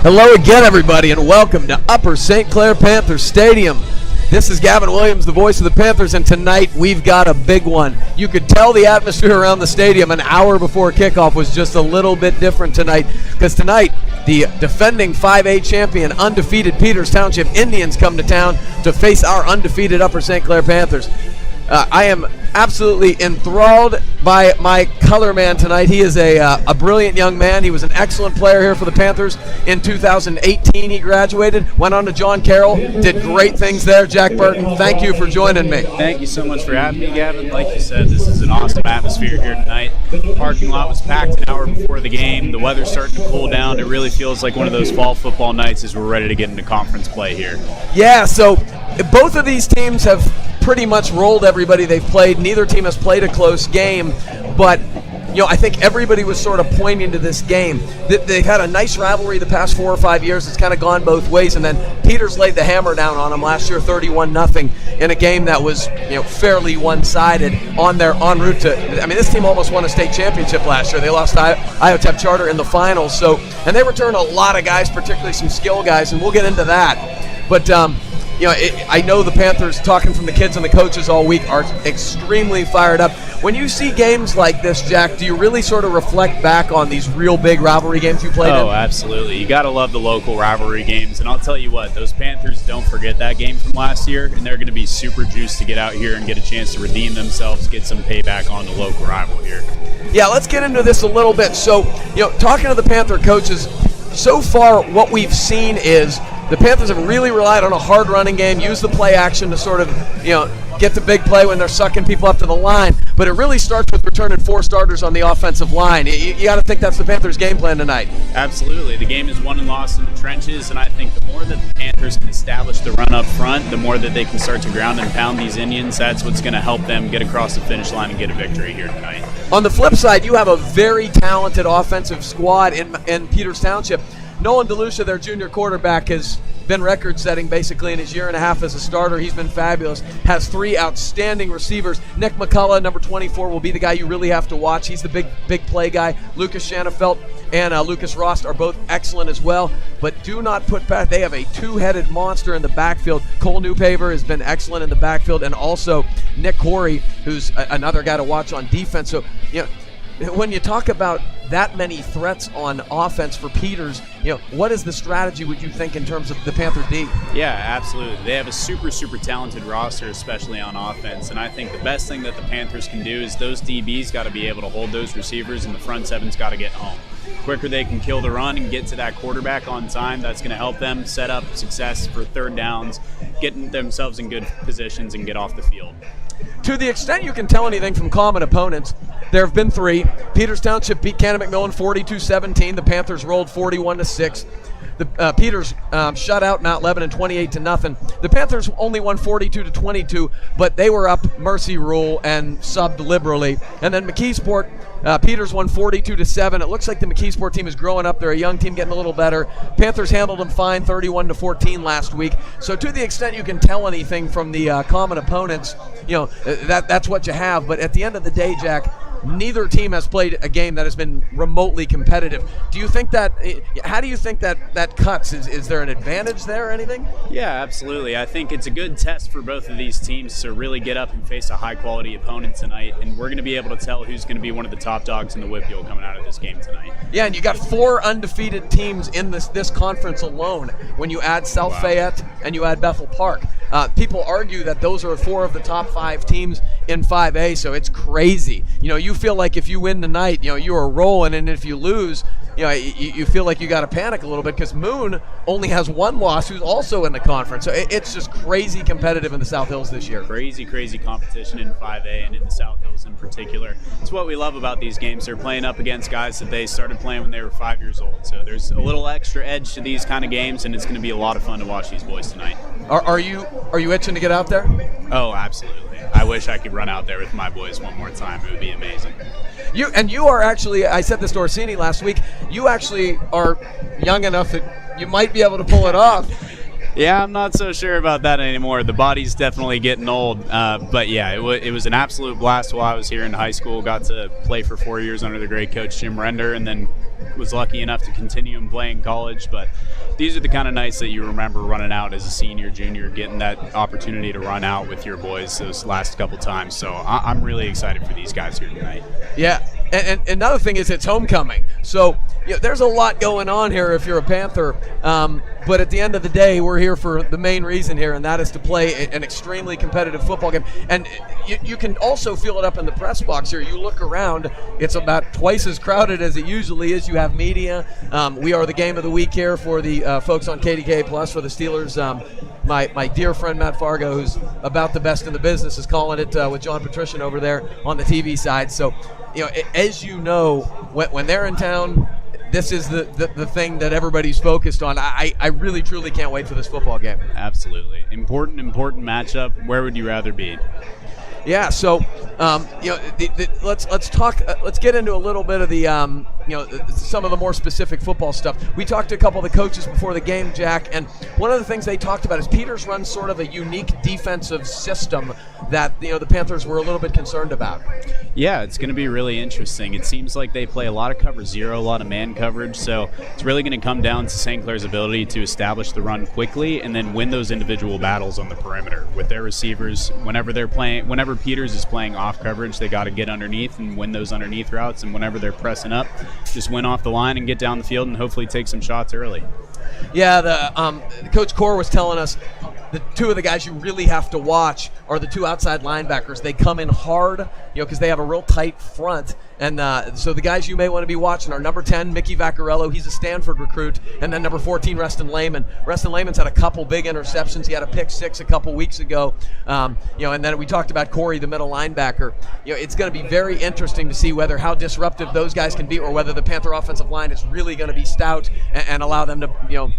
Hello again, everybody, and welcome to Upper St. Clair Panthers Stadium. This is Gavin Williams, the voice of the Panthers, and tonight we've got a big one. You could tell the atmosphere around the stadium an hour before kickoff was just a little bit different tonight, because tonight the defending 5A champion, undefeated Peters Township Indians come to town to face our undefeated Upper St. Clair Panthers. I am absolutely enthralled by my color man tonight. He is a brilliant young man. He was an excellent player here for the Panthers. In 2018, he graduated, went on to John Carroll, did great things there. Jack Burton, thank you for joining me. Thank you so much for having me, Gavin. Like you said, this is an awesome atmosphere here tonight. The parking lot was packed an hour before the game. The weather's starting to cool down. It really feels like one of those fall football nights as we're ready to get into conference play here. Yeah, so both of these teams have pretty much rolled everybody they've played. Neither team has played a close game, but I think everybody was sort of pointing to this game. They've had a nice rivalry the past 4 or 5 years. It's kind of gone both ways, and then Peters laid the hammer down on them last year, 31-0, in a game that was fairly one-sided en route to. I mean, this team almost won a state championship last year. They lost to IOTEP Charter in the finals, and they returned a lot of guys, particularly some skill guys, and we'll get into that. But I know the Panthers, talking from the kids and the coaches all week, are extremely fired up. When you see games like this, Jack, do you really sort of reflect back on these real big rivalry games you played in? Oh, absolutely. You got to love the local rivalry games. And I'll tell you what, those Panthers don't forget that game from last year, and they're going to be super juiced to get out here and get a chance to redeem themselves, get some payback on the local rival here. Yeah, let's get into this a little bit. So, talking to the Panther coaches, so far what we've seen is the Panthers have really relied on a hard running game, use the play action to sort of, get the big play when they're sucking people up to the line. But it really starts with returning 4 starters on the offensive line. You got to think that's the Panthers' game plan tonight. Absolutely. The game is won and lost in the trenches, and I think the more that the Panthers can establish the run up front, the more that they can start to ground and pound these Indians. That's what's going to help them get across the finish line and get a victory here tonight. On the flip side, you have a very talented offensive squad in Peters Township. Nolan DeLucia, their junior quarterback, has been record-setting basically in his year and a half as a starter. He's been fabulous. Has 3 outstanding receivers. Nick McCullough, number 24, will be the guy you really have to watch. He's the big play guy. Lucas Shanafelt and Lucas Rost are both excellent as well. But do not put back. They have a 2-headed monster in the backfield. Cole Newpaver has been excellent in the backfield, and also Nick Corey, who's another guy to watch on defense. So, when you talk about that many threats on offense for Peters, what is the strategy, would you think, in terms of the Panther D? Yeah, absolutely. They have a super, super talented roster, especially on offense. And I think the best thing that the Panthers can do is those DBs got to be able to hold those receivers, and the front seven's got to get home. Quicker they can kill the run and get to that quarterback on time, that's going to help them set up success for third downs, getting themselves in good positions and get off the field. To the extent you can tell anything from common opponents, there have been 3. Peters Township beat Cannon McMillan 42-17. The Panthers rolled 41-6. The Peters shut out Mount Lebanon 28-0. The Panthers only won 42-22, but they were up mercy rule and subbed liberally. And then McKeesport, Peters won 42-7. It looks like the McKeesport team is growing up. They're a young team getting a little better. Panthers handled them fine, 31-14 last week. So to the extent you can tell anything from the common opponents, that's what you have. But at the end of the day, Jack, neither team has played a game that has been remotely competitive. Do you think that? How do you think that cuts? Is there an advantage there or anything? Yeah, absolutely. I think it's a good test for both of these teams to really get up and face a high-quality opponent tonight, and we're going to be able to tell who's going to be one of the top dogs in the WPIAL coming out of this game tonight. Yeah, and you got 4 undefeated teams in this conference alone when you add South Fayette and you add Bethel Park. People argue that those are 4 of the top 5 teams in 5A, so it's crazy. You feel like if you win tonight, you are rolling, and if you lose, you feel like you got to panic a little bit because Moon only has 1 loss, who's also in the conference. So it's just crazy competitive in the South Hills this year. Crazy competition in 5A and in the South Hills in particular. It's what we love about these games. They're playing up against guys that they started playing when they were 5 years old. So there's a little extra edge to these kind of games, and it's going to be a lot of fun to watch these boys tonight. Are you itching to get out there? Oh, absolutely. I wish I could run out there with my boys one more time. It would be amazing. You are actually, I said this to Orsini last week, you actually are young enough that you might be able to pull it off. Yeah, I'm not so sure about that anymore. The body's definitely getting old. But yeah, it was an absolute blast while I was here in high school. Got to play for 4 years under the great coach Jim Render, and then was lucky enough to continue and play in college. But these are the kind of nights that you remember running out as a senior, junior, getting that opportunity to run out with your boys those last couple times. So I'm really excited for these guys here tonight. Yeah. And another thing is it's homecoming. So there's a lot going on here if you're a Panther. But at the end of the day, we're here for the main reason here, and that is to play an extremely competitive football game. And you can also feel it up in the press box here. You look around, it's about twice as crowded as it usually is. You have media. We are the game of the week here for the folks on KDK Plus for the Steelers. My dear friend Matt Fargo, who's about the best in the business, is calling it with John Patrician over there on the TV side. So, as you know, when they're in town, this is the thing that everybody's focused on. I really, truly can't wait for this football game. Absolutely. Important matchup. Where would you rather be? Yeah, so let's talk. Let's get into a little bit of the some of the more specific football stuff. We talked to a couple of the coaches before the game, Jack, and one of the things they talked about is Peters runs sort of a unique defensive system that the Panthers were a little bit concerned about. Yeah, it's going to be really interesting. It seems like they play a lot of cover zero, a lot of man coverage, so it's really going to come down to St. Clair's ability to establish the run quickly and then win those individual battles on the perimeter with their receivers. Whenever Peters is playing off coverage, they got to get underneath and win those underneath routes, and whenever they're pressing up, just win off the line and get down the field and hopefully take some shots early. Yeah, Coach Core was telling us the two of the guys you really have to watch are the two outside linebackers. They come in hard, because they have a real tight front. And so the guys you may want to be watching are number 10, Mickey Vaccarello. He's a Stanford recruit. And then number 14, Reston Lehman. Reston Lehman's had a couple big interceptions. He had a pick six a couple weeks ago. And then we talked about Corey, the middle linebacker. It's going to be very interesting to see how disruptive those guys can be, or whether the Panther offensive line is really going to be stout and allow them to,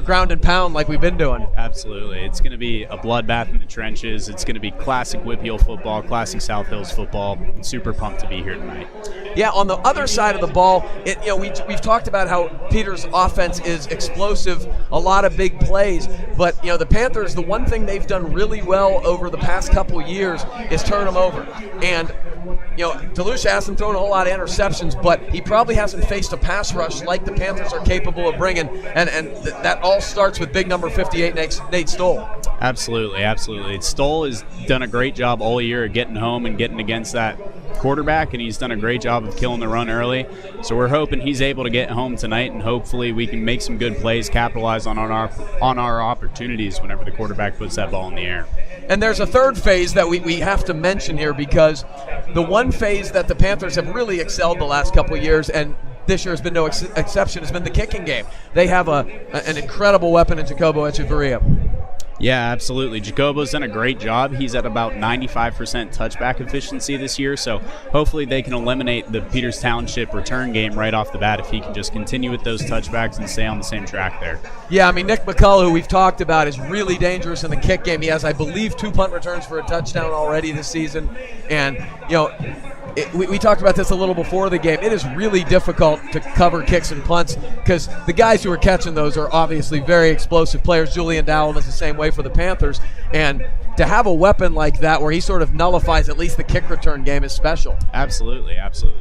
ground and pound like we've been doing. Absolutely. It's going to be a bloodbath in the trenches. It's going to be classic Whip Heel football, classic South Hills football. I'm super pumped to be here tonight. Yeah, on the other side of the ball, we've talked about how Peters' offense is explosive, a lot of big plays, but the Panthers, the one thing they've done really well over the past couple years is turn them over. And DeLucia hasn't thrown a whole lot of interceptions, but he probably hasn't faced a pass rush like the Panthers are capable of bringing, and that all starts with big number 58, Nate Stoll. Absolutely. Stoll has done a great job all year of getting home and getting against that quarterback, and he's done a great job of killing the run early. So we're hoping he's able to get home tonight, and hopefully we can make some good plays, capitalize on our opportunities whenever the quarterback puts that ball in the air. And there's a third phase that we have to mention here, because the one phase that the Panthers have really excelled the last couple of years, and this year has been no exception, has been the kicking game. They have an incredible weapon in Jacobo Echeverria. Yeah, absolutely. Jacobo's done a great job. He's at about 95% touchback efficiency this year, so hopefully they can eliminate the Peters Township return game right off the bat if he can just continue with those touchbacks and stay on the same track there. Yeah, Nick McCullough, who we've talked about, is really dangerous in the kick game. He has, I believe, 2 punt returns for a touchdown already this season, and, we talked about this a little before the game. It is really difficult to cover kicks and punts because the guys who are catching those are obviously very explosive players. Julian Dowell is the same way for the Panthers. And to have a weapon like that where he sort of nullifies at least the kick return game is special. Absolutely.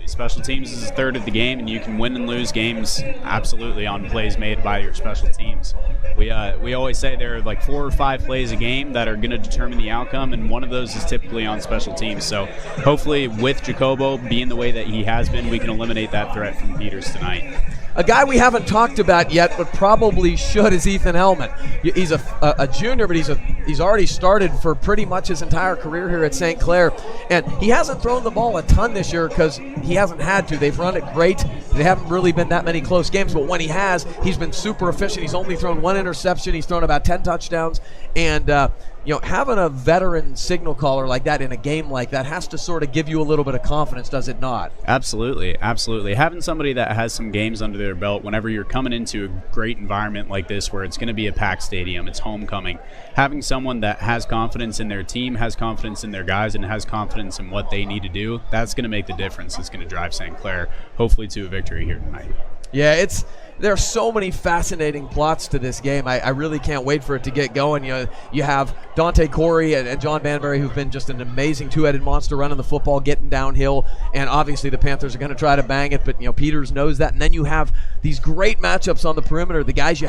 Special teams is a third of the game, and you can win and lose games absolutely on plays made by your special teams. We always say there are like 4 or 5 plays a game that are going to determine the outcome, and one of those is typically on special teams. So hopefully with Jacobo being the way that he has been, we can eliminate that threat from Peters tonight. A guy we haven't talked about yet, but probably should, is Ethan Hellman. He's a junior, but he's already started for pretty much his entire career here at St. Clair. And he hasn't thrown the ball a ton this year because he hasn't had to. They've run it great. They haven't really been that many close games, but when he has, he's been super efficient. He's only thrown 1 interception. He's thrown about 10 touchdowns. And having a veteran signal caller like that in a game like that has to sort of give you a little bit of confidence, does it not? Absolutely. Having somebody that has some games under their belt whenever you're coming into a great environment like this where it's going to be a packed stadium, it's homecoming, having someone that has confidence in their team, has confidence in their guys, and has confidence in what they need to do, that's going to make the difference. It's going to drive St. Clair hopefully to a victory here tonight. Yeah, there are so many fascinating plots to this game. I really can't wait for it to get going. You have Dante Corey and John Banbury, who've been just an amazing two-headed monster running the football, getting downhill, and obviously the Panthers are going to try to bang it, but Peters knows that. And then you have these great matchups on the perimeter. The guys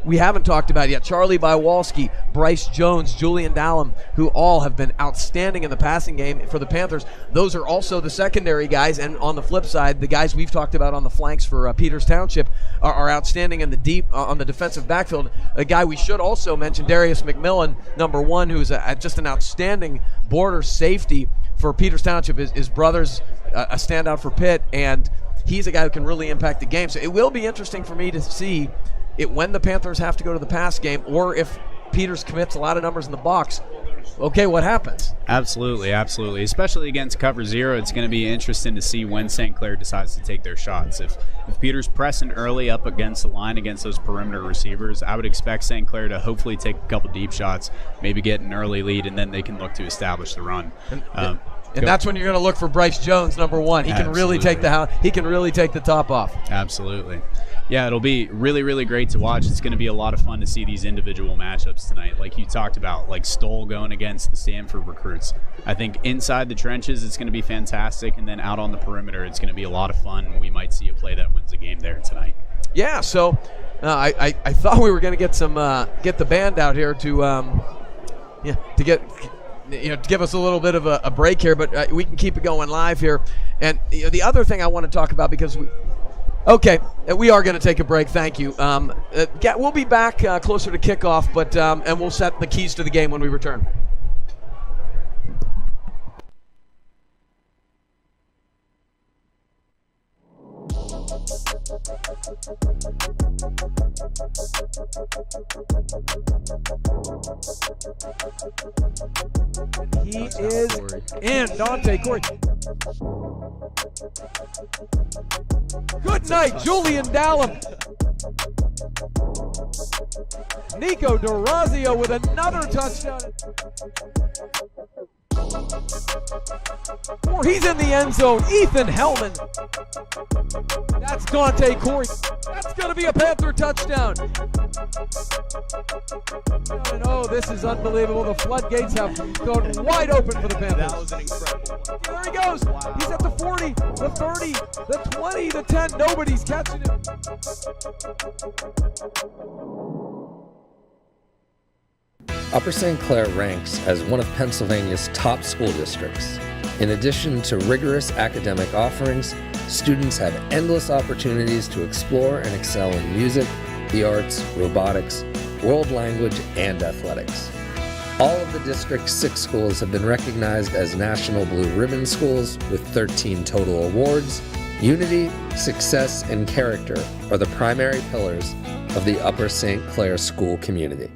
we haven't talked about yet: Charlie Bywalski, Bryce Jones, Julian Dallum, who all have been outstanding in the passing game for the Panthers. Those are also the secondary guys, and on the flip side, the guys we've talked about on the flanks for Peters Township are outstanding in the deep on the defensive backfield. A guy we should also mention, Darius McMillan, number one, who's just an outstanding border safety for Peters Township. His brother's a standout for Pitt, and he's a guy who can really impact the game. So it will be interesting for me to see it when the Panthers have to go to the pass game, or if Peters commits a lot of numbers in the box. Okay, what happens? Absolutely. Especially against cover zero, it's going to be interesting to see when St. Clair decides to take their shots. If Peters pressing early up against the line against those perimeter receivers, I would expect St. Clair to hopefully take a couple deep shots, maybe get an early lead, and then they can look to establish the run. And that's when you're going to look for Bryce Jones, number one. He can really take the top off. Absolutely. Yeah, it'll be really, really great to watch. It's going to be a lot of fun to see these individual matchups tonight, like you talked about, like Stoll going against the Stanford recruits. I think inside the trenches, it's going to be fantastic, and then out on the perimeter, it's going to be a lot of fun. We might see a play that wins the game there tonight. Yeah, so I thought we were going to get get the band out here to give us a little bit of a break here, but we can keep it going live here. And the other thing I want to talk about, because we are going to take a break. Thank you. We'll be back closer to kickoff, but and we'll set the keys to the game when we return. He is in, Dante Corey. Good night, Julian Dallum. Nico D'Orazio with another touchdown. He's in the end zone. Ethan Hellman. That's Dante Corey. That's going to be a Panther touchdown. Oh, this is unbelievable. The floodgates have gone wide open for the Panthers. That was an incredible one. There he goes. Wow. He's at the 40, the 30, the 20, the 10. Nobody's catching him. Upper St. Clair ranks as one of Pennsylvania's top school districts. In addition to rigorous academic offerings, students have endless opportunities to explore and excel in music, the arts, robotics, world language, and athletics. All of the district's 6 schools have been recognized as National Blue Ribbon schools with 13 total awards. Unity, success, and character are the primary pillars of the Upper St. Clair school community.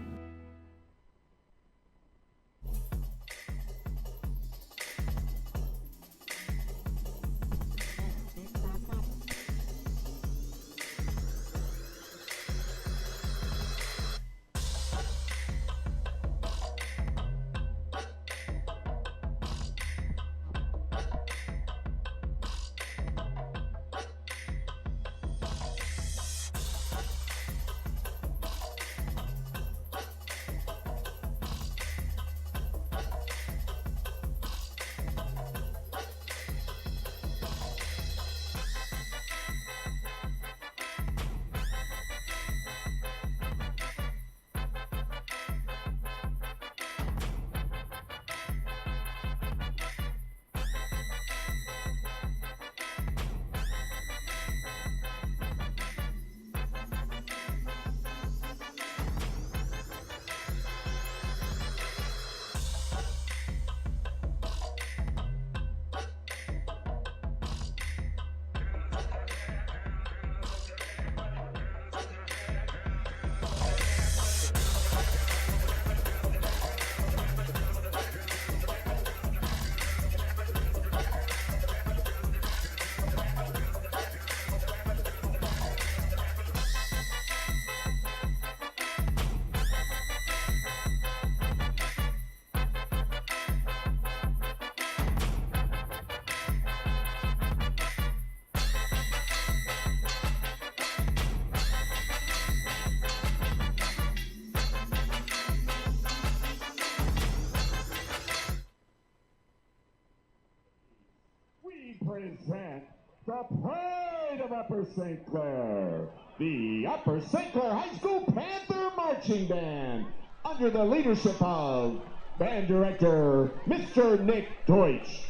present the Pride of Upper St. Clair, the Upper St. Clair High School Panther Marching Band, under the leadership of Band Director Mr. Nick Deutsch.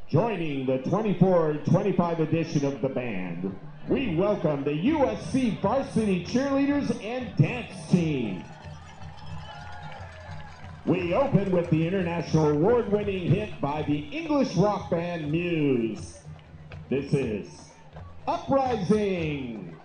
Joining the 24-25 edition of the band, we welcome the USC Varsity Cheerleaders and Dance Team. We open with the international award-winning hit by the English rock band Muse. This is Uprising.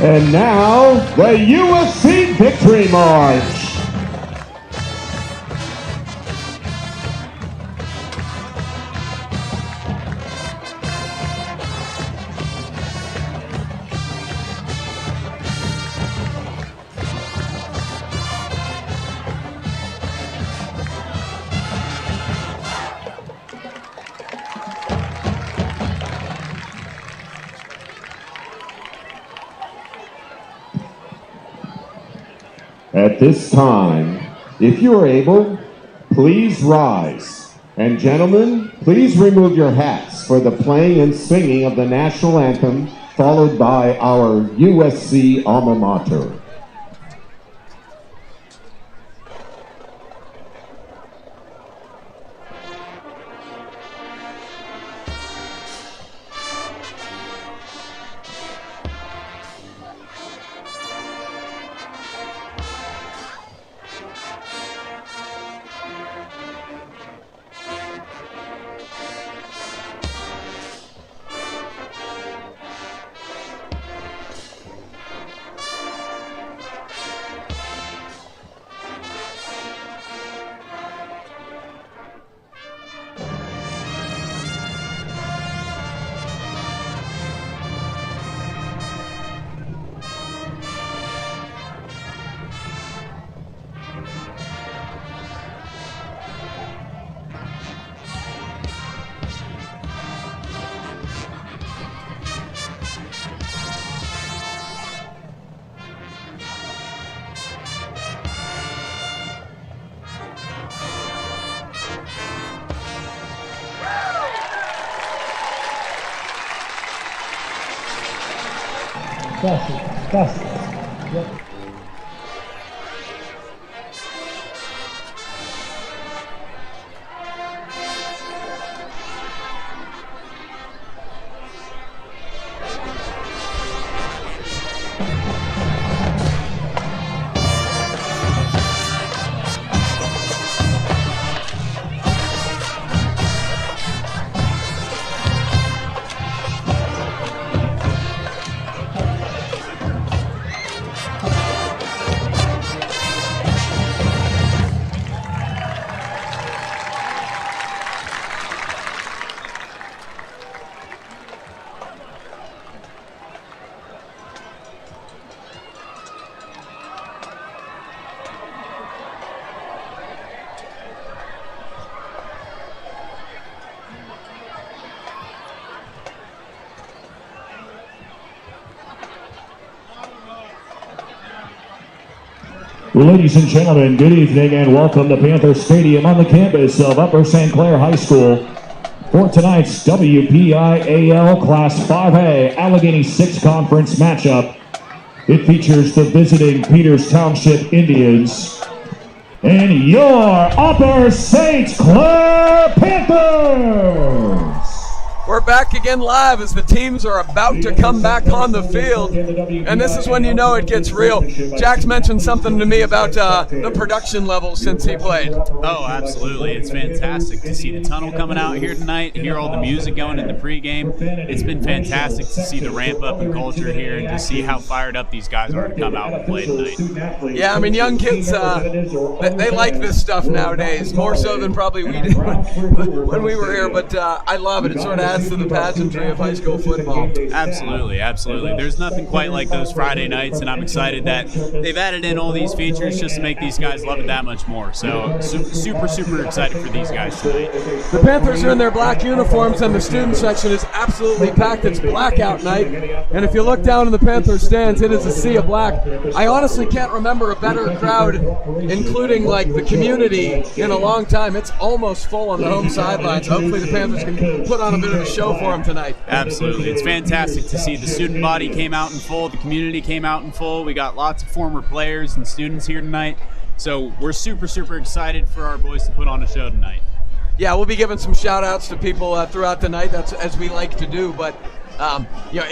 And now, the USC Victory March. At this time, if you are able, please rise. And gentlemen, please remove your hats for the playing and singing of the national anthem, followed by our USC alma mater. That's yep. Ladies and gentlemen, good evening and welcome to Panther Stadium on the campus of Upper St. Clair High School for tonight's WPIAL Class 5A Allegheny 6 Conference matchup. It features the visiting Peters Township Indians and your Upper St. Clair Panthers. We're back again live as the teams are about to come back on the field, and this is when you know it gets real. Jack's mentioned something to me about the production levels since he played. Oh, absolutely. It's fantastic to see the tunnel coming out here tonight, hear all the music going in the pregame. It's been fantastic to see the ramp up in culture here and to see how fired up these guys are to come out and play tonight. Yeah, I mean, young kids, they like this stuff nowadays, more so than probably we did when we were here, but I love it. It sort of adds to the pageantry of high school football. Absolutely, absolutely. There's nothing quite like those Friday nights, and I'm excited that they've added in all these features just to make these guys love it that much more. So super, super excited for these guys tonight. The Panthers are in their black uniforms, and the student section is absolutely packed. It's blackout night, and if you look down in the Panthers stands, it is a sea of black. I honestly can't remember a better crowd, including like the community, in a long time. It's almost full on the home sidelines. Hopefully the Panthers can put on a bit of a show for them tonight. Absolutely. It's fantastic to see the student body came out in full, the community came out in full. We got lots of former players and students here tonight. So we're super, super excited for our boys to put on a show tonight. Yeah, we'll be giving some shout outs to people throughout the night. That's as we like to do, but you know,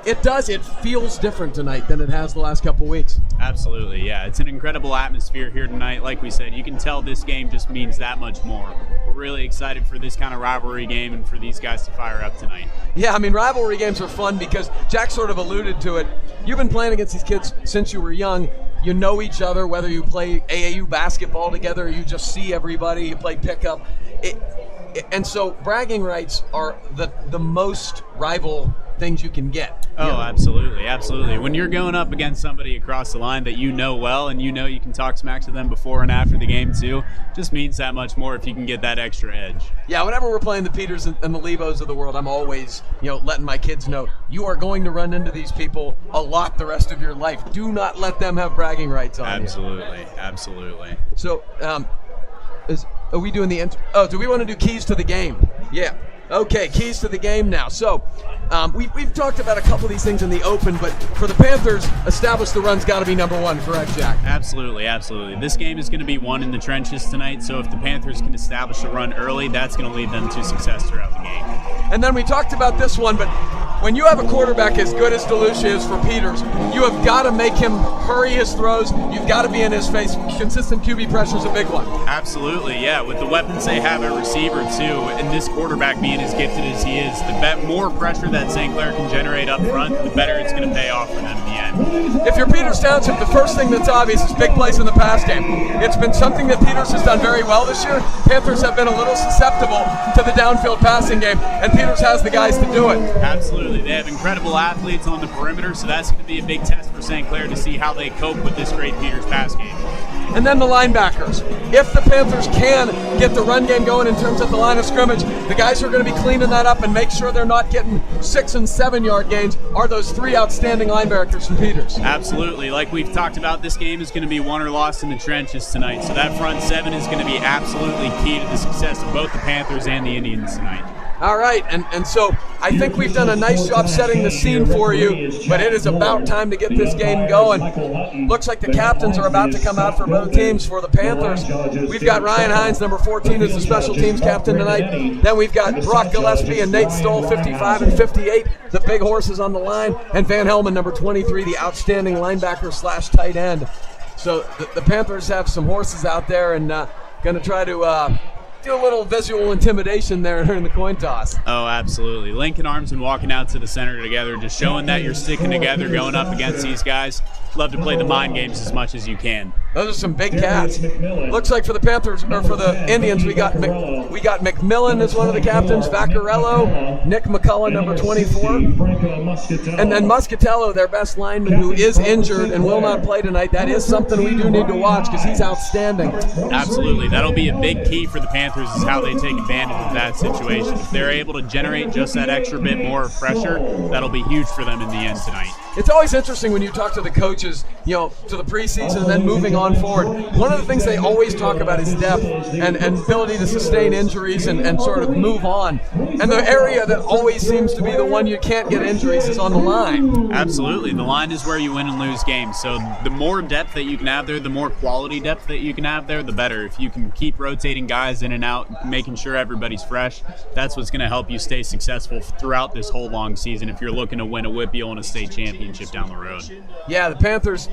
it feels different tonight than it has the last couple weeks. Absolutely, yeah. It's an incredible atmosphere here tonight. Like we said, you can tell this game just means that much more. We're really excited for this kind of rivalry game and for these guys to fire up tonight. Yeah, I mean, rivalry games are fun because Jack sort of alluded to it. You've been playing against these kids since you were young. You know each other, whether you play AAU basketball together or you just see everybody, you play pickup. And so bragging rights are the most rival things you can get. Oh, absolutely, absolutely. When you're going up against somebody across the line that you know well and you know you can talk smack to them before and after the game too, just means that much more if you can get that extra edge. Yeah, whenever we're playing the Peters and the Lebos of the world, I'm always, letting my kids know, you are going to run into these people a lot the rest of your life. Do not let them have bragging rights on Absolutely, you. absolutely. So, are we doing do we want to do keys to the game? Yeah. Okay, keys to the game now. So, we've talked about a couple of these things in the open, but for the Panthers, establish the run's got to be number one, correct, Jack? Absolutely, absolutely. This game is going to be won in the trenches tonight, so if the Panthers can establish a run early, that's going to lead them to success throughout the game. And then we talked about this one, but when you have a quarterback as good as DeLucia is for Peters, you have got to make him hurry his throws. You've got to be in his face. Consistent QB pressure is a big one. Absolutely, yeah. With the weapons they have at receiver, too, and this quarterback being as gifted as he is, the more pressure that St. Clair can generate up front, the better it's going to pay off for them in the end. If you're Peters Township, the first thing that's obvious is big plays in the pass game. It's been something that Peters has done very well this year. Panthers have been a little susceptible to the downfield passing game, and Peters has the guys to do it. Absolutely. They have incredible athletes on the perimeter, so that's going to be a big test for St. Clair to see how they cope with this great Peters pass game. And then the linebackers. If the Panthers can get the run game going in terms of the line of scrimmage, the guys who are going to be cleaning that up and make sure they're not getting 6- and 7-yard gains are those three outstanding linebackers from Peters. Absolutely. Like we've talked about, this game is going to be won or lost in the trenches tonight. So that front seven is going to be absolutely key to the success of both the Panthers and the Indians tonight. All right, and so I think we've done a nice job setting the scene for you, but it is about time to get this game going. Looks like the captains are about to come out for both teams. For the Panthers, we've got Ryan Hines, number 14, as the special teams captain tonight. Then we've got Brock Gillespie and Nate Stoll, 55 and 58, the big horses on the line, and Van Helman, number 23, the outstanding linebacker / tight end. So the Panthers have some horses out there and going to try to do a little visual intimidation there in the coin toss. Oh, absolutely. Linking arms and walking out to the center together, just showing that you're sticking together going up against these guys. Love to play the mind games as much as you can. Those are some big cats. Looks like for the Panthers, or for the Indians, we got McMillan as one of the captains, Vaccarello, Nick McCullough, number 24, and then Muscatello, their best lineman, who is injured and will not play tonight. That is something we do need to watch because he's outstanding. Absolutely. That'll be a big key for the Panthers is how they take advantage of that situation. If they're able to generate just that extra bit more of pressure, that'll be huge for them in the end tonight. It's always interesting when you talk to the coaches, to the preseason and then moving on forward. One of the things they always talk about is depth and ability to sustain injuries and sort of move on. And the area that always seems to be the one you can't get injuries is on the line. Absolutely. The line is where you win and lose games. So the more depth that you can have there, the more quality depth that you can have there, the better. If you can keep rotating guys in and out, making sure everybody's fresh, that's what's going to help you stay successful throughout this whole long season if you're looking to win a Whitfield and a state championship down the road. Yeah, the Panthers,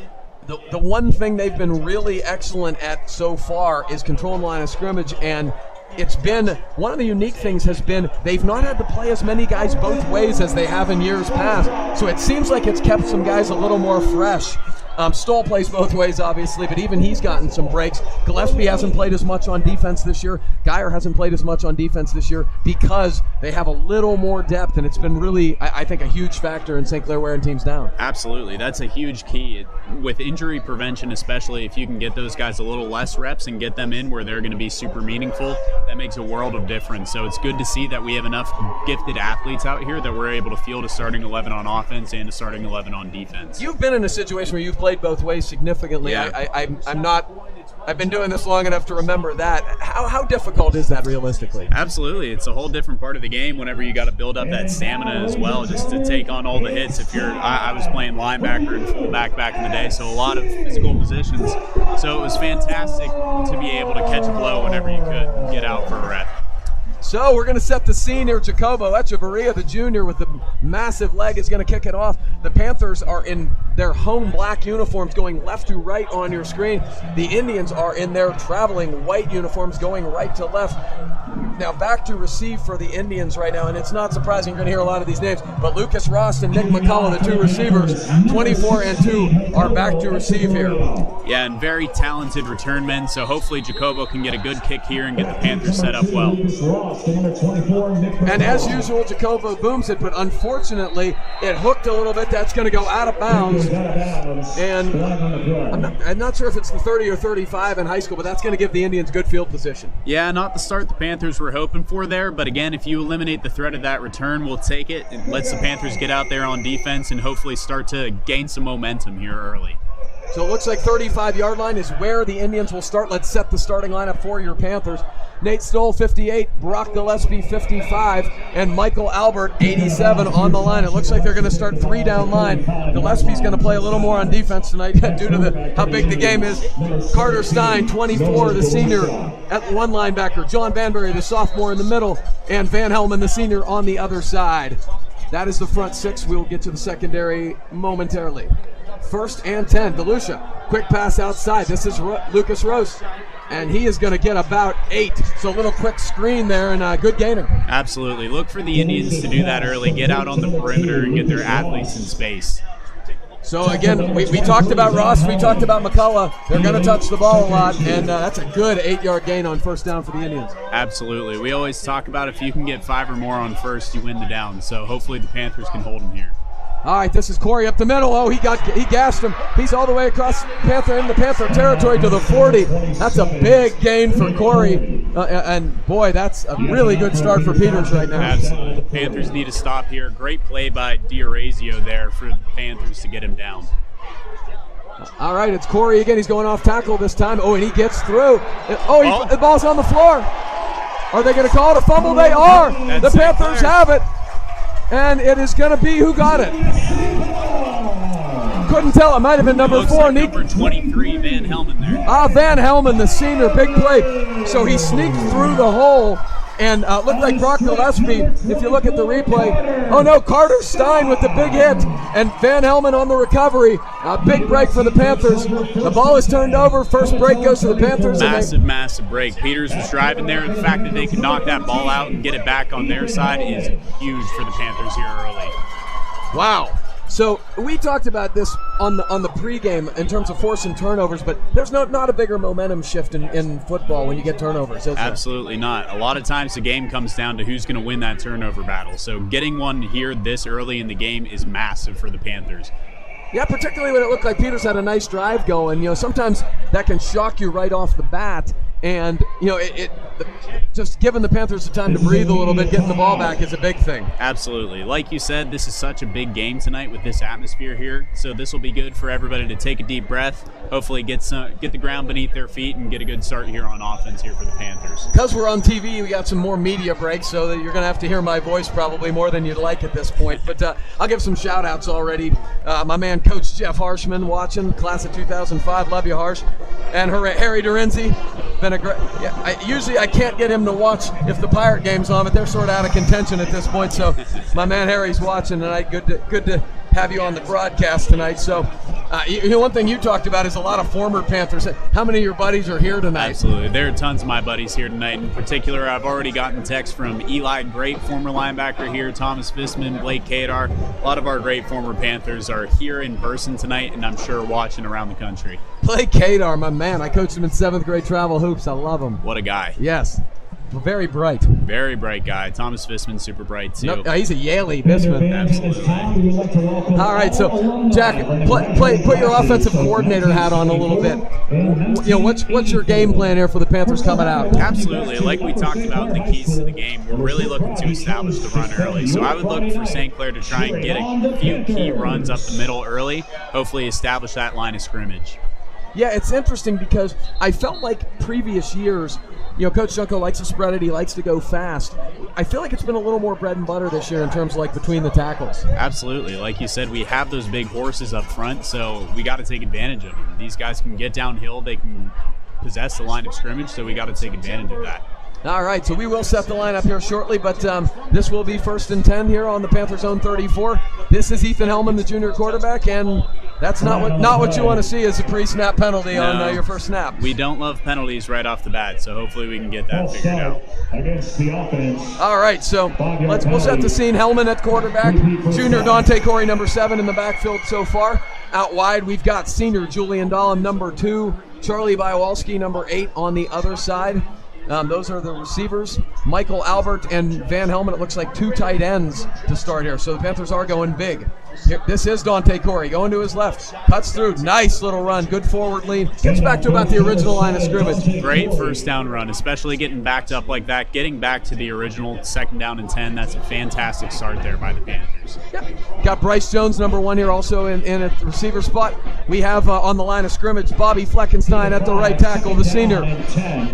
the one thing they've been really excellent at so far is controlling the line of scrimmage, and it's been one of the unique things has been they've not had to play as many guys both ways as they have in years past. So it seems like it's kept some guys a little more fresh. Stoll plays both ways, obviously, but even he's gotten some breaks. Gillespie hasn't played as much on defense this year. Geyer hasn't played as much on defense this year because they have a little more depth, and it's been really, I think, a huge factor in St. Clair wearing teams down. Absolutely. That's a huge key. With injury prevention, especially if you can get those guys a little less reps and get them in where they're going to be super meaningful, that makes a world of difference. So it's good to see that we have enough gifted athletes out here that we're able to field a starting 11 on offense and a starting 11 on defense. You've been in a situation where you've played both ways significantly. Yeah. I've been doing this long enough to remember that. How difficult is that realistically? Absolutely. It's a whole different part of the game whenever you got to build up that stamina as well, just to take on all the hits. I was playing linebacker and fullback back in the day, so a lot of physical positions. So it was fantastic to be able to catch a blow whenever you could get out for a rep. So we're going to set the scene here. Jacobo Echeverria, the junior with the massive leg, is going to kick it off. The Panthers are in their home black uniforms going left to right on your screen. The Indians are in their traveling white uniforms going right to left. Now back to receive for the Indians right now, and it's not surprising you're going to hear a lot of these names, but Lucas Ross and Nick McCullough, the two receivers, 24 and 2, are back to receive here. Yeah, and very talented return men, so hopefully Jacobo can get a good kick here and get the Panthers set up well. And as usual, Jacobo booms it, but unfortunately it hooked a little bit. That's going to go out of bounds. And I'm not sure if it's the 30 or 35 in high school, but that's going to give the Indians good field position. Yeah, not the start the Panthers were hoping for there, but again, if you eliminate the threat of that return, we'll take it. It lets the Panthers get out there on defense and hopefully start to gain some momentum here early. So it looks like 35-yard line is where the Indians will start. Let's set the starting lineup for your Panthers. Nate Stoll, 58, Brock Gillespie, 55, and Michael Albert, 87 on the line. It looks like they're going to start 3 down line. Gillespie's going to play a little more on defense tonight due to how big the game is. Carter Stein, 24, the senior at one linebacker. John Banbury, the sophomore in the middle, and Van Helmen, the senior, on the other side. That is the front 6. We'll get to the secondary momentarily. 1st and 10, DeLucia. Quick pass outside. This is Lucas Rose, and he is going to get about 8. So a little quick screen there and a good gainer. Absolutely. Look for the Indians to do that early, get out on the perimeter and get their athletes in space. So again, we talked about Ross, we talked about McCullough. They're going to touch the ball a lot, and that's a good 8-yard gain on 1st down for the Indians. Absolutely. We always talk about if you can get 5 or more on first, you win the down. So hopefully the Panthers can hold them here. All right, this is Corey up the middle. Oh, he gassed him. He's all the way across Panther territory to the 40. That's a big gain for Corey. And boy, that's a really good start for Peters right now. Absolutely. The Panthers need to stop here. Great play by D'Orazio there for the Panthers to get him down. All right, it's Corey again. He's going off tackle this time. Oh, and he gets through. The ball's on the floor. Are they going to call it a fumble? They are. The Panthers have it. And it is going to be who got it. Couldn't tell. It might have been number 4. Like number 23, Van Helmen there. Van Helmen, the senior, big play. So he sneaked through the hole and looked like Brock Gillespie. If you look at the replay, oh no, Carter Stein with the big hit, and Van Helmen on the recovery. A big break for the Panthers. The ball is turned over. First break goes to the Panthers. Massive break. Peters was driving there. The fact that they could knock that ball out and get it back on their side is huge for the Panthers here early. Wow. So we talked about this on the pregame in terms of forcing turnovers, but there's not a bigger momentum shift in football when you get turnovers, is there? Absolutely not. A lot of times the game comes down to who's going to win that turnover battle. So getting one here this early in the game is massive for the Panthers. Yeah, particularly when it looked like Peters had a nice drive going. Sometimes that can shock you right off the bat. And, just giving the Panthers the time to breathe a little bit, getting the ball back is a big thing. Absolutely. Like you said, this is such a big game tonight with this atmosphere here. So this will be good for everybody to take a deep breath, hopefully get the ground beneath their feet and get a good start here on offense here for the Panthers. Because we're on TV, we got some more media breaks, so that you're going to have to hear my voice probably more than you'd like at this point. But I'll give some shout-outs already. My man, Coach Jeff Harshman, watching, class of 2005. Love you, Harsh. And Harry Dorenzi. Been a great. Yeah, usually I can't get him to watch if the Pirate game's on, but they're sort of out of contention at this point. So my man Harry's watching tonight. Good to have you on the broadcast tonight. So one thing you talked about is a lot of former Panthers. How many of your buddies are here tonight? Absolutely. There are tons of my buddies here tonight. In particular, I've already gotten text from Eli Great, former linebacker here, Thomas Fistman, Blake Kadar. A lot of our great former Panthers are here in person tonight, and I'm sure watching around the country. Blake Kadar, my man. I coached him in 7th grade travel hoops. I love him. What a guy. Yes. Very bright. Very bright guy. Thomas Fistman, super bright, too. No, he's a Yaley Fistman. Absolutely. All right, so, Jack, put your offensive coordinator hat on a little bit. What's your game plan here for the Panthers coming out? Absolutely. Like we talked about in the keys to the game, we're really looking to establish the run early. So I would look for St. Clair to try and get a few key runs up the middle early, hopefully establish that line of scrimmage. Yeah, it's interesting because I felt like previous years, Coach Junko likes to spread it. He likes to go fast. I feel like it's been a little more bread and butter this year in terms of like between the tackles. Absolutely. Like you said, we have those big horses up front, so we got to take advantage of them. These guys can get downhill. They can possess the line of scrimmage, so we got to take advantage of that. All right, so we will set the lineup here shortly, but this will be 1st and 10 here on the Panthers' own 34. This is Ethan Hellman, the junior quarterback, and that's not what you want to see as a pre-snap penalty on your first snap. We don't love penalties right off the bat, so hopefully we can get that figured out. Against the offense. All right, so we'll set the scene. Hellman at quarterback, junior Dante Corey, number 7 in the backfield so far. Out wide, we've got senior Julian Dahlem, number 2, Charlie Biowalski, number 8 on the other side. Those are the receivers. Michael Albert and Van Helmet, it looks like 2 tight ends to start here. So the Panthers are going big. Here, this is Dante Corey going to his left. Cuts through. Nice little run. Good forward lean. Gets back to about the original line of scrimmage. Great first down run, especially getting backed up like that. Getting back to the original 2nd down and 10. That's a fantastic start there by the Panthers. Yep. Got Bryce Jones, number 1 here, also in a receiver spot. We have on the line of scrimmage Bobby Fleckenstein at the right tackle, the senior.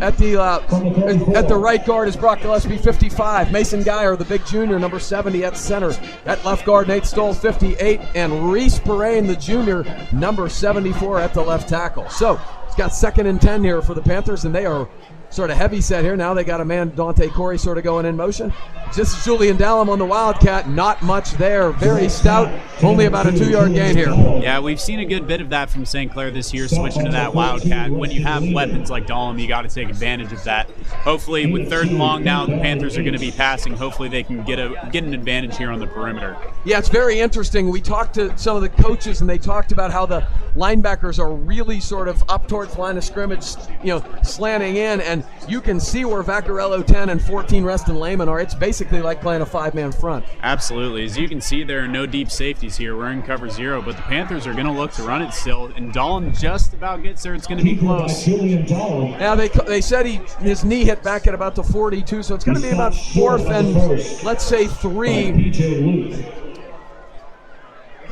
At the right guard is Brock Gillespie, 55. Mason Geyer, the big junior, number 70 at center. At left guard, Nate Stoll, 58. And Reese Perrine, the junior, number 74 at the left tackle. So it's got 2nd and 10 here for the Panthers, and they are sort of heavy set here. Now they got a man, Dante Corey, sort of going in motion. This is Julian Dahlem on the Wildcat. Not much there. Very stout. Only about a 2-yard gain here. Yeah, we've seen a good bit of that from St. Clair this year, switching to that Wildcat. When you have weapons like Dahlem, you got to take advantage of that. Hopefully, with 3rd and long now, the Panthers are going to be passing. Hopefully, they can get an advantage here on the perimeter. Yeah, it's very interesting. We talked to some of the coaches, and they talked about how the linebackers are really sort of up towards the line of scrimmage, slanting in, and you can see where Vaccarello 10 and 14 Reston Lehman are. It's basically like playing a 5-man front. Absolutely. As you can see, there are no deep safeties here. We're in cover 0, but the Panthers are going to look to run it still, and Dahlem just about gets there. It's going to be close. Yeah, they said his knee hit back at about the 42, so it's going to be about 4th and, let's say, 3.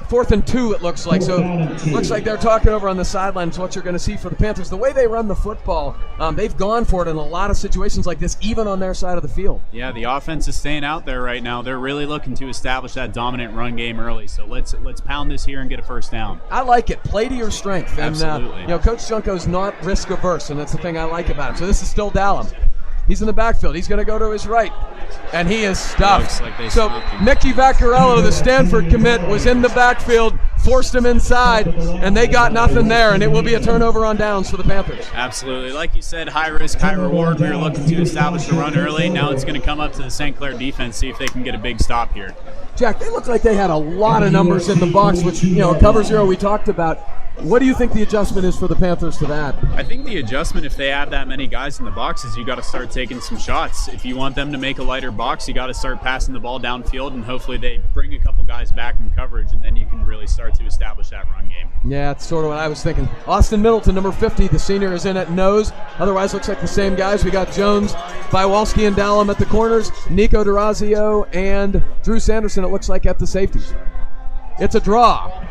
4th and 2, it looks like. So it looks like they're talking over on the sidelines what you're going to see for the Panthers. The way they run the football, they've gone for it in a lot of situations like this, even on their side of the field. Yeah, the offense is staying out there right now. They're really looking to establish that dominant run game early. So let's pound this here and get a first down. I like it. Play to your strength. And, absolutely. Coach Junko's not risk averse, and that's the thing I like about him. So this is still Dahlem. He's in the backfield. He's going to go to his right. And he is stuffed. Like so Mickey Vaccarello, the Stanford commit, was in the backfield, forced him inside, and they got nothing there, and it will be a turnover on downs for the Panthers. Absolutely. Like you said, high risk, high reward. We were looking to establish the run early. Now it's going to come up to the St. Clair defense, see if they can get a big stop here. Jack, they look like they had a lot of numbers in the box, which, cover zero we talked about. What do you think the adjustment is for the Panthers to that? I think the adjustment, if they have that many guys in the box, is you got to start taking some shots. If you want them to make a lighter box, you got to start passing the ball downfield, and hopefully they bring a couple guys back in coverage, and then you can really start to establish that run game. Yeah, it's sort of what I was thinking. Austin Middleton, number 50, the senior, is in at nose. Otherwise, looks like the same guys. We got Jones, Bywalski, and Dallum at the corners. Nico DeRazio and Drew Sanderson, it looks like, at the safeties. It's a draw.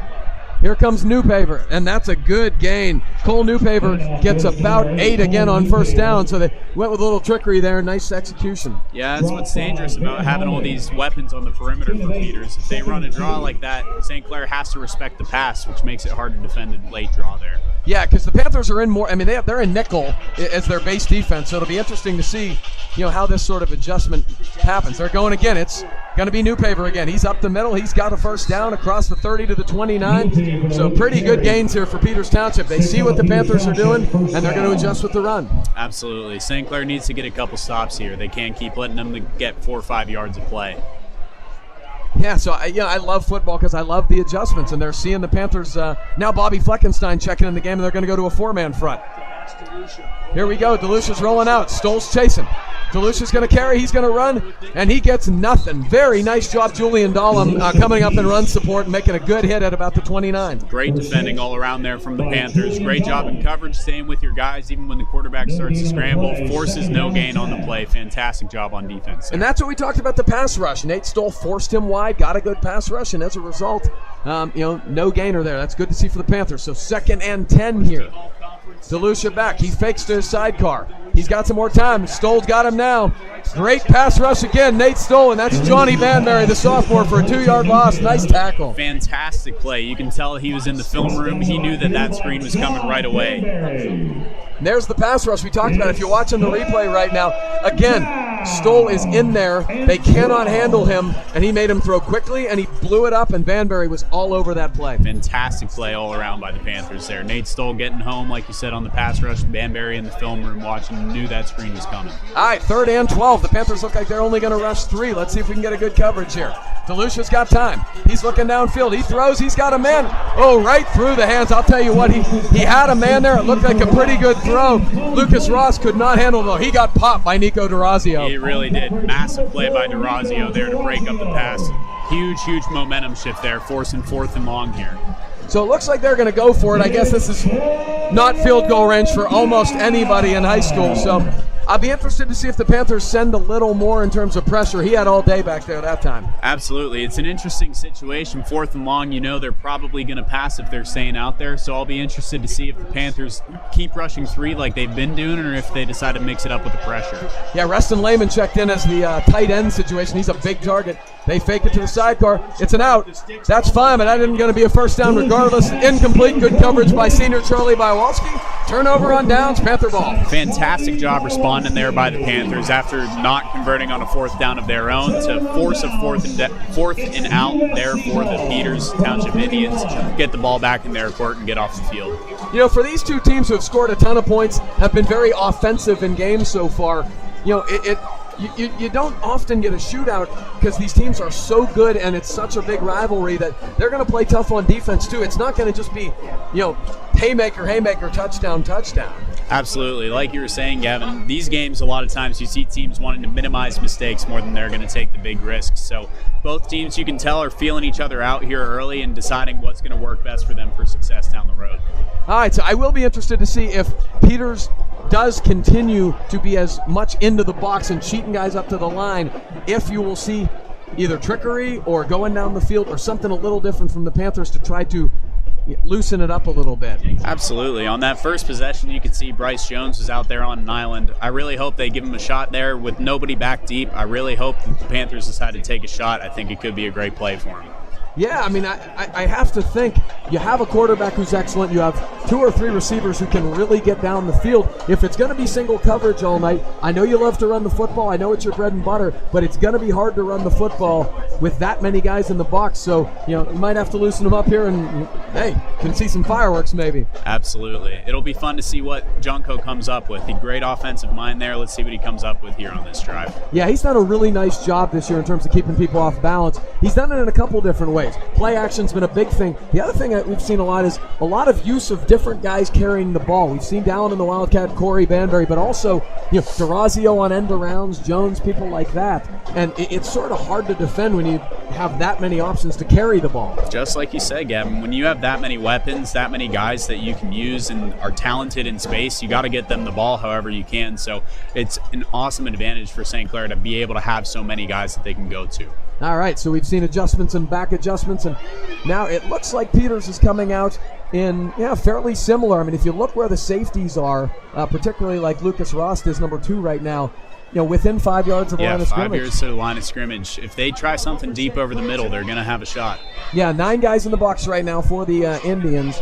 Here comes Newpaver, and that's a good gain. Cole Newpaver gets about 8 again on first down, so they went with a little trickery there. Nice execution. Yeah, that's what's dangerous about having all these weapons on the perimeter for Peters. If they run a draw like that, St. Clair has to respect the pass, which makes it hard to defend a late draw there. Yeah, because the Panthers are in more. I mean, they're in nickel as their base defense, so it'll be interesting to see, how this sort of adjustment happens. They're going again. It's going to be Newpaver again. He's up the middle. He's got a first down across the 30 to the 29. So pretty good gains here for Peters Township. They see what the Panthers are doing, and they're going to adjust with the run. Absolutely. St. Clair needs to get a couple stops here. They can't keep letting them get 4 or 5 yards of play. Yeah, so I love football because I love the adjustments, and they're seeing the Panthers. Now Bobby Fleckenstein checking in the game, and they're going to go to a 4-man front. Here we go. DeLucia's rolling out. Stoll's chasing. DeLucia's going to carry. He's going to run, and he gets nothing. Very nice job, Julian Dallum, coming up in run support and making a good hit at about the 29. Great defending all around there from the Panthers. Great job in coverage, staying with your guys even when the quarterback starts to scramble. Forces no gain on the play. Fantastic job on defense. And that's what we talked about, the pass rush. Nate Stoll forced him wide, got a good pass rush, and as a result, no gainer there. That's good to see for the Panthers. So 2nd and 10 here. DeLucia back. He fakes to his sidecar. He's got some more time. Stoll's got him now. Great pass rush again, Nate Stoll, and that's Johnny Vanberry, the sophomore, for a 2-yard loss. Nice tackle. Fantastic play. You can tell he was in the film room. He knew that screen was coming right away. And there's the pass rush we talked about. If you're watching the replay right now, again, Stoll is in there. They cannot handle him, and he made him throw quickly, and he blew it up, and Vanberry was all over that play. Fantastic play all around by the Panthers there. Nate Stoll getting home, like you said, on the pass rush. Vanberry in the film room watching, knew that screen was coming. All right, 3rd and 12. The Panthers look like they're only going to rush 3. Let's see if we can get a good coverage here. DeLucia's got time. He's looking downfield. He throws. He's got a man. Oh, right through the hands. I'll tell you what, he had a man there. It looked like a pretty good throw. Lucas Ross could not handle it, though. He got popped by Nico DeRazio. He really did. Massive play by DeRazio there to break up the pass. Huge momentum shift there, forcing 4th and long here. So it looks like they're going to go for it. I guess this is not field goal range for almost anybody in high school. So I'll be interested to see if the Panthers send a little more in terms of pressure. He had all day back there that time. Absolutely. It's an interesting situation. 4th and long, they're probably going to pass if they're staying out there. So I'll be interested to see if the Panthers keep rushing 3 like they've been doing, or if they decide to mix it up with the pressure. Yeah, Reston Lehman checked in as the tight end situation. He's a big target. They fake it to the sidecar. It's an out. That's fine, but that isn't going to be a first down regardless. Incomplete. Good coverage by senior Charlie Bywalski. Turnover on downs. Panther ball. Fantastic job responding there by the Panthers after not converting on a 4th down of their own to force a 4th and out there for the Peters Township Indians. Get the ball back in their court and get off the field. For these two teams who have scored a ton of points, have been very offensive in games so far, You don't often get a shootout because these teams are so good and it's such a big rivalry that they're going to play tough on defense too. It's not going to just be, haymaker, touchdown. Absolutely. Like you were saying, Gavin, these games, a lot of times you see teams wanting to minimize mistakes more than they're going to take the big risks. So both teams, you can tell, are feeling each other out here early and deciding what's going to work best for them for success down the road. All right, so I will be interested to see if Peters does continue to be as much into the box and cheating guys up to the line, if you will see either trickery or going down the field or something a little different from the Panthers to try to loosen it up a little bit. Absolutely. On that first possession, you could see Bryce Jones was out there on an island. I really hope they give him a shot there with nobody back deep. I really hope that the Panthers decide to take a shot. I think it could be a great play for him. Yeah, I mean, I have to think you have a quarterback who's excellent. You have 2 or 3 receivers who can really get down the field. If it's going to be single coverage all night, I know you love to run the football. I know it's your bread and butter, but it's going to be hard to run the football with that many guys in the box. So, you might have to loosen them up here and, hey, can see some fireworks maybe. Absolutely. It'll be fun to see what Junko comes up with. A great offensive mind there. Let's see what he comes up with here on this drive. Yeah, he's done a really nice job this year in terms of keeping people off balance. He's done it in a couple different ways. Play action's been a big thing. The other thing that we've seen a lot is a lot of use of different guys carrying the ball. We've seen down in the Wildcat Corey Banbury, but also Durazio on end arounds, Jones, people like that. And it's sort of hard to defend when you have that many options to carry the ball. Just like you said, Gavin, when you have that many weapons, that many guys that you can use and are talented in space, you got to get them the ball however you can. So it's an awesome advantage for St. Clair to be able to have so many guys that they can go to. All right, so we've seen adjustments and back adjustments, and now it looks like Peters is coming out in fairly similar. I mean, if you look where the safeties are, particularly like Lucas Rost is number 2 right now, within 5 yards of the line of scrimmage. 5 yards to the line of scrimmage. If they try something deep over the middle, they're going to have a shot. Yeah, 9 guys in the box right now for the Indians.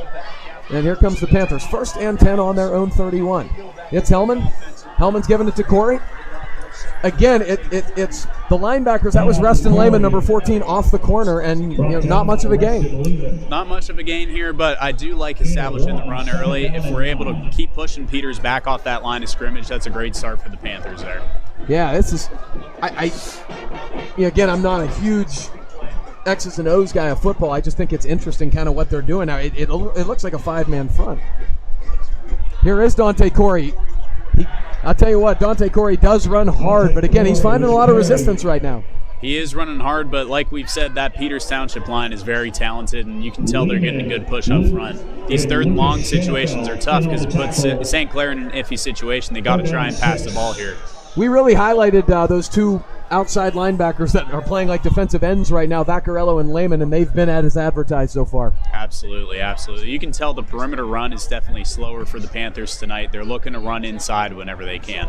And here comes the Panthers. 1st and 10 on their own 31. It's Hellman. Hellman's giving it to Corey. Again, it's the linebackers. That was Reston Lehman, number 14, off the corner, and not much of a gain. Not much of a gain here, but I do like establishing the run early. If we're able to keep pushing Peters back off that line of scrimmage, that's a great start for the Panthers there. Yeah, this is. Again, I'm not a huge X's and O's guy of football. I just think it's interesting, kind of what they're doing now. It looks like a 5-man front. Here is Dante Corey. I'll tell you what, Dante Corey does run hard, but again, he's finding a lot of resistance right now. He is running hard, but like we've said, that Peters Township line is very talented, and you can tell they're getting a good push up front. These 3rd and long situations are tough because it puts St. Clair in an iffy situation. They got to try and pass the ball here. We really highlighted those 2 outside linebackers that are playing like defensive ends right now, Vaccarello and Lehman, and they've been as advertised so far. Absolutely, absolutely. You can tell the perimeter run is definitely slower for the Panthers tonight. They're looking to run inside whenever they can.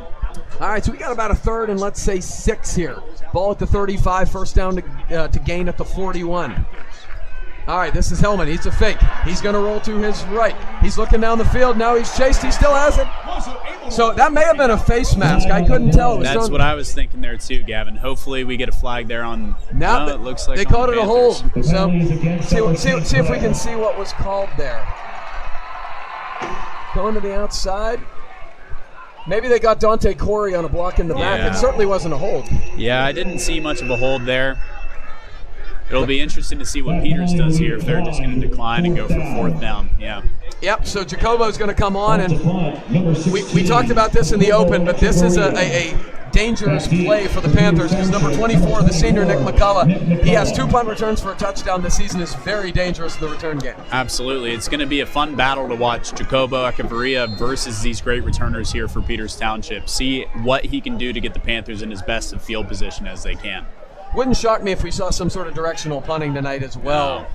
All right, so we got about a 3rd and let's say 6 here. Ball at the 35, 1st down to gain at the 41. All right, this is Hellman. He's a fake. He's going to roll to his right. He's looking down the field. Now he's chased. He still has it. So that may have been a face mask. I couldn't tell. That's what I was thinking there too, Gavin. Hopefully we get a flag there on. Now it looks like they called it a hold. So see if we can see what was called there. Going to the outside. Maybe they got Dante Corey on a block in the back. Yeah. It certainly wasn't a hold. Yeah, I didn't see much of a hold there. It'll be interesting to see what Peters does here, if they're just going to decline and go for 4th down. Yeah. Yep, so Jacobo's going to come on, and we talked about this in the open, but this is a dangerous play for the Panthers because number 24, the senior Nick McCullough, he has 2 punt returns for a touchdown this season. Is very dangerous in the return game. Absolutely. It's going to be a fun battle to watch Jacobo Echevarria versus these great returners here for Peters Township. See what he can do to get the Panthers in as best of field position as they can. Wouldn't shock me if we saw some sort of directional punting tonight as well.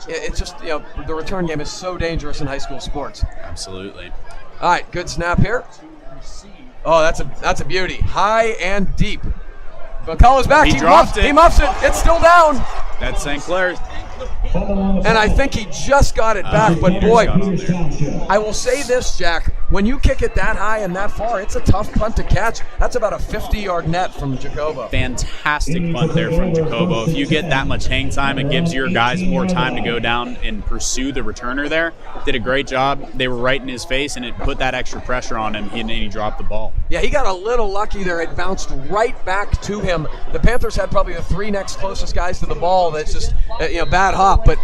It's just, the return game is so dangerous in high school sports. Absolutely. All right, good snap here. Oh, that's a beauty. High and deep. McCullough's back. He dropped it. He muffs it. It's still down. That's St. Clair. And I think he just got it back, but boy, I will say this, Jack. When you kick it that high and that far, it's a tough punt to catch. That's about a 50-yard net from Jacobo. Fantastic punt there from Jacobo. If you get that much hang time, it gives your guys more time to go down and pursue the returner there. Did a great job. They were right in his face, and it put that extra pressure on him, and he dropped the ball. Yeah, he got a little lucky there. It bounced right back to him. The Panthers had probably the 3 next closest guys to the ball. That's just, bad hop. But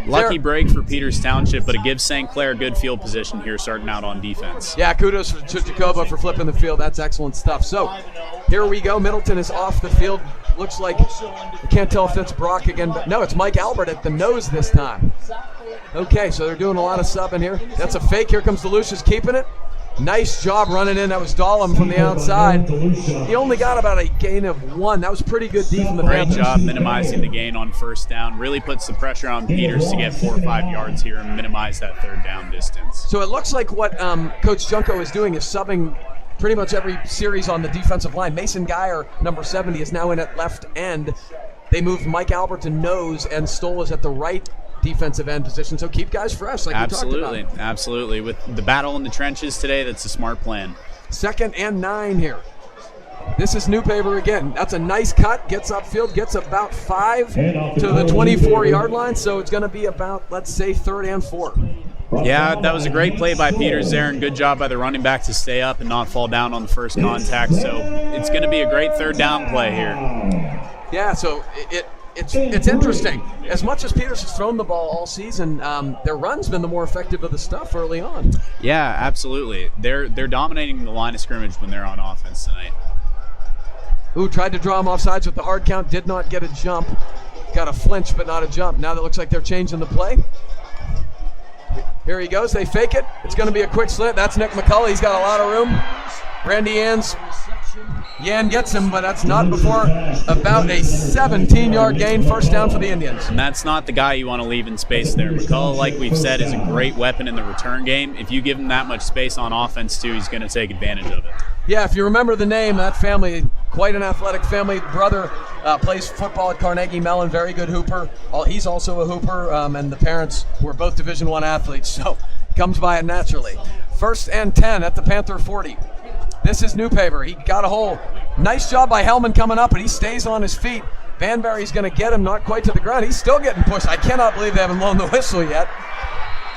lucky break for Peters Township, but it gives St. Clair good field position here starting out on defense. Yeah, kudos to Jacobo for flipping the field. That's excellent stuff. So here we go. Middleton is off the field. Looks like, I can't tell if it's Brock again, but no, it's Mike Albert at the nose this time. Okay, so they're doing a lot of subbing here. That's a fake. Here comes DeLucia's keeping it. Nice job running in. That was Dahlem from the outside. He only got about a gain of 1. That was pretty good D from the Panthers. Great job minimizing the gain on 1st down. Really puts the pressure on Peters to get 4 or 5 yards here and minimize that 3rd down distance. So it looks like what Coach Junko is doing is subbing pretty much every series on the defensive line. Mason Geyer, number 70, is now in at left end. They moved Mike Albert to nose, and Stoll is at the right defensive end position. So keep guys fresh, like we talked about. Absolutely. With the battle in the trenches today, that's a smart plan. 2nd and 9 here. This is Newpaver again. That's a nice cut. Gets upfield, gets about 5 to the 24-yard line. So it's going to be about, let's say, 3rd and 4. Yeah, that was a great play by Peters there, and good job by the running back to stay up and not fall down on the first contact. So it's going to be a great 3rd down play here. Yeah, so it's interesting. As much as Peters has thrown the ball all season, their run's been the more effective of the stuff early on. Yeah, absolutely. They're dominating the line of scrimmage when they're on offense tonight. Who tried to draw him off sides with the hard count, did not get a jump. Got a flinch, but not a jump. Now that looks like they're changing the play. Here he goes. They fake it. It's going to be a quick slant. That's Nick McCullough. He's got a lot of room. Randy Yan gets him, but that's not before about a 17-yard gain, 1st down for the Indians. And that's not the guy you want to leave in space there. McCullough, like we've said, is a great weapon in the return game. If you give him that much space on offense, too, he's going to take advantage of it. Yeah, if you remember the name, that family, quite an athletic family. Brother plays football at Carnegie Mellon, very good hooper. He's also a hooper, and the parents were both Division I athletes, so comes by it naturally. 1st and 10 at the Panther 40. This is Newpaver. He got a hole. Nice job by Hellman coming up, but he stays on his feet. Vanberry's going to get him, not quite to the ground. He's still getting pushed. I cannot believe they haven't blown the whistle yet.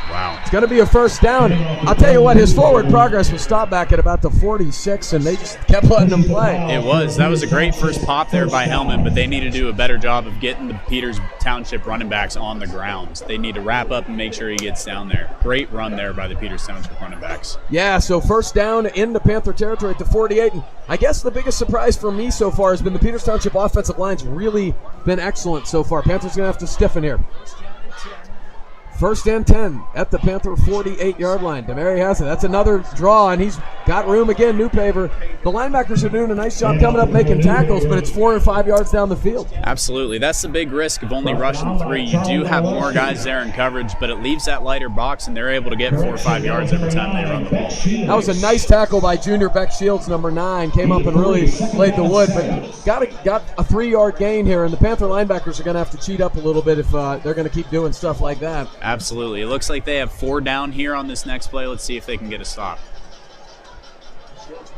Wow. It's going to be a 1st down. I'll tell you what, his forward progress was stopped back at about the 46, and they just kept letting him play. It was. That was a great first pop there by Hellman, but they need to do a better job of getting the Peters Township running backs on the ground. They need to wrap up and make sure he gets down there. Great run there by the Peters Township running backs. Yeah, so 1st down into Panther territory at the 48. And I guess the biggest surprise for me so far has been the Peters Township offensive line's really been excellent so far. Panthers going to have to stiffen here. 1st and 10 at the Panther 48-yard line. DeMary has it. That's another draw, and he's got room again, Newpaver. The linebackers are doing a nice job coming up making tackles, but it's 4 or 5 yards down the field. Absolutely. That's the big risk of only rushing 3. You do have more guys there in coverage, but it leaves that lighter box, and they're able to get 4 or 5 yards every time they run the ball. That was a nice tackle by junior Beck Shields, number 9. Came up and really laid the wood, but got a 3-yard gain here, and the Panther linebackers are going to have to cheat up a little bit if they're going to keep doing stuff like that. Absolutely. It looks like they have 4 down here on this next play. Let's see if they can get a stop.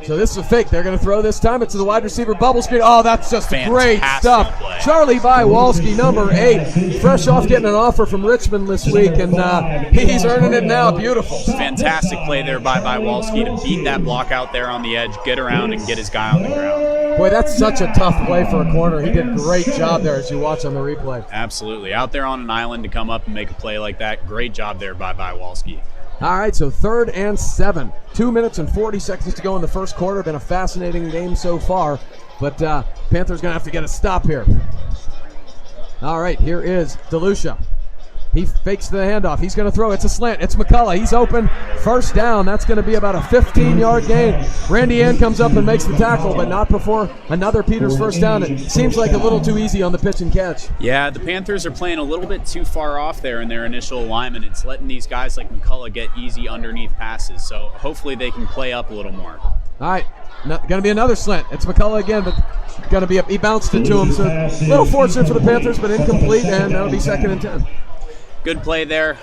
So this is a fake. They're going to throw this time. It's to the wide receiver bubble screen. Oh, that's just Fantastic great stuff. Play. Charlie Bywalski, number 8, fresh off getting an offer from Richmond this week, and he's earning it now. Beautiful. Fantastic play there by Bywalski to beat that block out there on the edge, get around, and get his guy on the ground. Boy, that's such a tough play for a corner. He did a great job there as you watch on the replay. Absolutely. Out there on an island to come up and make a play like that. Great job there by Bywalski. All right, so 3rd and 7. 2 minutes and 40 seconds to go in the first quarter. Been a fascinating game so far, but Panthers going to have to get a stop here. All right, here is DeLucia. He fakes the handoff. He's going to throw. It's a slant. It's McCullough. He's open. 1st down. That's going to be about a 15-yard gain. Randy Ann comes up and makes the tackle, but not before another Peters 1st down. It seems like a little too easy on the pitch and catch. Yeah, the Panthers are playing a little bit too far off there in their initial alignment. It's letting these guys like McCullough get easy underneath passes, so hopefully they can play up a little more. All right, going to be another slant. It's McCullough again, but going to be he bounced it to him. So a little fortunate for the Panthers, but incomplete, and that'll be 2nd and 10. Good play there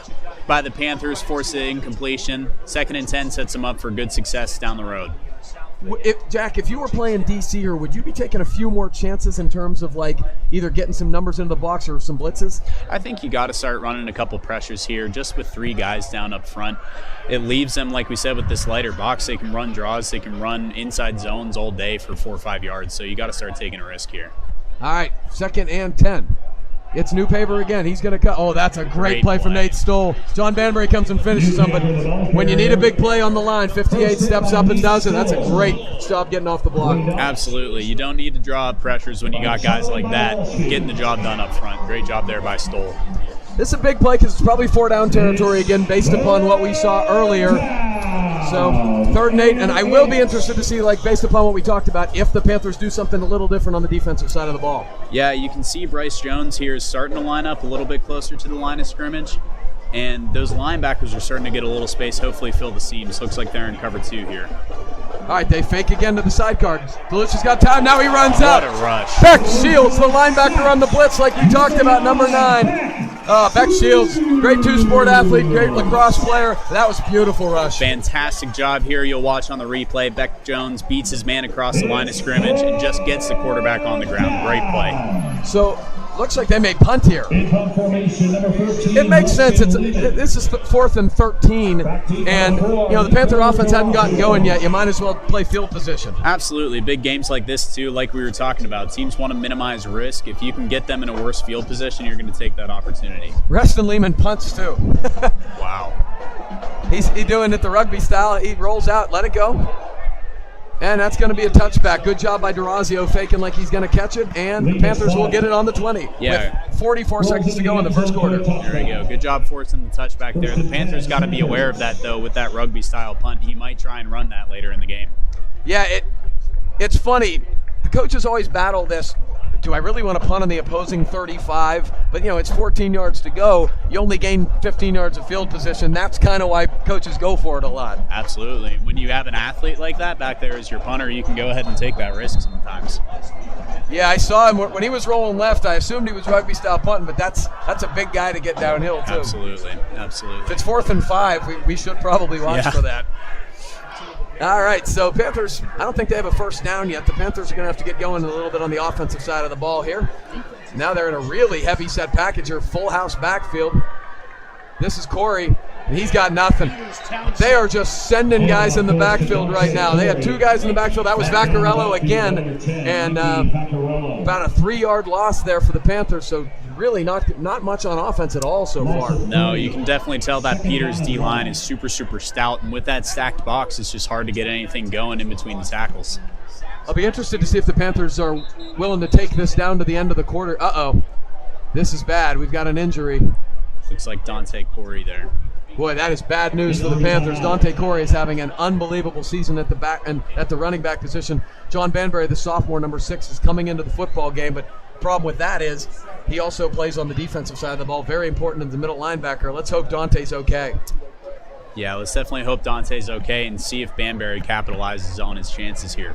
by the Panthers, forced the incompletion. 2nd and 10 sets them up for good success down the road. Jack, if you were playing DC here, would you be taking a few more chances in terms of like either getting some numbers into the box or some blitzes? I think you got to start running a couple pressures here just with 3 guys down up front. It leaves them, like we said, with this lighter box. They can run draws. They can run inside zones all day for 4 or 5 yards. So you got to start taking a risk here. All right, 2nd and 10. It's Newpaver again. He's going to cut. Oh, that's a great play from Nate Stoll. John Banbury comes and finishes him, but when you need a big play on the line, 58 steps up and does it. That's a great job getting off the block. Absolutely. You don't need to draw up pressures when you got guys like that getting the job done up front. Great job there by Stoll. This is a big play because it's probably 4 down territory again based upon what we saw earlier. So 3rd and 8, and I will be interested to see, like, based upon what we talked about, if the Panthers do something a little different on the defensive side of the ball. Yeah, you can see Bryce Jones here is starting to line up a little bit closer to the line of scrimmage. and those linebackers are starting to get a little space, hopefully fill the seams. Looks like they're in cover 2 here. All right, they fake again to the side guard. DeLucia's got time. Now he runs out. What a rush. Beck Shields, the linebacker on the blitz, like we talked about, number 9. Beck Shields, great 2-sport athlete, great lacrosse player. That was a beautiful rush. Fantastic job here. You'll watch on the replay. Beck Jones beats his man across the line of scrimmage and just gets the quarterback on the ground. Great play. So, looks like they may punt here. It makes sense. This is 4th and 13, and the Panther offense hadn't gotten going yet. You might as well play field position. Absolutely. Big games like this, too, like we were talking about. Teams want to minimize risk. If you can get them in a worse field position, you're going to take that opportunity. Reston Lehman punts, too. Wow. He's doing it the rugby style. He rolls out, let it go. And that's going to be a touchback. Good job by Durazio faking like he's going to catch it, and the Panthers will get it on the 20 with 44 seconds to go in the first quarter. There we go. Good job forcing the touchback there. The Panthers got to be aware of that, though, with that rugby-style punt. He might try and run that later in the game. Yeah, it's funny. The coaches always battle this. Do I really want to punt on the opposing 35? But, it's 14 yards to go. You only gain 15 yards of field position. That's kind of why coaches go for it a lot. Absolutely. When you have an athlete like that back there as your punter, you can go ahead and take that risk sometimes. Yeah, I saw him when he was rolling left. I assumed he was rugby-style punting, but that's a big guy to get downhill, too. Absolutely. If it's 4th and 5, we should probably watch for that. All right, so Panthers, I don't think they have a first down yet. The Panthers are going to have to get going a little bit on the offensive side of the ball here. Now they're in a really heavy set package here, full house backfield. This is Corey, and he's got nothing. They are just sending guys in the backfield right now. They had 2 guys in the backfield. That was Vaccarello again, and about a 3-yard loss there for the Panthers, so really not much on offense at all so far. No, you can definitely tell that Peters D-line is super, super stout, and with that stacked box, it's just hard to get anything going in between the tackles. I'll be interested to see if the Panthers are willing to take this down to the end of the quarter. Uh-oh. This is bad. We've got an injury. Looks like Dante Corey there. Boy, that is bad news for the Panthers. Dante Corey is having an unbelievable season at the back and at the running back position. John Banbury, the sophomore, number 6, is coming into the football game, but the problem with that is he also plays on the defensive side of the ball. Very important in the middle linebacker. Let's hope Dante's okay. Yeah, let's definitely hope Dante's okay and see if Banbury capitalizes on his chances here.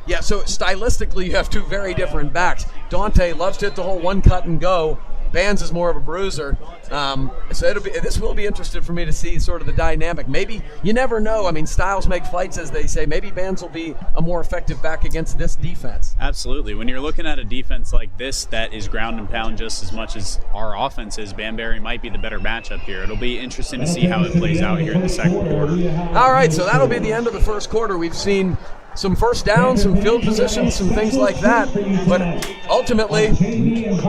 Yeah, so stylistically you have 2 very different backs. Dante loves to hit the whole one cut and go. Bands is more of a bruiser. So this will be interesting for me to see sort of the dynamic. Maybe, you never know. I mean, styles make fights, as they say. Maybe Bands will be a more effective back against this defense. Absolutely. When you're looking at a defense like this that is ground and pound just as much as our offense is, Banbury might be the better matchup here. It'll be interesting to see how it plays out here in the second quarter. All right, so that'll be the end of the first quarter. We've seen some first downs, some field positions, some things like that, but ultimately,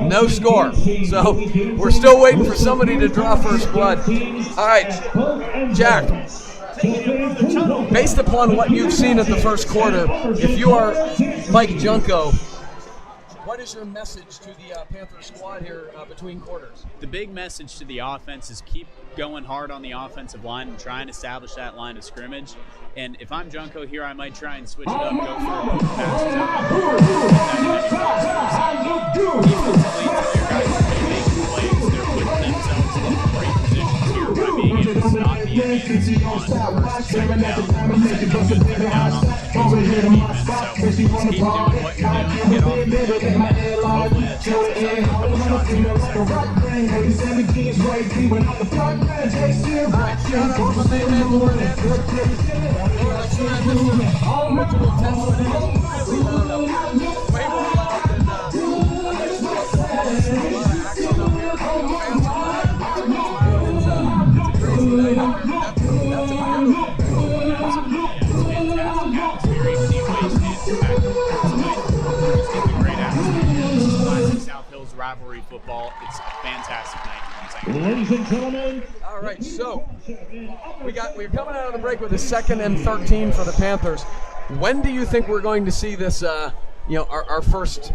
no score. So we're still waiting for somebody to draw first blood. All right, Jack, based upon what you've seen at the first quarter, if you are Mike Junko, what is your message to the Panther squad here between quarters? The big message to the offense is keep going hard on the offensive line and try and establish that line of scrimmage. And if I'm Junko here, I might try and switch it up, go for a quick pass. Defensively, tell your guys to keep making plays. They're putting themselves in great positions here by being able to stop the Indians on first and second down. Setting up good third down on the defense. So just keep doing what you're doing, get off the field, and hopefully that sets us up for a couple shots here in the second quarter. Rivalry football. It's a fantastic night. Ladies and gentlemen. All right, so we're coming out of the break with a 2nd and 13 for the Panthers. When do you think we're going to see this? Our first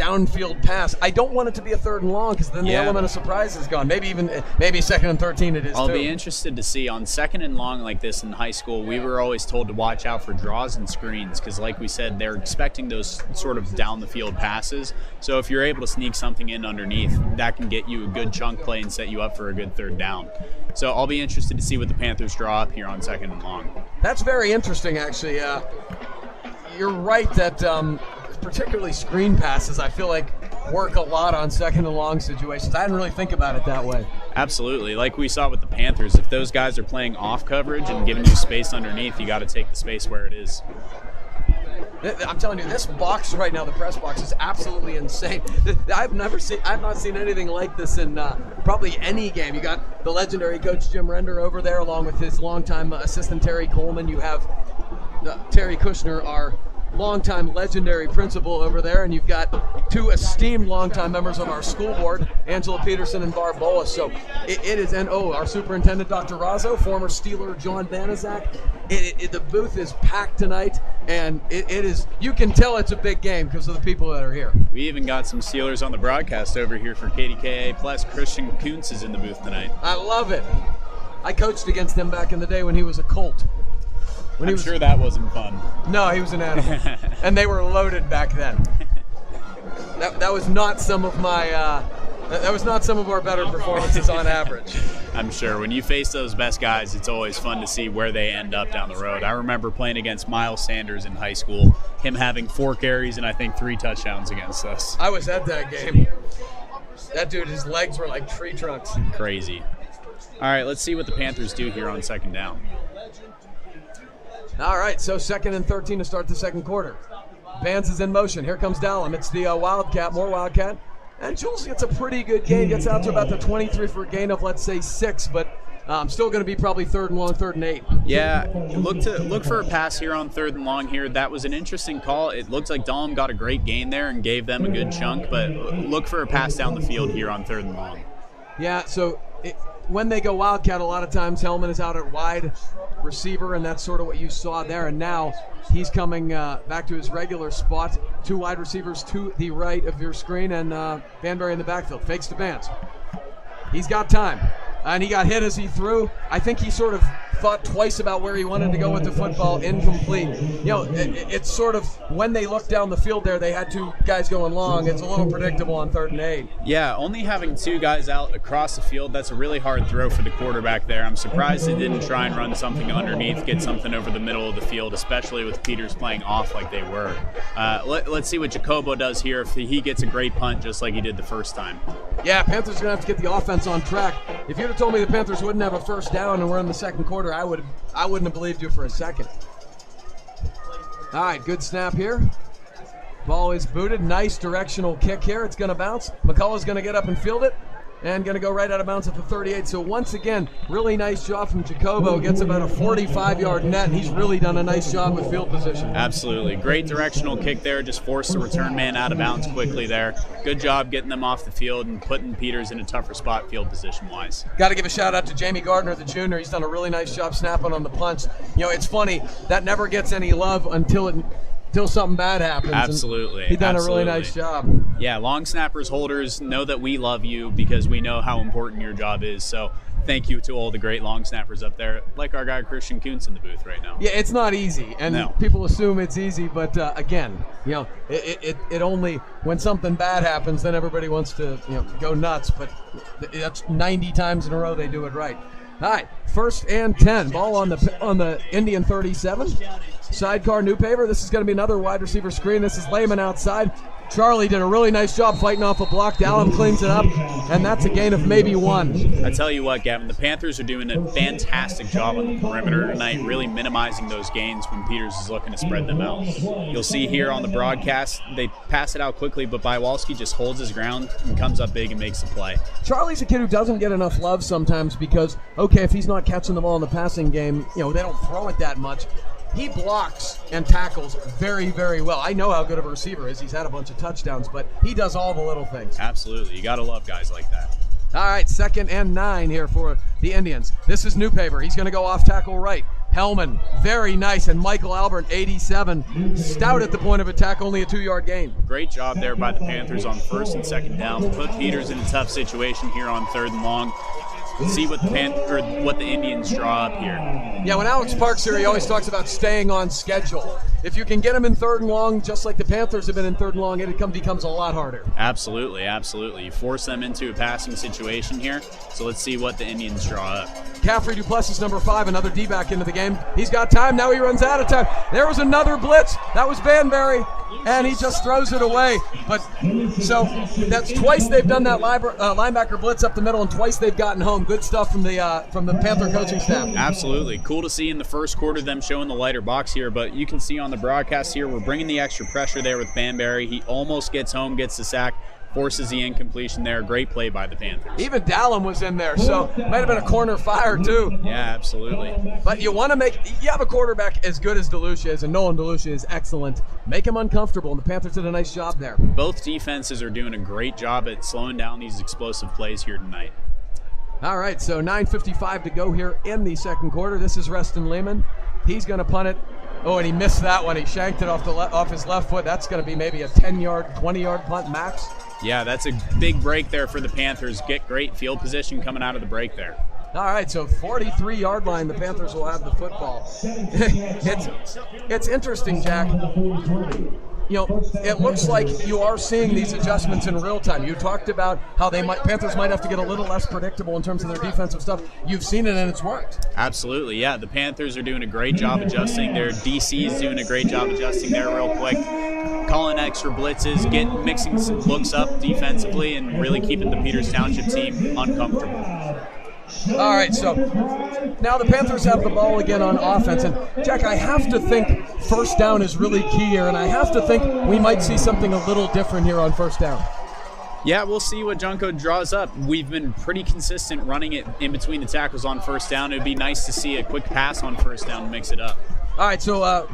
downfield pass. I don't want it to be a 3rd and long because then the element of surprise is gone. Maybe 2nd and 13 it is I'll too. be interested to see on 2nd and long like this in high school. We were always told to watch out for draws and screens because, like we said, they're expecting those sort of down the field passes. So if you're able to sneak something in underneath, that can get you a good chunk play and set you up for a good 3rd down. So I'll be interested to see what the Panthers draw up here on 2nd and long. That's very interesting, actually. You're right that particularly screen passes, I feel like, work a lot on 2nd and long situations. I didn't really think about it that way. Absolutely. Like we saw with the Panthers, if those guys are playing off coverage and giving you space underneath, you got to take the space where it is. I'm telling you, this box right now, the press box, is absolutely insane. I've not seen anything like this in probably any game. You got the legendary coach Jim Render over there, along with his longtime assistant Terry Coleman. You have Terry Kushner, our longtime legendary principal over there, and you've got 2 esteemed longtime members of our school board, Angela Peterson and Barb Boas. So it is, and our superintendent, Dr. Razzo, former Steeler John Banaszak. The booth is packed tonight, and it is, you can tell it's a big game because of the people that are here. We even got some Steelers on the broadcast over here for KDKA Plus. Christian Kuntz is in the booth tonight. I love it. I coached against him back in the day when he was a Colt. I'm sure that wasn't fun. No, he was an animal. And they were loaded back then. That was not some of my that was not some of our better performances on average. I'm sure when you face those best guys, it's always fun to see where they end up down the road. I remember playing against Miles Sanders in high school, him having 4 carries and I think 3 touchdowns against us. I was at that game. That dude, his legs were like tree trunks. Crazy. All right, let's see what the Panthers do here on 2nd down. All right, so 2nd and 13 to start the 2nd quarter. Vance is in motion. Here comes Dallum. It's the Wildcat, more Wildcat. And Jules gets a pretty good gain, gets out to about the 23 for a gain of, let's say, 6, but still going to be probably 3rd and long, 3rd and 8. Yeah, look for a pass here on 3rd and long here. That was an interesting call. It looks like Dallum got a great gain there and gave them a good chunk, but look for a pass down the field here on 3rd and long. Yeah, so when they go Wildcat, a lot of times Hellman is out at wide receiver, and that's sort of what you saw there. And now he's coming back to his regular spot. 2 wide receivers to the right of your screen, and Vanbury in the backfield. Fakes to Vance. He's got time. And he got hit as he threw. I think he sort of thought twice about where he wanted to go with the football. Incomplete. You know, it's sort of when they looked down the field there, they had 2 guys going long. It's a little predictable on 3rd and 8. Yeah, only having 2 guys out across the field, that's a really hard throw for the quarterback there. I'm surprised they didn't try and run something underneath, get something over the middle of the field, especially with Peters playing off like they were. Let's see what Jacobo does here if he gets a great punt just like he did the first time. Yeah, Panthers are going to have to get the offense on track. If you'd have told me the Panthers wouldn't have a 1st down and we're in the 2nd quarter, I wouldn't have believed you for a second. All right, good snap here. Ball is booted. Nice directional kick here. It's going to bounce. McCullough's going to get up and field it and going to go right out of bounds at the 38. So once again, really nice job from Jacobo. Gets about a 45-yard net, and he's really done a nice job with field position. Absolutely. Great directional kick there. Just forced the return man out of bounds quickly there. Good job getting them off the field and putting Peters in a tougher spot field position-wise. Got to give a shout-out to Jamie Gardner, the junior. He's done a really nice job snapping on the punch. You know, it's funny. That never gets any love until something bad happens. Absolutely. He's done a really nice job. Yeah, long snappers, holders, know that we love you because we know how important your job is. So thank you to all the great long snappers up there, like our guy Christian Kuntz in the booth right now. Yeah, it's not easy, and people assume it's easy, but again, you know, it only, when something bad happens, then everybody wants to, you know, go nuts, but that's 90 times in a row they do it right. All right, 1st and 10. Ball on the Indian 37. Sidecar Newpaver. This is going to be another wide receiver screen. This is Lehman outside. Charlie did a really nice job fighting off a block. Dallum cleans it up, and that's a gain of maybe 1. I tell you what, Gavin, the Panthers are doing a fantastic job on the perimeter tonight, really minimizing those gains when Peters is looking to spread them out. You'll see here on the broadcast, they pass it out quickly, but Bywalski just holds his ground and comes up big and makes the play. Charlie's a kid who doesn't get enough love sometimes because, okay, if he's not catching the ball in the passing game, you know, they don't throw it that much. He blocks and tackles very, very well. I know how good of a receiver is. He's had a bunch of touchdowns, but he does all the little things. Absolutely. You got to love guys like that. All right, 2nd and 9 here for the Indians. This is Newpaver. He's going to go off tackle right. Hellman, very nice, and Michael Albert, 87, stout at the point of attack, only a 2-yard gain. Great job there by the Panthers on first and second down. Put Peters in a tough situation here on 3rd and long. See what the Indians draw up here. Yeah, when Alex Park's here, he always talks about staying on schedule. If you can get him in 3rd and long, just like the Panthers have been in 3rd and long, it becomes a lot harder. Absolutely, absolutely. You force them into a passing situation here, so let's see what the Indians draw up. Caffrey Duplessis, number 5, another D-back into the game. He's got time, now he runs out of time. There was another blitz. That was Banbury, and he just throws it away. But so that's twice they've done that linebacker blitz up the middle, and twice they've gotten home. Good stuff from the Panther coaching staff. Absolutely. Cool to see in the first quarter them showing the lighter box here, but you can see on the broadcast here, we're bringing the extra pressure there with Banbury. He almost gets home, gets the sack, forces the incompletion there. Great play by the Panthers. Even Dallin was in there, so might have been a corner fire too. Yeah, absolutely. But you have a quarterback as good as DeLucia is, and Nolan DeLucia is excellent. Make him uncomfortable, and the Panthers did a nice job there. Both defenses are doing a great job at slowing down these explosive plays here tonight. All right, so 9:55 to go here in the second quarter. This is Reston Lehman. He's going to punt it. Oh, and he missed that one. He shanked it off his left foot. That's going to be maybe a 10-yard, 20-yard punt max. Yeah, that's a big break there for the Panthers. Get great field position coming out of the break there. All right, so 43-yard line, the Panthers will have the football. It's interesting, Jack. You know, it looks like you are seeing these adjustments in real time. You talked about how Panthers might have to get a little less predictable in terms of their defensive stuff. You've seen it and it's worked. Absolutely, yeah. The Panthers are doing a great job adjusting. Their DC is doing a great job adjusting there real quick. Calling extra blitzes, mixing some looks up defensively, and really keeping the Peters Township team uncomfortable. All right, so now the Panthers have the ball again on offense. And, Jack, I have to think first down is really key here, and I have to think we might see something a little different here on first down. Yeah, we'll see what Junko draws up. We've been pretty consistent running it in between the tackles on first down. It would be nice to see a quick pass on first down to mix it up. All right, so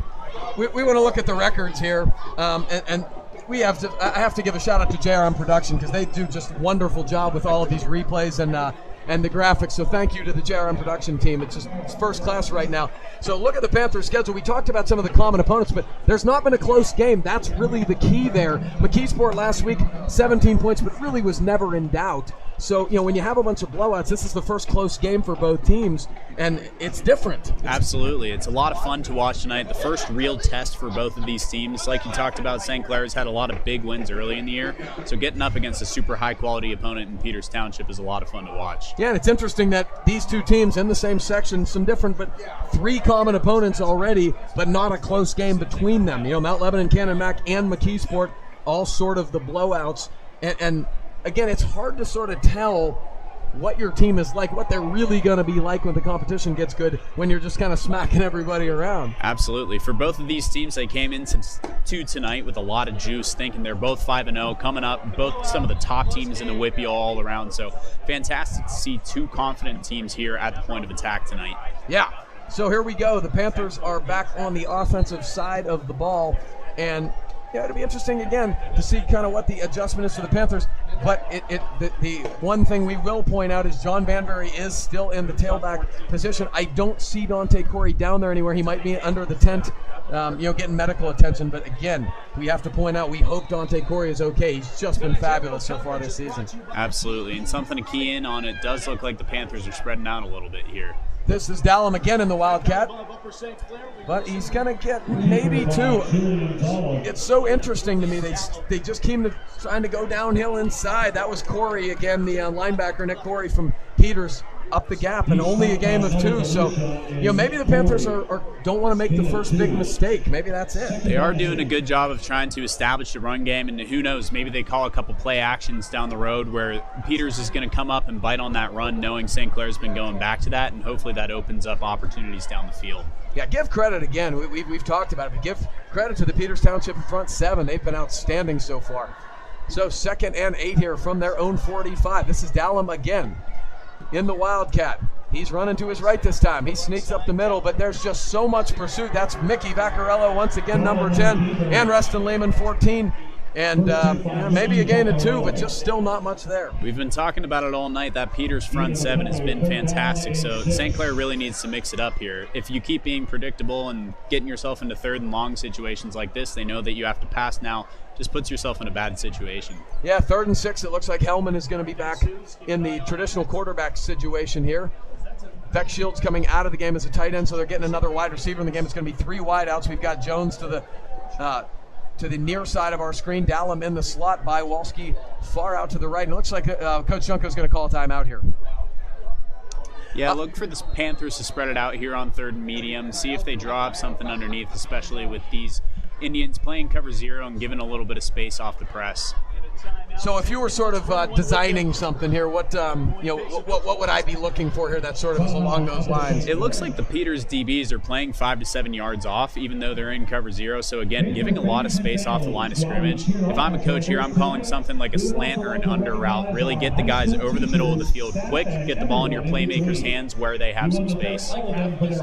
we want to look at the records here, and I have to give a shout out to JRM Production because they do just a wonderful job with all of these replays and the graphics. So thank you to the JRM Production team. It's first class right now. So look at the Panthers' schedule. We talked about some of the common opponents, but there's not been a close game. That's really the key there. McKeesport last week, 17 points, but really was never in doubt. So, when you have a bunch of blowouts, this is the first close game for both teams, and it's different. Absolutely. It's a lot of fun to watch tonight. The first real test for both of these teams. Like you talked about, St. Clair's had a lot of big wins early in the year, so getting up against a super high-quality opponent in Peters Township is a lot of fun to watch. Yeah, and it's interesting that these two teams in the same section, some different, but 3 common opponents already, but not a close game between them. Mount Lebanon, Cannon Mac, and McKeesport, all sort of the blowouts, and again, it's hard to sort of tell what your team is like, what they're really going to be like when the competition gets good, when you're just kind of smacking everybody around. Absolutely. For both of these teams, they came into tonight with a lot of juice, thinking they're both 5-0, coming up, both some of the top teams in the Whippy all around. So fantastic to see 2 confident teams here at the point of attack tonight. Yeah. So here we go. The Panthers are back on the offensive side of the ball, and it'll be interesting again to see kind of what the adjustment is for the Panthers. But the one thing we will point out is John Banbury is still in the tailback position. I don't see Dante Corey down there anywhere. He might be under the tent, getting medical attention. But again, we have to point out we hope Dante Corey is okay. He's just been fabulous so far this season. Absolutely, and something to key in on, it does look like the Panthers are spreading out a little bit here. This is Dallum again in the Wildcat, but he's going to get maybe 2. It's so interesting to me. They just came trying to go downhill inside. That was Corey again, the linebacker, Nick Corey from Peters, up the gap, and only a game of 2. So, maybe the Panthers don't want to make the first big mistake. Maybe that's it. They are doing a good job of trying to establish the run game, and who knows, maybe they call a couple play actions down the road where Peters is going to come up and bite on that run, knowing St. Clair's been going back to that, and hopefully that opens up opportunities down the field. Yeah, give credit again. We've talked about it, but give credit to the Peters Township front 7. They've been outstanding so far. So 2nd and 8 here from their own 45. This is Dallum again in the Wildcat. He's running to his right this time. He sneaks up the middle, but there's just so much pursuit. That's Mickey Vaccarello once again, number 10, and Reston Lehman, 14. And maybe a gain of 2, but just still not much there. We've been talking about it all night. That Peters front 7 has been fantastic. So St. Clair really needs to mix it up here. If you keep being predictable and getting yourself into 3rd and long situations like this, they know that you have to pass now. Just puts yourself in a bad situation. Yeah, 3rd and 6. It looks like Hellman is going to be back in the traditional quarterback situation here. Beck Shields coming out of the game as a tight end, so they're getting another wide receiver in the game. It's going to be 3 wideouts. We've got Jones to the near side of our screen, Dallum in the slot, by Walski far out to the right. And it looks like Coach Junko is going to call a timeout here. Yeah, look for the Panthers to spread it out here on 3rd and medium, see if they draw up something underneath, especially with these Indians playing cover 0 and giving a little bit of space off the press. So if you were sort of designing something here, what would I be looking for here that sort of is along those lines? It looks like the Peters DBs are playing 5 to 7 yards off, even though they're in cover 0. So again, giving a lot of space off the line of scrimmage. If I'm a coach here, I'm calling something like a slant or an under route. Really get the guys over the middle of the field quick, get the ball in your playmakers' hands where they have some space.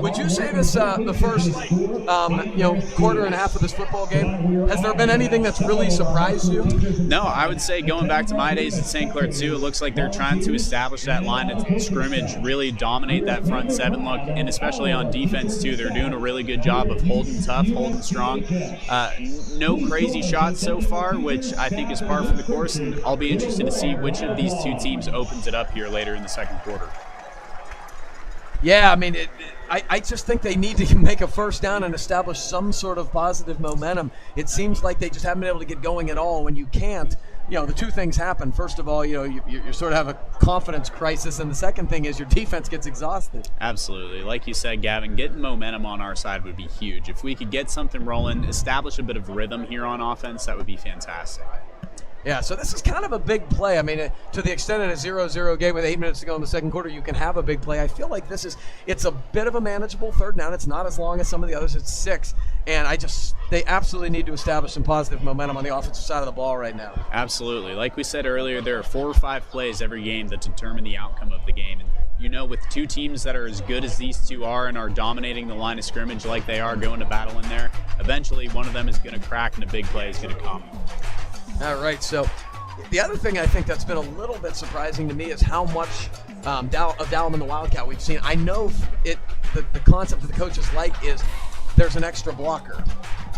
Would you say this the first quarter and a half of this football game, has there been anything that's really surprised you? No, I would say going back to my days at St. Clair too, it looks like they're trying to establish that line of scrimmage, really dominate that front 7 look, and especially on defense too, they're doing a really good job of holding tough, holding strong. No crazy shots so far, which I think is par for the course, and I'll be interested to see which of these 2 teams opens it up here later in the 2nd quarter. Yeah, I mean, I just think they need to make a first down and establish some sort of positive momentum. It seems like they just haven't been able to get going at all. When you can't, the 2 things happen. First of all, you sort of have a confidence crisis, and the second thing is your defense gets exhausted. Absolutely. Like you said, Gavin, getting momentum on our side would be huge. If we could get something rolling, establish a bit of rhythm here on offense, that would be fantastic. Yeah, so this is kind of a big play. I mean, to the extent in a 0-0 game with 8 minutes to go in the 2nd quarter, you can have a big play. I feel like it's a bit of a manageable 3rd down. It's not as long as some of the others. It's 6. And they absolutely need to establish some positive momentum on the offensive side of the ball right now. Absolutely. Like we said earlier, there are 4 or 5 plays every game that determine the outcome of the game. And with 2 teams that are as good as these 2 are and are dominating the line of scrimmage like they are going to battle in there, eventually one of them is going to crack and a big play is going to come. All right, so the other thing I think that's been a little bit surprising to me is how much of Dallum and the Wildcat we've seen. I know the concept that the coaches like is there's an extra blocker.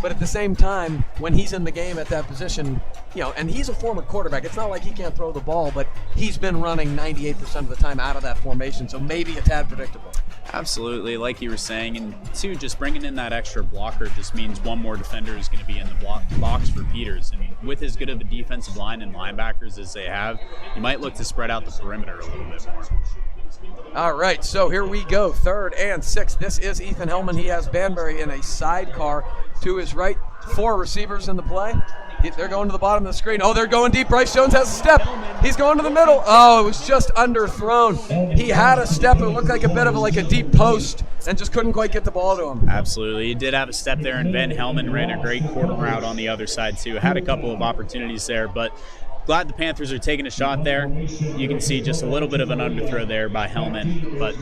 But at the same time, when he's in the game at that position, and he's a former quarterback, it's not like he can't throw the ball, but he's been running 98% of the time out of that formation, so maybe a tad predictable. Absolutely, like you were saying, and 2, just bringing in that extra blocker just means one more defender is going to be in the box for Peters. And with as good of a defensive line and linebackers as they have, you might look to spread out the perimeter a little bit more. All right, so here we go, 3rd and 6. This is Ethan Hellman. He has Banbury in a sidecar to his right. 4 receivers in the play. They're going to the bottom of the screen. Oh, they're going deep. Bryce Jones has a step. He's going to the middle. Oh, it was just underthrown. He had a step. It looked like a bit of a deep post and just couldn't quite get the ball to him. Absolutely. He did have a step there, and Ben Hellman ran a great quarter route on the other side, too. Had a couple of opportunities there, but glad the Panthers are taking a shot there. You can see just a little bit of an underthrow there by Hellman, but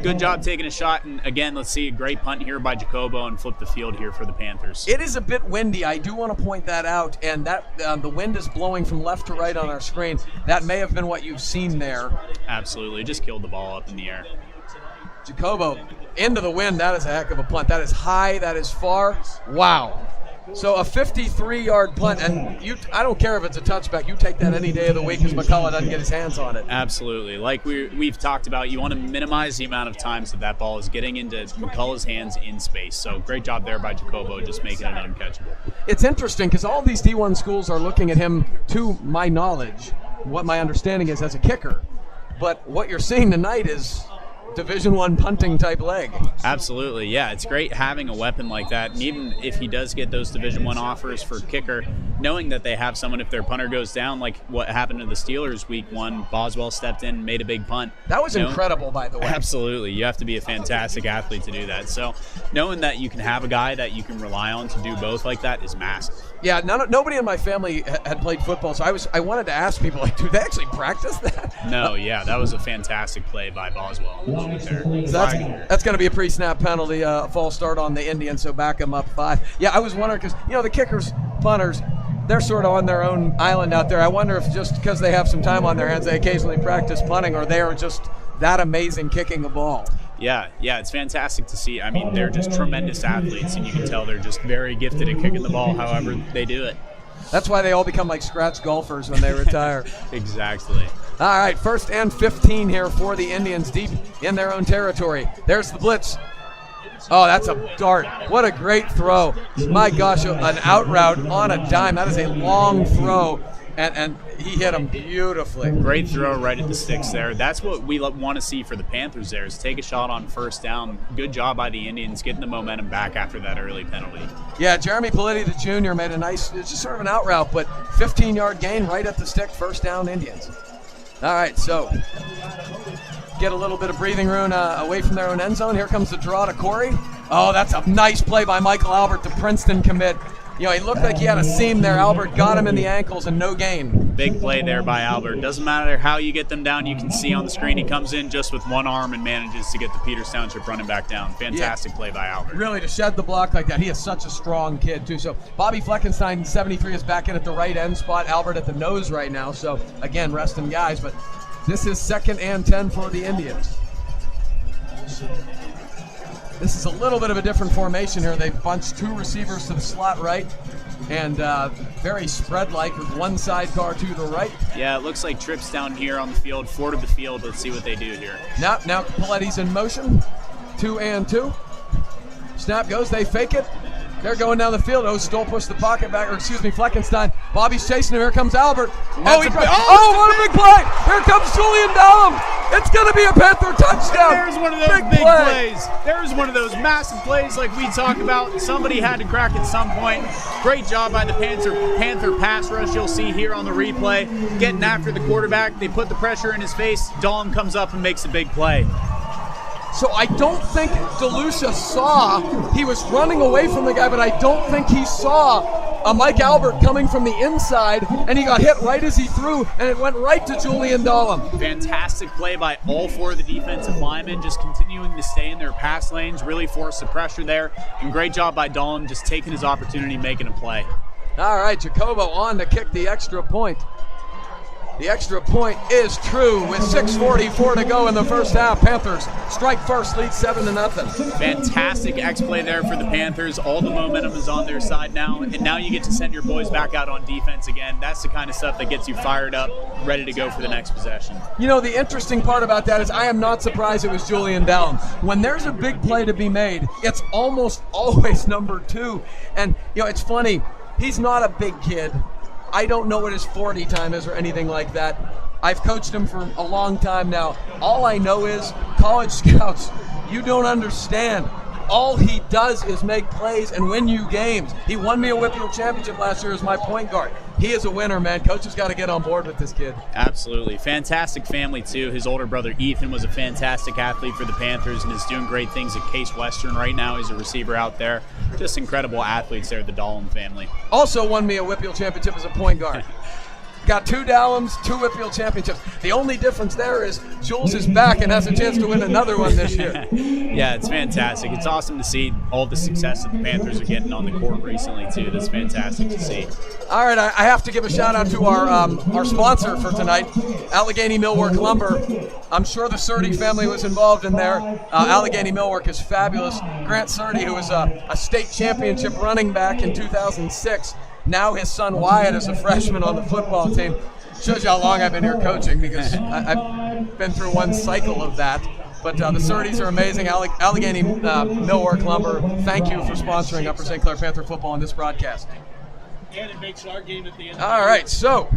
good job taking a shot. And again, let's see a great punt here by Jacobo and flip the field here for the Panthers. It is a bit windy. I do want to point that out, and that the wind is blowing from left to right on our screen. That may have been what you've seen there. Absolutely, just killed the ball up in the air. Jacobo into the wind. That is a heck of a punt. That is high. That is far. Wow. So a 53-yard punt, and I don't care if it's a touchback. You take that any day of the week because McCullough doesn't get his hands on it. Absolutely. Like we've talked about, you want to minimize the amount of times that ball is getting into McCullough's hands in space. So great job there by Jacobo, just making it uncatchable. It's interesting because all these D1 schools are looking at him, to my knowledge, what my understanding is, as a kicker. But what you're seeing tonight is Division I punting type leg. Absolutely, yeah. It's great having a weapon like that. And even if he does get those Division I offers for kicker, knowing that they have someone, if their punter goes down, like what happened to the Steelers week 1, Boswell stepped in and made a big punt. That was incredible, by the way. Absolutely. You have to be a fantastic athlete to do that. So knowing that you can have a guy that you can rely on to do both like that is massive. Yeah, nobody in my family had played football, so I wanted to ask people, do they actually practice that? No, yeah, that was a fantastic play by Boswell. So that's going to be a pre-snap penalty, false start on the Indians, so back them up 5. Yeah, I was wondering because, the kickers, punters, they're sort of on their own island out there. I wonder if just because they have some time on their hands, they occasionally practice punting, or they are just that amazing kicking a ball. Yeah, it's fantastic to see. I mean, they're just tremendous athletes, and you can tell they're just very gifted at kicking the ball however they do it. That's why they all become like scratch golfers when they retire. Exactly. All right, 1st and 15 here for the Indians deep in their own territory. There's the blitz. Oh, that's a dart. What a great throw. My gosh, an out route on a dime. That is a long throw, and he hit him beautifully. Great throw right at the sticks there. That's what we want to see for the Panthers there, is take a shot on 1st down. Good job by the Indians getting the momentum back after that early penalty. Yeah, Jeremy Politti, the junior, made a nice, it's just sort of an out route, but 15-yard gain right at the stick, 1st down Indians. All right, so get a little bit of breathing room away from their own end zone. Here comes the draw to Corey. Oh, that's a nice play by Michael Albert, the Princeton commit. You know, he looked like he had a seam there. Albert got him in the ankles and no gain. Big play there by Albert. Doesn't matter how you get them down. You can see on the screen he comes in just with one arm and manages to get the Peters Township running back down. Fantastic play by Albert. Really, to shed the block like that. He is such a strong kid, too. So Bobby Fleckenstein, 73, is back in at the right end spot. Albert at the nose right now. So, again, resting guys. But this is 2nd and 10 for the Indians. This is a little bit of a different formation here. They bunched 2 receivers to the slot right and very spread-like with one sidecar to the right. Yeah, it looks like trips down here on the field, 4 to the field. Let's see what they do here. Now Paletti's in motion. 2 and 2. Snap goes. They fake it. They're going down the field. Oh, Stoll pushed the pocket back, Fleckenstein. Bobby's chasing him. Here comes Albert. What a big play. Here comes Julian Dallum. It's going to be a Panther touchdown. There's one of those big plays. There's one of those massive plays like we talk about. Somebody had to crack at some point. Great job by the Panther pass rush you'll see here on the replay. Getting after the quarterback. They put the pressure in his face. Dallum comes up and makes a big play. So I don't think DeLucia saw, he was running away from the guy, but I don't think he saw a Mike Albert coming from the inside, and he got hit right as he threw, and it went right to Julian Dallum. Fantastic play by all 4 of the defensive linemen, just continuing to stay in their pass lanes, really force the pressure there, and great job by Dallum just taking his opportunity, making a play. All right, Jacobo on to kick the extra point. The extra point is true with 6:44 to go in the first half. Panthers strike first, lead 7-0. Fantastic X-play there for the Panthers. All the momentum is on their side now, and now you get to send your boys back out on defense again. That's the kind of stuff that gets you fired up, ready to go for the next possession. You know, the interesting part about that is I am not surprised it was Julian Dallum. When there's a big play to be made, it's almost always number 2. And, you know, it's funny, he's not a big kid. I don't know what his 40 time is or anything like that. I've coached him for a long time now. All I know is college scouts, you don't understand. All he does is make plays and win you games. He won me a Whippeal championship last year as my point guard. He is a winner, man. Coach has got to get on board with this kid. Absolutely. Fantastic family, too. His older brother, Ethan, was a fantastic athlete for the Panthers and is doing great things at Case Western right now. He's a receiver out there. Just incredible athletes there, the Dallum family. Also won me a Whippeal championship as a point guard. Got 2 Dallums, 2 Whippeal championships. The only difference there is Jules is back and has a chance to win another one this year. Yeah, it's fantastic. It's awesome to see all the success that the Panthers are getting on the court recently, too. That's fantastic to see. All right, I have to give a shout-out to our sponsor for tonight, Allegheny Millwork Lumber. I'm sure the Surdy family was involved in there. Allegheny Millwork is fabulous. Grant Surdy, who was a state championship running back in 2006, now his son Wyatt is a freshman on the football team. Shows you how long I've been here coaching because I've been through one cycle of that. But the Surdys are amazing. Allegheny Millwork Lumber, thank you for sponsoring Upper St. Clair Panther football in this broadcast. And it makes our game at the end. All right, so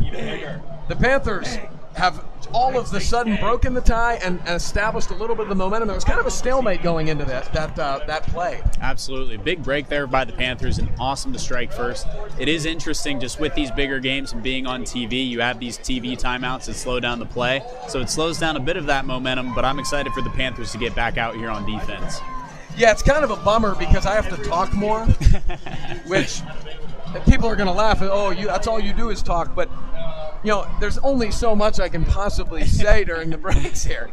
the Panthers have all of the sudden broken the tie and established a little bit of the momentum. There was kind of a stalemate going into that play. Absolutely. Big break there by the Panthers and awesome to strike first. It is interesting just with these bigger games and being on TV, you have these TV timeouts that slow down the play. So it slows down a bit of that momentum, but I'm excited for the Panthers to get back out here on defense. Yeah, it's kind of a bummer because I have to talk more, which people are going to laugh at, that's all you do is talk. But there's only so much I can possibly say during the breaks here.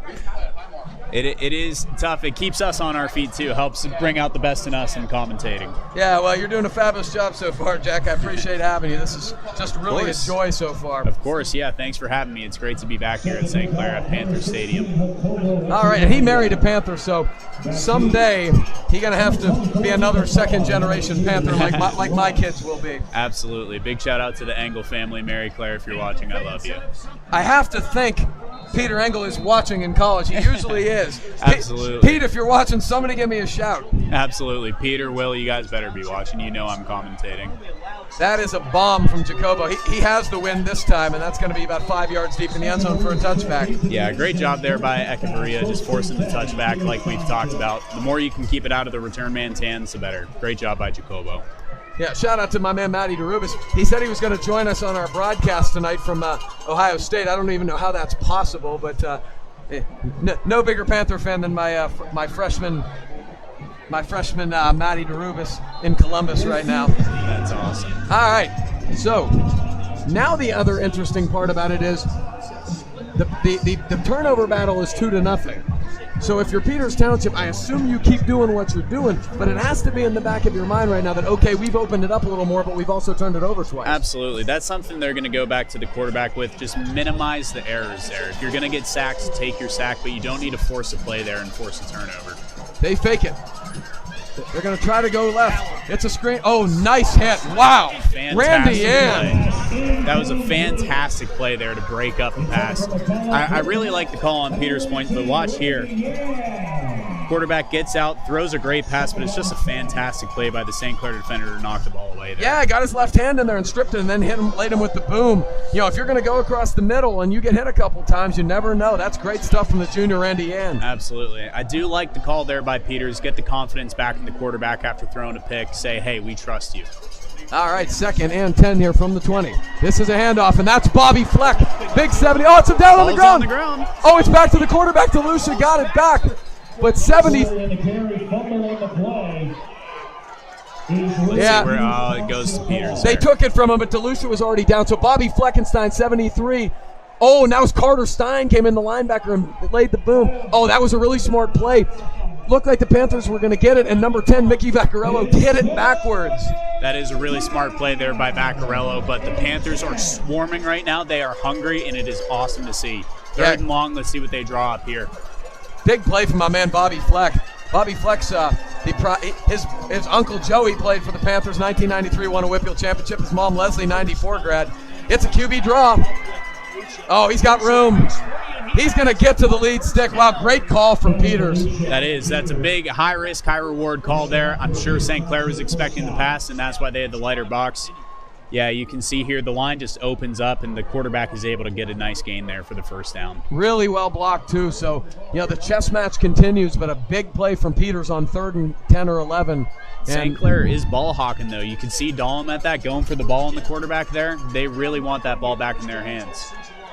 It is tough. It keeps us on our feet, too. Helps bring out the best in us in commentating. Yeah, well, you're doing a fabulous job so far, Jack. I appreciate having you. This is just really a joy so far. Of course, yeah. Thanks for having me. It's great to be back here at St. Clair at Panther Stadium. All right, and he married a Panther, so someday he's going to have to be another second-generation Panther like my kids will be. Absolutely. Big shout-out to the Engel family. Mary Claire, if you're watching, I love you. I have to think Peter Engel is watching in college. He usually is. Absolutely. Pete, if you're watching, somebody give me a shout. Absolutely. Peter, Will, you guys better be watching. You know I'm commentating. That is a bomb from Jacobo. He has the win this time, and that's going to be about 5 yards deep in the end zone for a touchback. Yeah, great job there by Echevarria, just forcing the touchback like we've talked about. The more you can keep it out of the return man's hands, the better. Great job by Jacobo. Yeah, shout out to my man Matty DeRubis. He said he was going to join us on our broadcast tonight from Ohio State. I don't even know how that's possible, but no bigger Panther fan than my freshman Matty DeRubis in Columbus right now. That's awesome. All right, so now the other interesting part about it is the turnover battle is 2-0. So if you're Peters Township, I assume you keep doing what you're doing, but it has to be in the back of your mind right now that, okay, we've opened it up a little more, but we've also turned it over twice. Absolutely. That's something they're going to go back to the quarterback with. Just minimize the errors there. If you're going to get sacked, take your sack, but you don't need to force a play there and force a turnover. They fake it. They're going to try to go left. It's a screen. Oh, nice hit. Wow. Randy Ann. That was a fantastic play there to break up the pass. I really like the call on Peters' point, but watch here. Quarterback gets out, throws a great pass, but it's just a fantastic play by the St. Clair defender to knock the ball away there. Yeah, got his left hand in there and stripped it and then laid him with the boom. If you're going to go across the middle and you get hit a couple times, you never know. That's great stuff from the junior Randy Ann. Absolutely. I do like the call there by Peters. Get the confidence back in the quarterback after throwing a pick. Say, hey, we trust you. All right, 2nd and 10 here from the 20. This is a handoff, and that's Bobby Fleck. Big 70. Oh, it's him down on the ground. Oh, it's back to the quarterback. DeLucia got it back. But 70. Yeah. It goes to Peters. They took it from him, but DeLucia was already down. So Bobby Fleckenstein, 73. Oh, now it's Carter Stein came in the linebacker and laid the boom. Oh, that was a really smart play. Looked like the Panthers were going to get it, and number 10, Mickey Vaccarello, hit it backwards. That is a really smart play there by Vaccarello, but the Panthers are swarming right now. They are hungry, and it is awesome to see. 3rd and long. Let's see what they draw up here. Big play from my man Bobby Fleck. Bobby Fleck's his uncle Joey played for the Panthers 1993, won a Whitfield championship. His mom Leslie, 94 grad. It's a QB draw. Oh, he's got room. He's going to get to the lead stick. Wow, great call from Peters. That's a big high-risk, high-reward call there. I'm sure St. Clair was expecting the pass, and that's why they had the lighter box. Yeah, you can see here the line just opens up, and the quarterback is able to get a nice gain there for the 1st down. Really well blocked, too. So, the chess match continues, but a big play from Peters on 3rd and 10 or 11. St. Clair is ball hawking, though. You can see Dahlem at that, going for the ball on the quarterback there. They really want that ball back in their hands.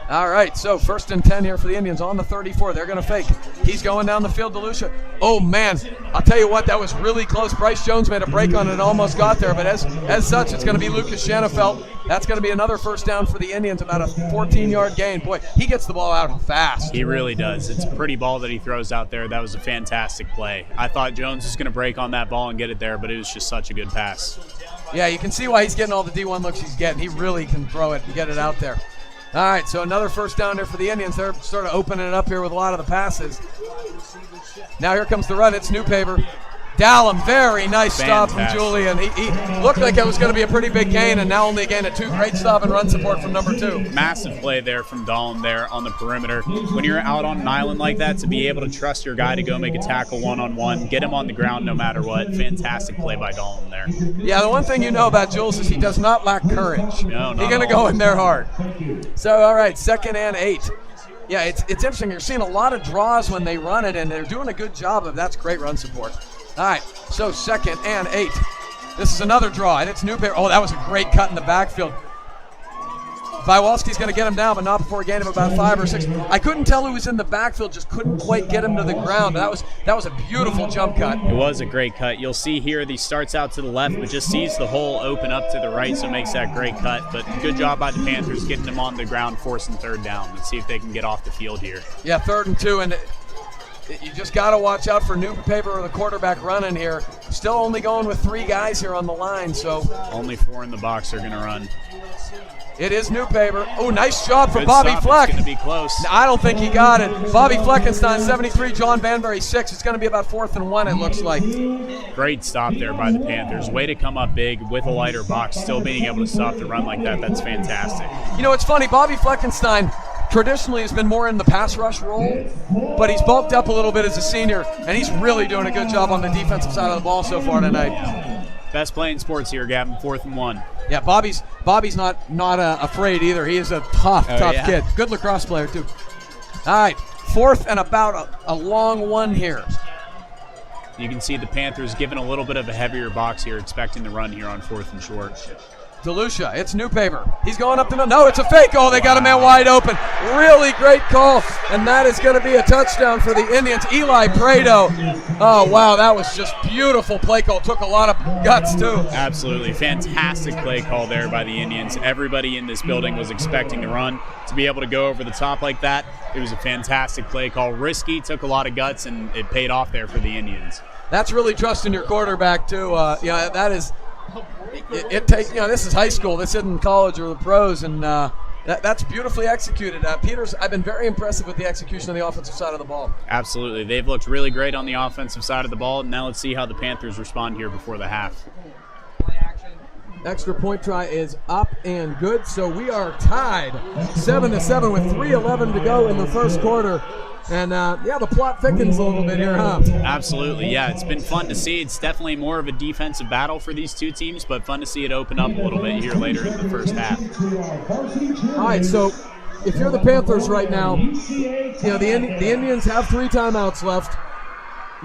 All right, so 1st and 10 here for the Indians on the 34. They're going to fake. He's going down the field to Lucia. Oh, man, I'll tell you what, that was really close. Bryce Jones made a break on it and almost got there, but as such, it's going to be Lucas Schanefeld. That's going to be another 1st down for the Indians, about a 14-yard gain. Boy, he gets the ball out fast. He really does. It's a pretty ball that he throws out there. That was a fantastic play. I thought Jones was going to break on that ball and get it there, but it was just such a good pass. Yeah, you can see why he's getting all the D1 looks he's getting. He really can throw it and get it out there. All right, so another 1st down there for the Indians. They're sort of opening it up here with a lot of the passes. Now here comes the run. It's Newpaper. Dallum, very nice stop from Julian. He looked like it was going to be a pretty big gain, and now only a gain of 2. Great stop and run support from number 2. Massive play there from Dallum there on the perimeter. When you're out on an island like that, to be able to trust your guy to go make a tackle one-on-one, get him on the ground no matter what. Fantastic play by Dallum there. Yeah, the one thing you know about Jules is he does not lack courage. No, he's going to go in there hard. So, all right, 2nd and 8. Yeah, it's interesting. You're seeing a lot of draws when they run it, and they're doing a good job of that's great run support. All right, so 2nd and 8. This is another draw, and it's Newberry. Oh, that was a great cut in the backfield. Bywalski's going to get him down, but not before a gain of about 5 or 6. I couldn't tell who was in the backfield, just couldn't quite get him to the ground. That was a beautiful jump cut. It was a great cut. You'll see here he starts out to the left, but just sees the hole open up to the right, so makes that great cut. But good job by the Panthers getting him on the ground, forcing 3rd down. Let's see if they can get off the field here. Yeah, 3rd and 2, and you just got to watch out for Newpaper or the quarterback running here. Still only going with 3 guys here on the line, so. Only 4 in the box are going to run. It is Newpaper. Oh, nice job from Good Bobby stop. Fleck. It's going to be close. I don't think he got it. Bobby Fleckenstein, 73, John Banbury, 6. It's going to be about 4th and 1, it looks like. Great stop there by the Panthers. Way to come up big with a lighter box, still being able to stop the run like that. That's fantastic. You know, it's funny, Bobby Fleckenstein traditionally has been more in the pass rush role, but he's bulked up a little bit as a senior, and he's really doing a good job on the defensive side of the ball so far tonight. Yeah. Best play in sports here, Gavin. 4th and 1. Yeah, Bobby's not afraid either. He is a tough kid. Good lacrosse player, too. All right, 4th and about a long one here. You can see the Panthers giving a little bit of a heavier box here, expecting to run here on 4th and short. DeLucia, it's Newpaper. He's going up to no, it's a fake. Oh, they got a man wide open. Really great call, and that is going to be a touchdown for the Indians. Eli Prado. Oh, wow, that was just beautiful play call. Took a lot of guts, too. Absolutely. Fantastic play call there by the Indians. Everybody in this building was expecting to run. To be able to go over the top like that, it was a fantastic play call. Risky, took a lot of guts, and it paid off there for the Indians. That's really trusting your quarterback, too. That is... It takes, this is high school. This isn't college or the pros, and that's beautifully executed. Peters, I've been very impressive with the execution on the offensive side of the ball. Absolutely. They've looked really great on the offensive side of the ball. Now let's see how the Panthers respond here before the half. Extra point try is up and good, so we are tied 7-7 with 3:11 to go in the first quarter. And, the plot thickens a little bit here, huh? Absolutely, yeah. It's been fun to see. It's definitely more of a defensive battle for these two teams, but fun to see it open up a little bit here later in the first half. All right, so if you're the Panthers right now, the Indians have 3 timeouts left.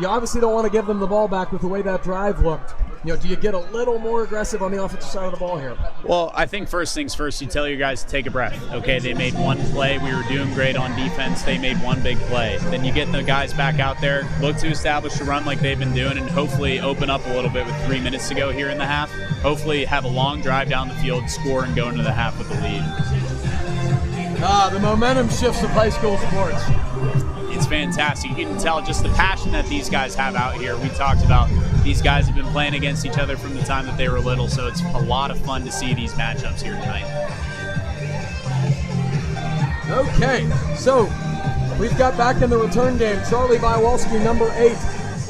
You obviously don't want to give them the ball back with the way that drive looked. Do you get a little more aggressive on the offensive side of the ball here? Well, I think first things first, you tell your guys to take a breath. Okay, they made one play. We were doing great on defense. They made one big play. Then you get the guys back out there, look to establish a run like they've been doing, and hopefully open up a little bit with 3 minutes to go here in the half. Hopefully have a long drive down the field, score, and go into the half with the lead. The momentum shifts of high school sports. It's fantastic. You can tell just the passion that these guys have out here. We talked about these guys have been playing against each other from the time that they were little, so it's a lot of fun to see these matchups here tonight. Okay, so we've got back in the return game Charlie Bywalski, number 8,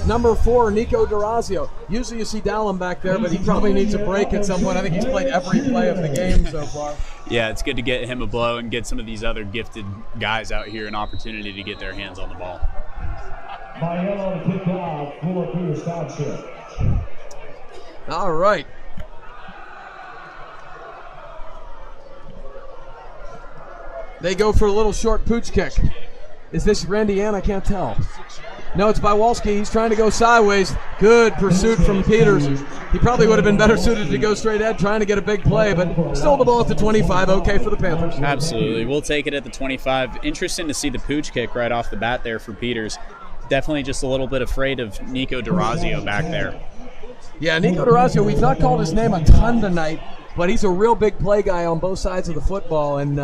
number 4, Nico Durazio. Usually you see Dallin back there, but he probably needs a break at some point. I think he's played every play of the game so far. Yeah, it's good to get him a blow and get some of these other gifted guys out here an opportunity to get their hands on the ball. Maiello to kick off for Peters Township. All right. They go for a little short pooch kick. Is this Randy Ann? I can't tell. No, it's Bywalski. He's trying to go sideways. Good pursuit from Peters. He probably would have been better suited to go straight ahead, trying to get a big play, but still the ball at the 25. Okay for the Panthers. Absolutely. We'll take it at the 25. Interesting to see the pooch kick right off the bat there for Peters. Definitely just a little bit afraid of Nico Durazio back there. Yeah, Nico Durazio, we've not called his name a ton tonight, but he's a real big play guy on both sides of the football, and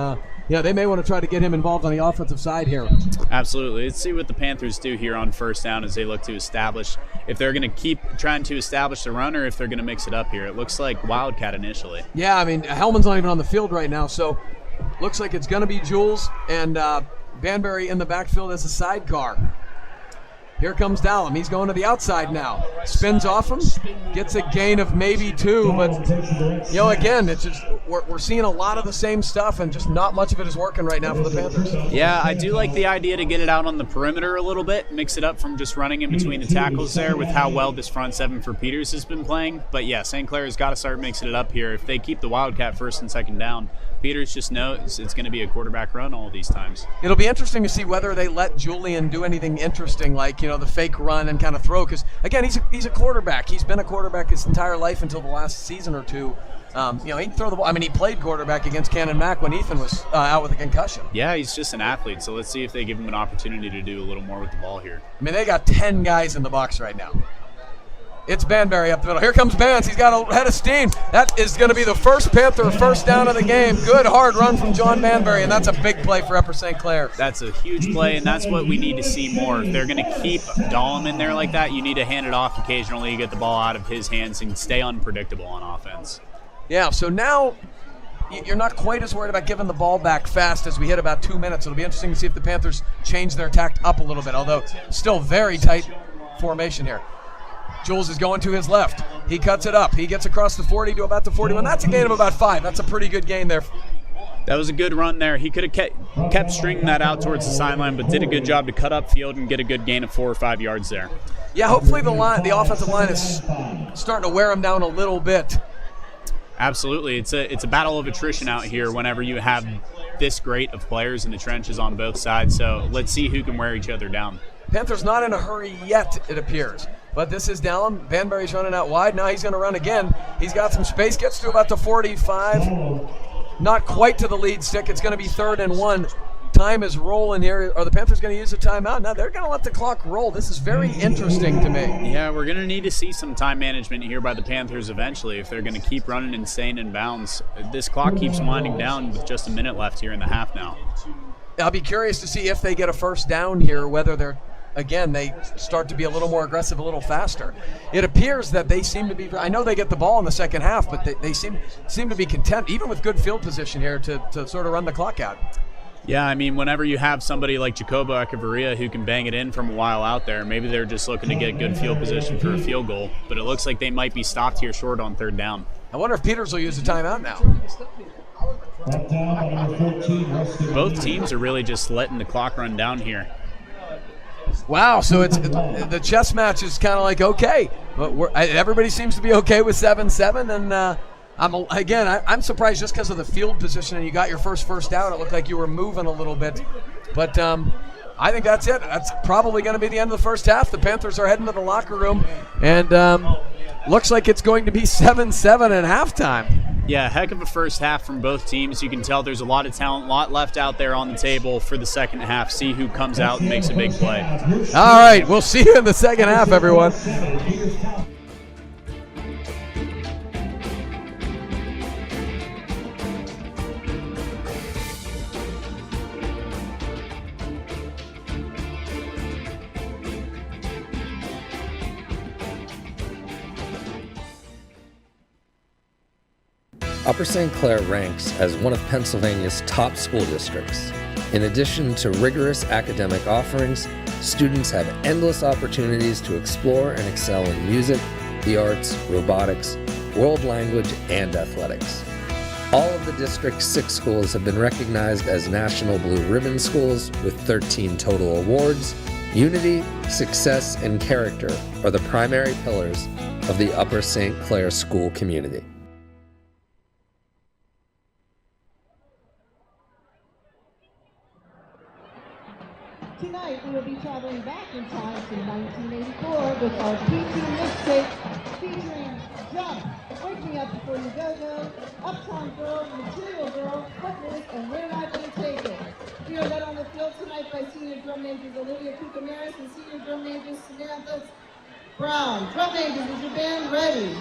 they may want to try to get him involved on the offensive side here. Absolutely. Let's see what the Panthers do here on first down as they look to establish, if they're going to keep trying to establish the run or if they're going to mix it up here. It looks like Wildcat initially. Yeah, I mean, Hellman's not even on the field right now, so looks like it's going to be Jules and Banbury in the backfield as a sidecar. Here comes Dallin. He's going to the outside now. Spins off him, gets a gain of maybe 2, but again, it's just we're seeing a lot of the same stuff, and just not much of it is working right now for the Panthers. Yeah, I do like the idea to get it out on the perimeter a little bit, mix it up from just running in between the tackles there with how well this front seven for Peters has been playing. But yeah, St. Clair has got to start mixing it up here. If they keep the Wildcat first and second down, Peters just knows it's going to be a quarterback run all these times. It'll be interesting to see whether they let Julian do anything interesting, like the fake run and kind of throw. Because again, he's a quarterback. He's been a quarterback his entire life until the last season or two. He'd throw the ball. I mean, he played quarterback against Cannon Mack when Ethan was out with a concussion. Yeah, he's just an athlete, so let's see if they give him an opportunity to do a little more with the ball here. I mean, they got 10 guys in the box right now. It's Banbury up the middle. Here comes Bans. He's got a head of steam. That is going to be the first Panther first down of the game. Good hard run from John Banbury, and that's a big play for Upper St. Clair. That's a huge play, and that's what we need to see more. If they're going to keep Dahlem in there like that, you need to hand it off occasionally, get the ball out of his hands, and stay unpredictable on offense. Yeah, so now you're not quite as worried about giving the ball back fast as we hit about 2 minutes. It'll be interesting to see if the Panthers change their tact up a little bit, although still very tight formation here. Jules is going to his left. He cuts it up. He gets across the 40 to about the 41. That's a gain of about 5. That's a pretty good gain there. That was a good run there. He could have kept stringing that out towards the sideline, but did a good job to cut up field and get a good gain of 4 or 5 yards there. Yeah, hopefully the offensive line is starting to wear him down a little bit. Absolutely. It's a battle of attrition out here whenever you have this great of players in the trenches on both sides. So let's see who can wear each other down. Panthers not in a hurry yet, it appears. But this is Dahlem. Banbury's running out wide. Now he's going to run again. He's got some space. Gets to about the 45. Not quite to the lead stick. It's going to be 3rd and 1. Time is rolling here. Are the Panthers going to use a timeout? No, they're going to let the clock roll. This is very interesting to me. Yeah, we're going to need to see some time management here by the Panthers eventually if they're going to keep running and staying in bounds. This clock keeps winding down with just a minute left here in the half now. I'll be curious to see if they get a first down here, whether they start to be a little more aggressive, a little faster. It appears that they seem to be, I know they get the ball in the second half, but they seem to be content, even with good field position here, to sort of run the clock out. Yeah, I mean, whenever you have somebody like Jacobo Echeverria who can bang it in from a while out there, maybe they're just looking to get good field position for a field goal, but it looks like they might be stopped here short on 3rd down. I wonder if Peters will use a timeout now. Both teams are really just letting the clock run down here. Wow, so it's the chess match is kind of like okay, but everybody seems to be okay with 7-7, and I'm surprised just because of the field position and you got your first down. It looked like you were moving a little bit, but I think that's it. That's probably going to be the end of the first half. The Panthers are heading to the locker room, and looks like it's going to be 7-7 at halftime. Yeah, heck of a first half from both teams. You can tell there's a lot of talent, a lot left out there on the table for the second half. See who comes out and makes a big play. All right, we'll see you in the second half, everyone. Upper St. Clair ranks as one of Pennsylvania's top school districts. In addition to rigorous academic offerings, students have endless opportunities to explore and excel in music, the arts, robotics, world language, and athletics. All of the district's 6 schools have been recognized as National Blue Ribbon schools with 13 total awards. Unity, success, and character are the primary pillars of the Upper St. Clair school community. Tonight, we will be traveling back in time to 1984 with our PT mixtape featuring Jump, Wake Me Up Before You Go-Go, Uptown Girl, Material Girl, Footloose, and We're Not Gonna Take It. We are led on the field tonight by senior drum majors Olivia Kuka-Maris and senior drum majors Samantha Brown. Drum majors, is your band ready?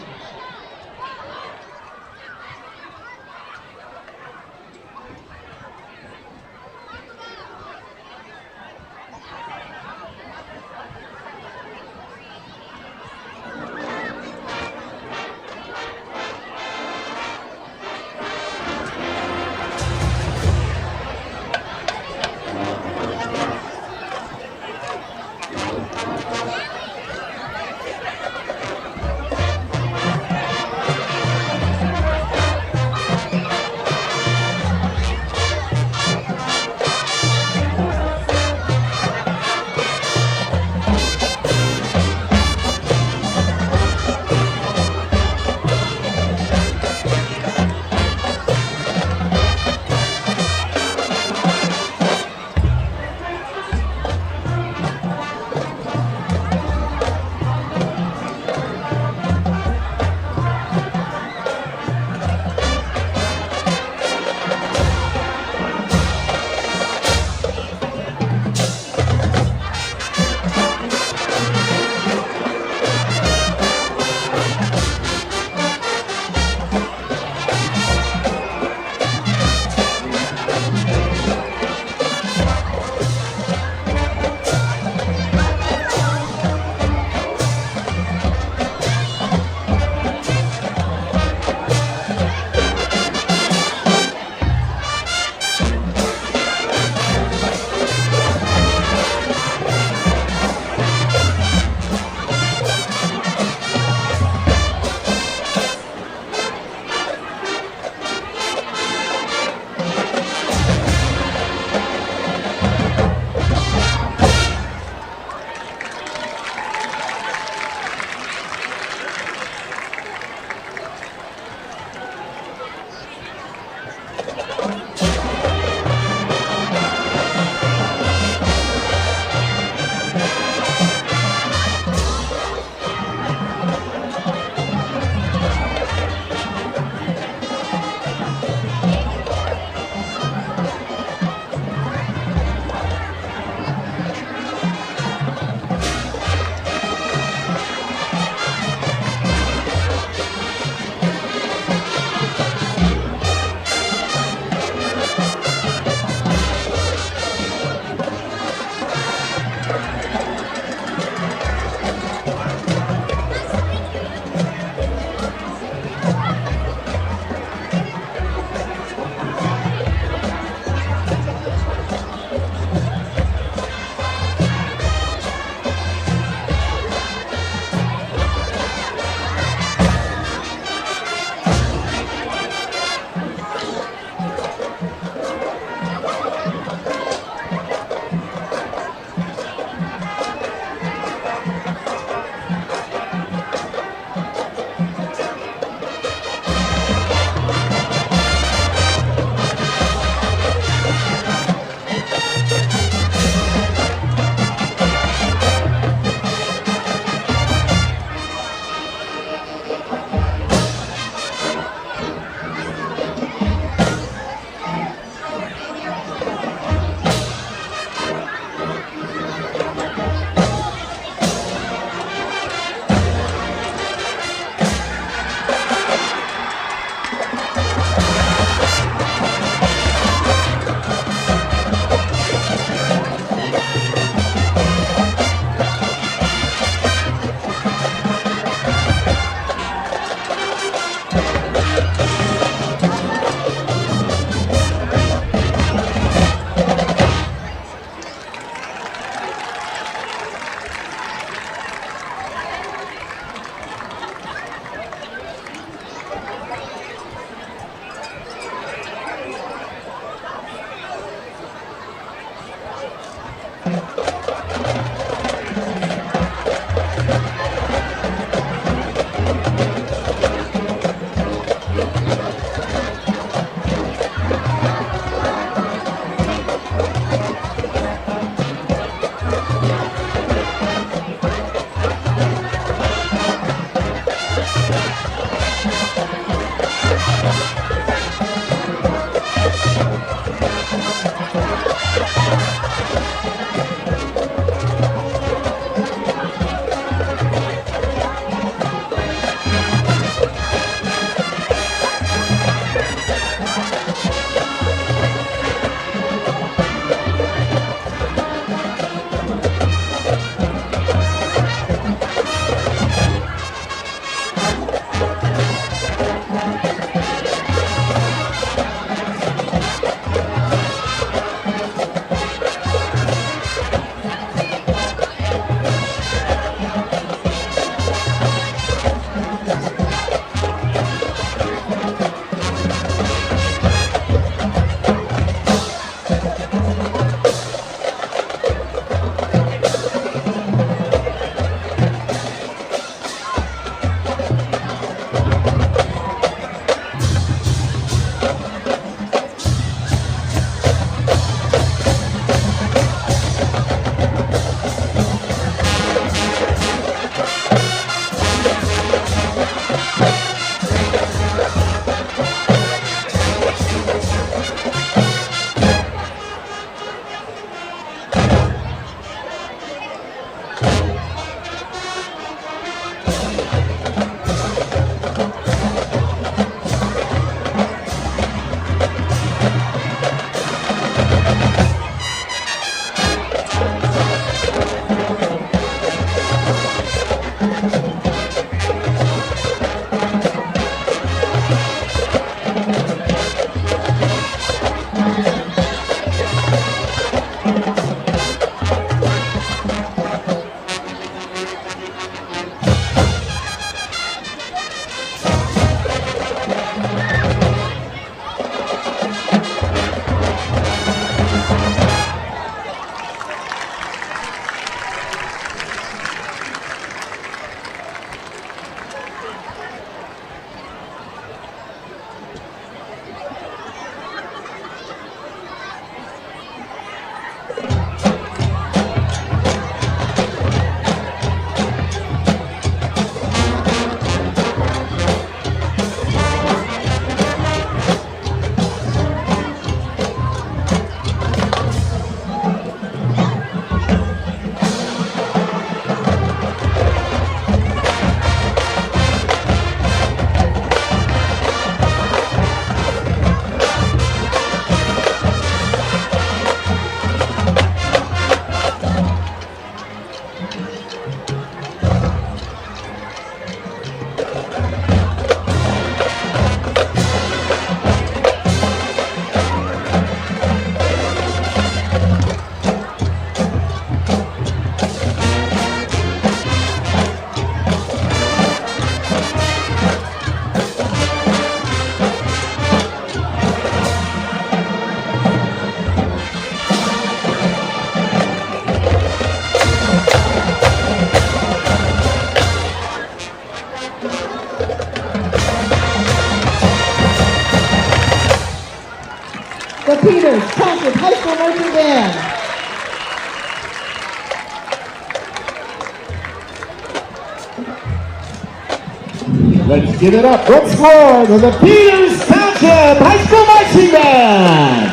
Let's give it up once more to the Peters Township High School Marching Band.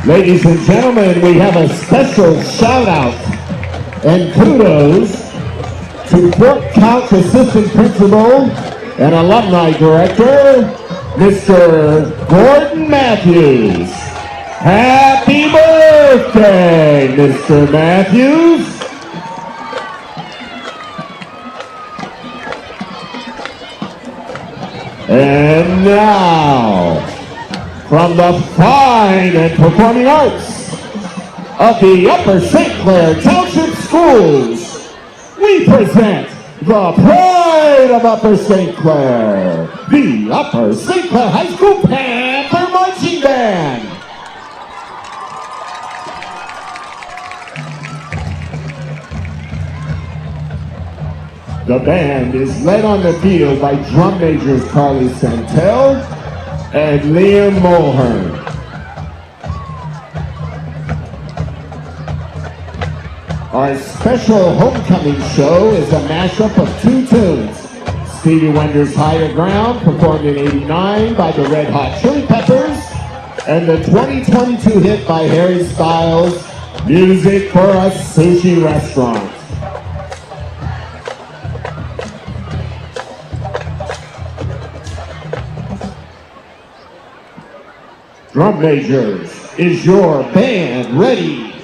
Ladies and gentlemen, we have a special shout out and kudos to Fort Couch Assistant Principal and Alumni Director, Mr. Gordon Matthews. Happy birthday, Mr. Matthews. And now, from the fine and performing arts of the Upper St. Clair Township Schools, we present the pride of Upper St. Clair, the Upper St. Clair High School Panther Marching Band. The band is led on the field by drum majors Carly Santel and Liam Mulhern. Our special homecoming show is a mashup of two tunes. Stevie Wonder's Higher Ground, performed in '89 by the Red Hot Chili Peppers, and the 2022 hit by Harry Styles, Music for a Sushi Restaurant. Drum majors, is your band ready?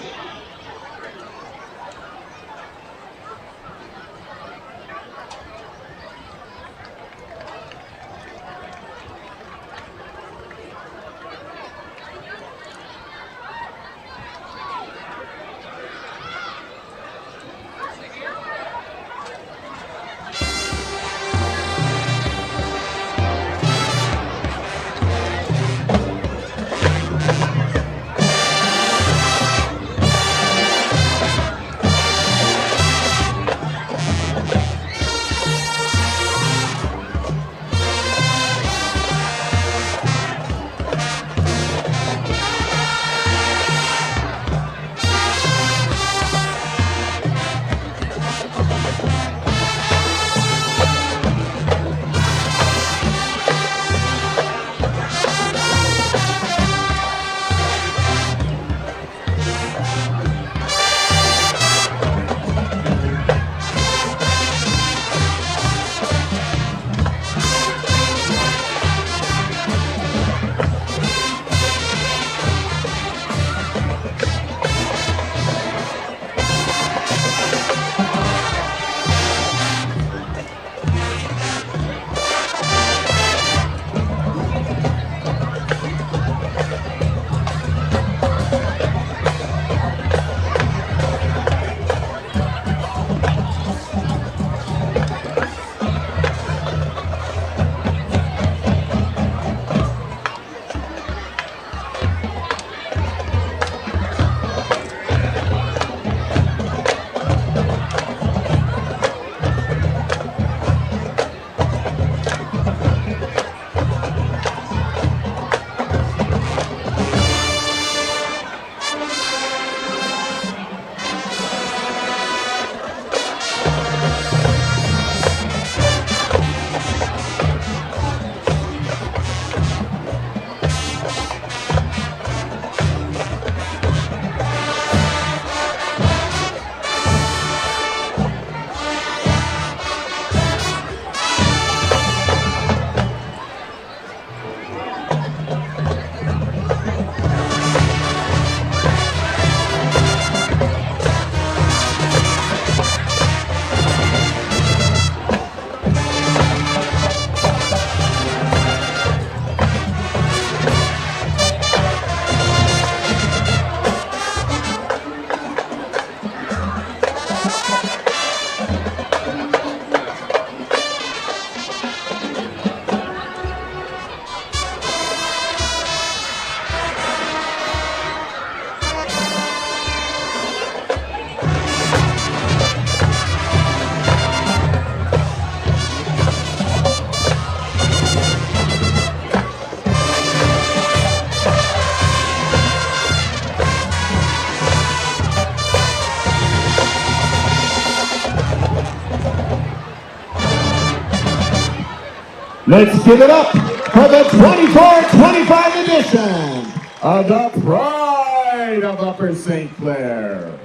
Let's give it up for the 24-25 edition of the Pride of Upper St. Clair.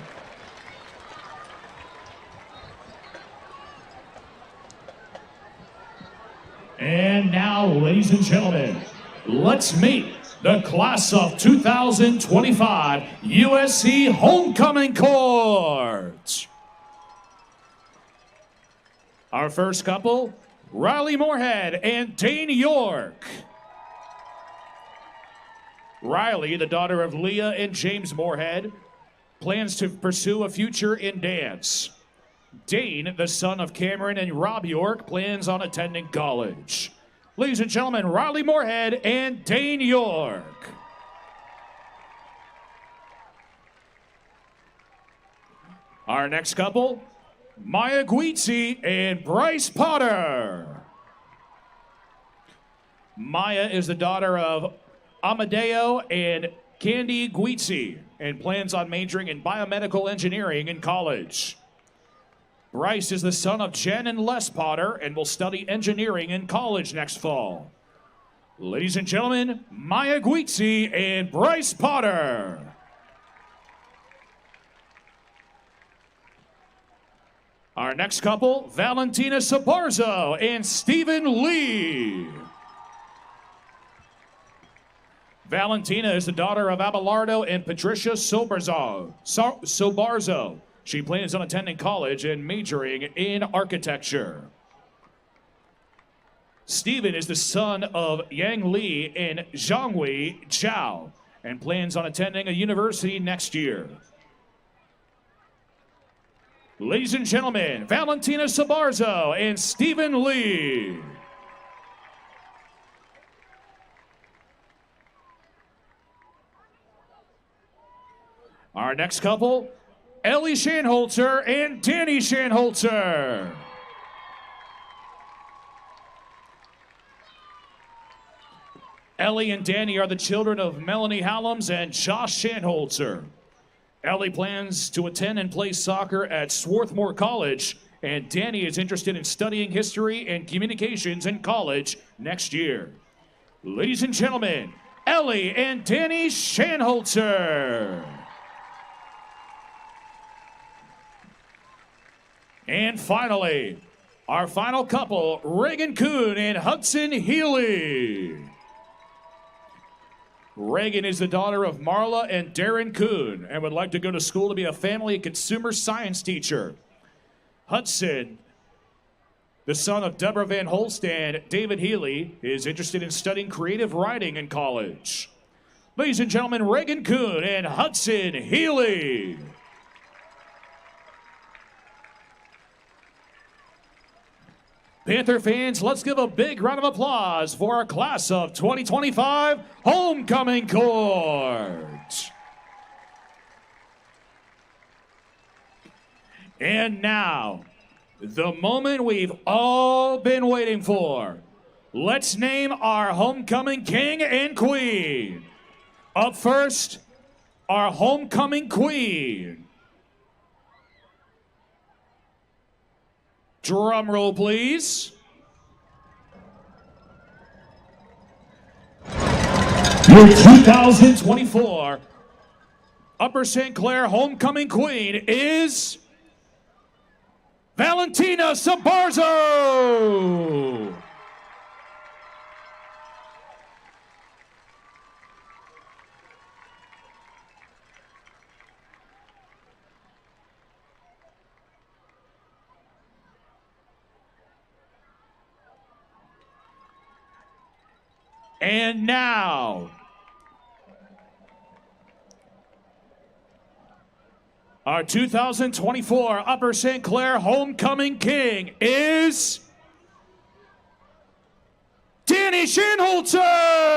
And now, ladies and gentlemen, let's meet the class of 2025 USC Homecoming Court. Our first couple, Riley Moorhead and Dane York. Riley, the daughter of Leah and James Moorhead, plans to pursue a future in dance. Dane, the son of Cameron and Rob York, plans on attending college. Ladies and gentlemen, Riley Moorhead and Dane York. Our next couple, Maya Guizzi and Bryce Potter. Maya is the daughter of Amadeo and Candy Guizzi and plans on majoring in biomedical engineering in college. Bryce is the son of Jen and Les Potter and will study engineering in college next fall. Ladies and gentlemen, Maya Guizzi and Bryce Potter. Our next couple, Valentina Sabarzo and Stephen Lee. Valentina is the daughter of Abelardo and Patricia Sobarzo. She plans on attending college and majoring in architecture. Stephen is the son of Yang Li and Zhangwei Zhao and plans on attending a university next year. Ladies and gentlemen, Valentina Sabarzo and Stephen Lee. Our next couple, Ellie Shanholzer and Danny Shanholzer. Ellie and Danny are the children of Melanie Hallams and Josh Shanholzer. Ellie plans to attend and play soccer at Swarthmore College, and Danny is interested in studying history and communications in college next year. Ladies and gentlemen, Ellie and Danny Shanholzer. And finally, our final couple, Reagan Kuhn and Hudson Healy. Reagan is the daughter of Marla and Darren Kuhn and would like to go to school to be a family and consumer science teacher. Hudson, the son of Deborah Van Holst and David Healy, is interested in studying creative writing in college. Ladies and gentlemen, Reagan Kuhn and Hudson Healy. Panther fans, let's give a big round of applause for our class of 2025 Homecoming Court. And now, the moment we've all been waiting for. Let's name our homecoming king and queen. Up first, our homecoming queen. Drum roll, please. Your 2024 Upper St. Clair Homecoming Queen is Valentina Sabarzo. And now, our 2024 Upper St. Clair Homecoming King is Danny Shanholzer.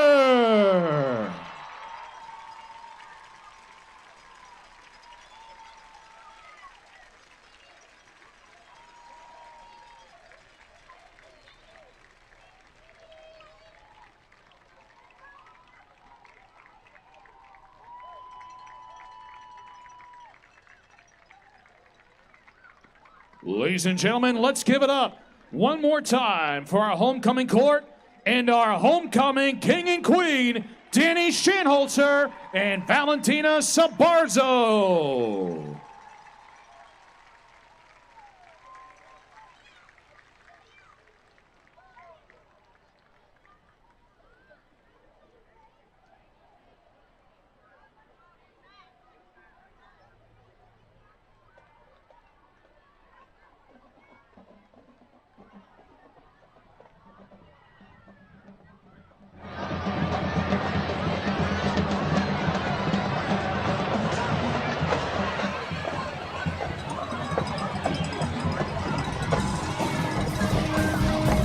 Ladies and gentlemen, let's give it up one more time for our homecoming court and our homecoming king and queen, Danny Shanholzer and Valentina Sabarzo.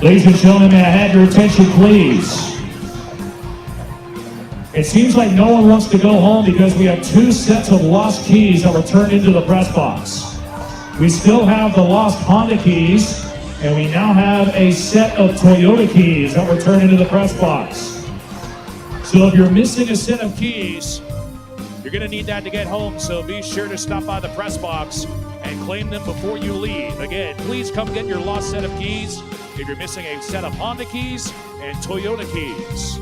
Ladies and gentlemen, may I have your attention, please? It seems like no one wants to go home because we have 2 sets of lost keys that were turned into the press box. We still have the lost Honda keys, and we now have a set of Toyota keys that were turned into the press box. So if you're missing a set of keys, you're going to need that to get home, so be sure to stop by the press box and claim them before you leave. Again, please come get your lost set of keys if you're missing a set of Honda keys and Toyota keys.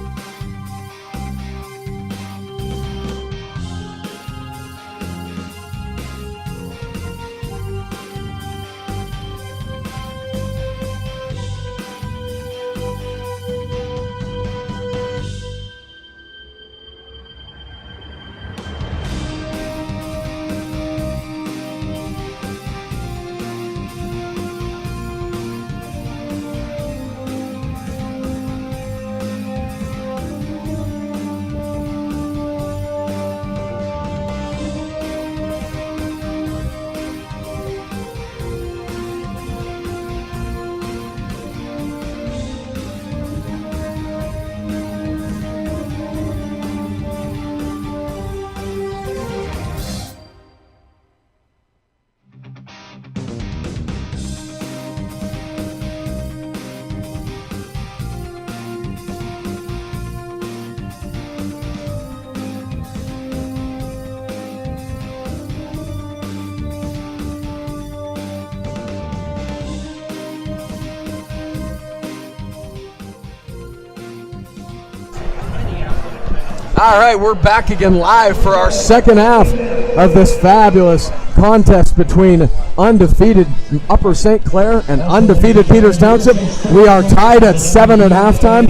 All right, we're back again live for our second half of this fabulous contest between undefeated Upper St. Clair and undefeated Peters Township. We are tied at 7 at halftime.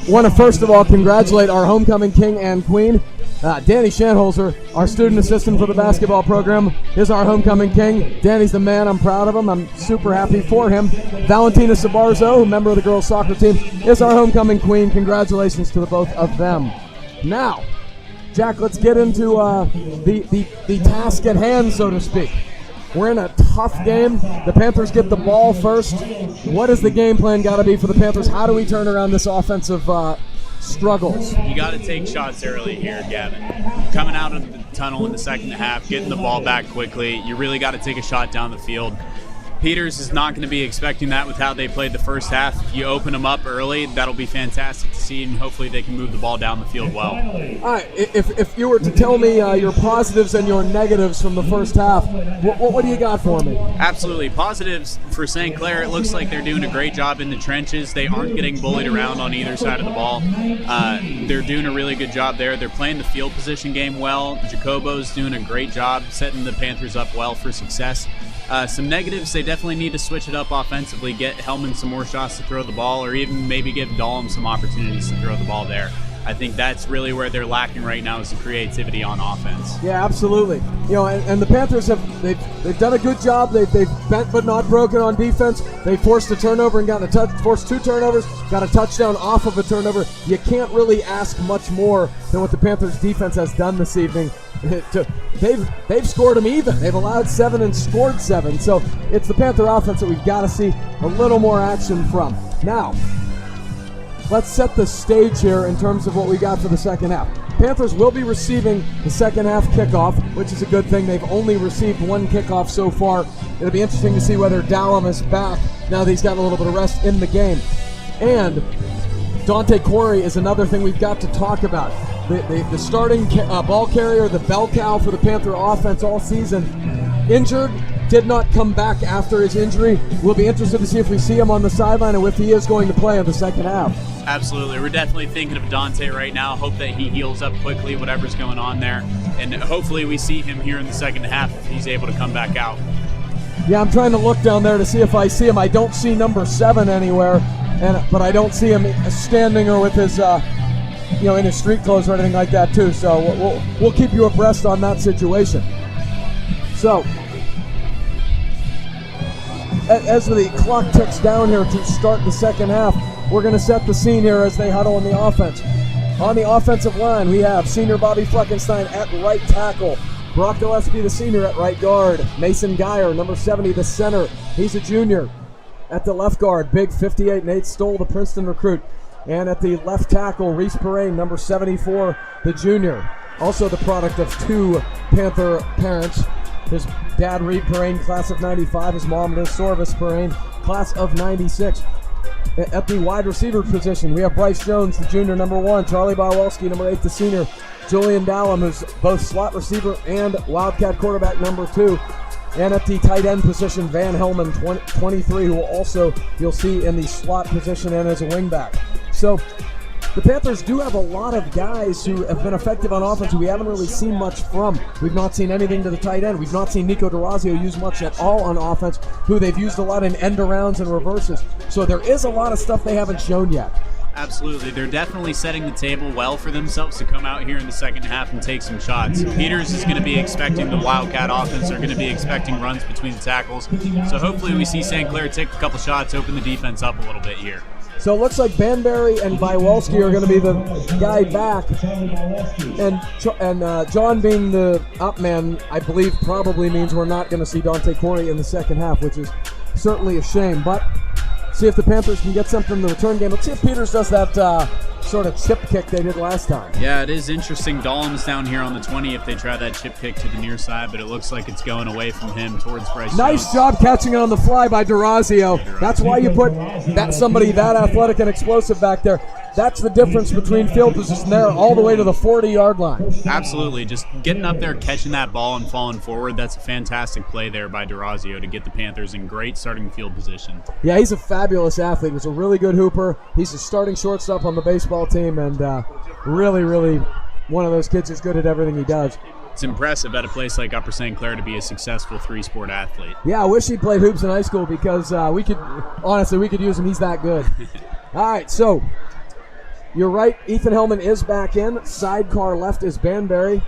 Want to first of all congratulate our homecoming king and queen. Danny Shanholzer, our student assistant for the basketball program, is our homecoming king. Danny's the man. I'm proud of him. I'm super happy for him. Valentina Sabarzo, member of the girls soccer team, is our homecoming queen. Congratulations to the both of them. Now, Jack, let's get into the task at hand, so to speak. We're in a tough game. The Panthers get the ball first. What is the game plan got to be for the Panthers? How do we turn around this offensive struggles? You got to take shots early here, Gavin. Coming out of the tunnel in the second half, getting the ball back quickly, you really got to take a shot down the field. Peters is not going to be expecting that with how they played the first half. If you open them up early, that'll be fantastic to see, and hopefully they can move the ball down the field well. All right, if you were to tell me your positives and your negatives from the first half, what do you got for me? Absolutely. Positives for St. Clair, it looks like they're doing a great job in the trenches. They aren't getting bullied around on either side of the ball. They're doing a really good job there. They're playing the field position game well. Jacobo's doing a great job setting the Panthers up well for success. Some negatives, they definitely need to switch it up offensively, get Hellman some more shots to throw the ball, or even maybe give Dahlem some opportunities to throw the ball there. I think that's really where they're lacking right now, is the creativity on offense. Yeah, absolutely. You know, and the Panthers they've done a good job. They've bent but not broken on defense. They forced a turnover and forced 2 turnovers, got a touchdown off of a turnover. You can't really ask much more than what the Panthers defense has done this evening. They've scored them even. They've allowed 7 and scored 7. So it's the Panther offense that we've got to see a little more action from. Now, let's set the stage here in terms of what we got for the second half. Panthers will be receiving the second half kickoff, which is a good thing. They've only received 1 kickoff so far. It'll be interesting to see whether Dahlem is back now that he's gotten a little bit of rest in the game. And Dante Corey is another thing we've got to talk about. the starting ball carrier, the bell cow for the Panther offense all season, injured, did not come back after his injury. We'll be interested to see if we see him on the sideline and if he is going to play in the second half. Absolutely. We're definitely thinking of Dante right now. Hope that he heals up quickly, whatever's going on there. And hopefully we see him here in the second half if he's able to come back out. Yeah, I'm trying to look down there to see if I see him. I don't see number 7 anywhere, but I don't see him standing or with his, in his street clothes or anything like that too. So we'll keep you abreast on that situation. So, as the clock ticks down here to start the second half, we're going to set the scene here as they huddle on the offense. On the offensive line, we have senior Bobby Fleckenstein at right tackle. Brock Gillespie, the senior, at right guard. Mason Geyer, number 70, the center. He's a junior. At the left guard, big 58, Nate Stoll, the Princeton recruit. And at the left tackle, Reese Perrine, number 74, the junior. Also the product of 2 Panther parents. His dad, Reed Perrine, class of 95. His mom, Liz Sorvis Perrine, class of 96. At the wide receiver position, we have Bryce Jones, the junior, number 1. Charlie Bawelski, number 8, the senior. Julian Dallum, who's both slot receiver and Wildcat quarterback, number 2. And at the tight end position, Van Helman, 23, who also you'll see in the slot position and as a wingback. So the Panthers do have a lot of guys who have been effective on offense who we haven't really seen much from. We've not seen anything to the tight end. We've not seen Nico DeRazio use much at all on offense, who they've used a lot in end-arounds and reverses. So there is a lot of stuff they haven't shown yet. Absolutely. They're definitely setting the table well for themselves to come out here in the second half and take some shots. Peters is going to be expecting the Wildcat offense. They're going to be expecting runs between the tackles. So hopefully we see St. Clair take a couple shots, open the defense up a little bit here. So it looks like Banbury and Bywelski are going to be the guy back. And John being the up man, I believe probably means we're not going to see Dante Corey in the second half, which is certainly a shame. But see if the Panthers can get something in the return game. Let's see if Peters does that sort of chip kick they did last time. Yeah, it is interesting. Dahlum's down here on the 20 if they try that chip kick to the near side, but it looks like it's going away from him towards Bryce Nice Jones. job catching it on the fly by DeRazio. That's why you put somebody that athletic and explosive back there. That's the difference between field position there all the way to the 40-yard line. Absolutely. Just getting up there, catching that ball, and falling forward. That's a fantastic play there by DeRazio to get the Panthers in great starting field position. Yeah, he's a fabulous athlete. He's a really good hooper. He's a starting shortstop on the baseball team, and really, really one of those kids who's good at everything he does. It's impressive at a place like Upper St. Clair to be a successful 3-sport athlete. Yeah, I wish he played hoops in high school because we could use him. He's that good. All right, so you're right. Ethan Hellman is back in. Sidecar left is Banbury.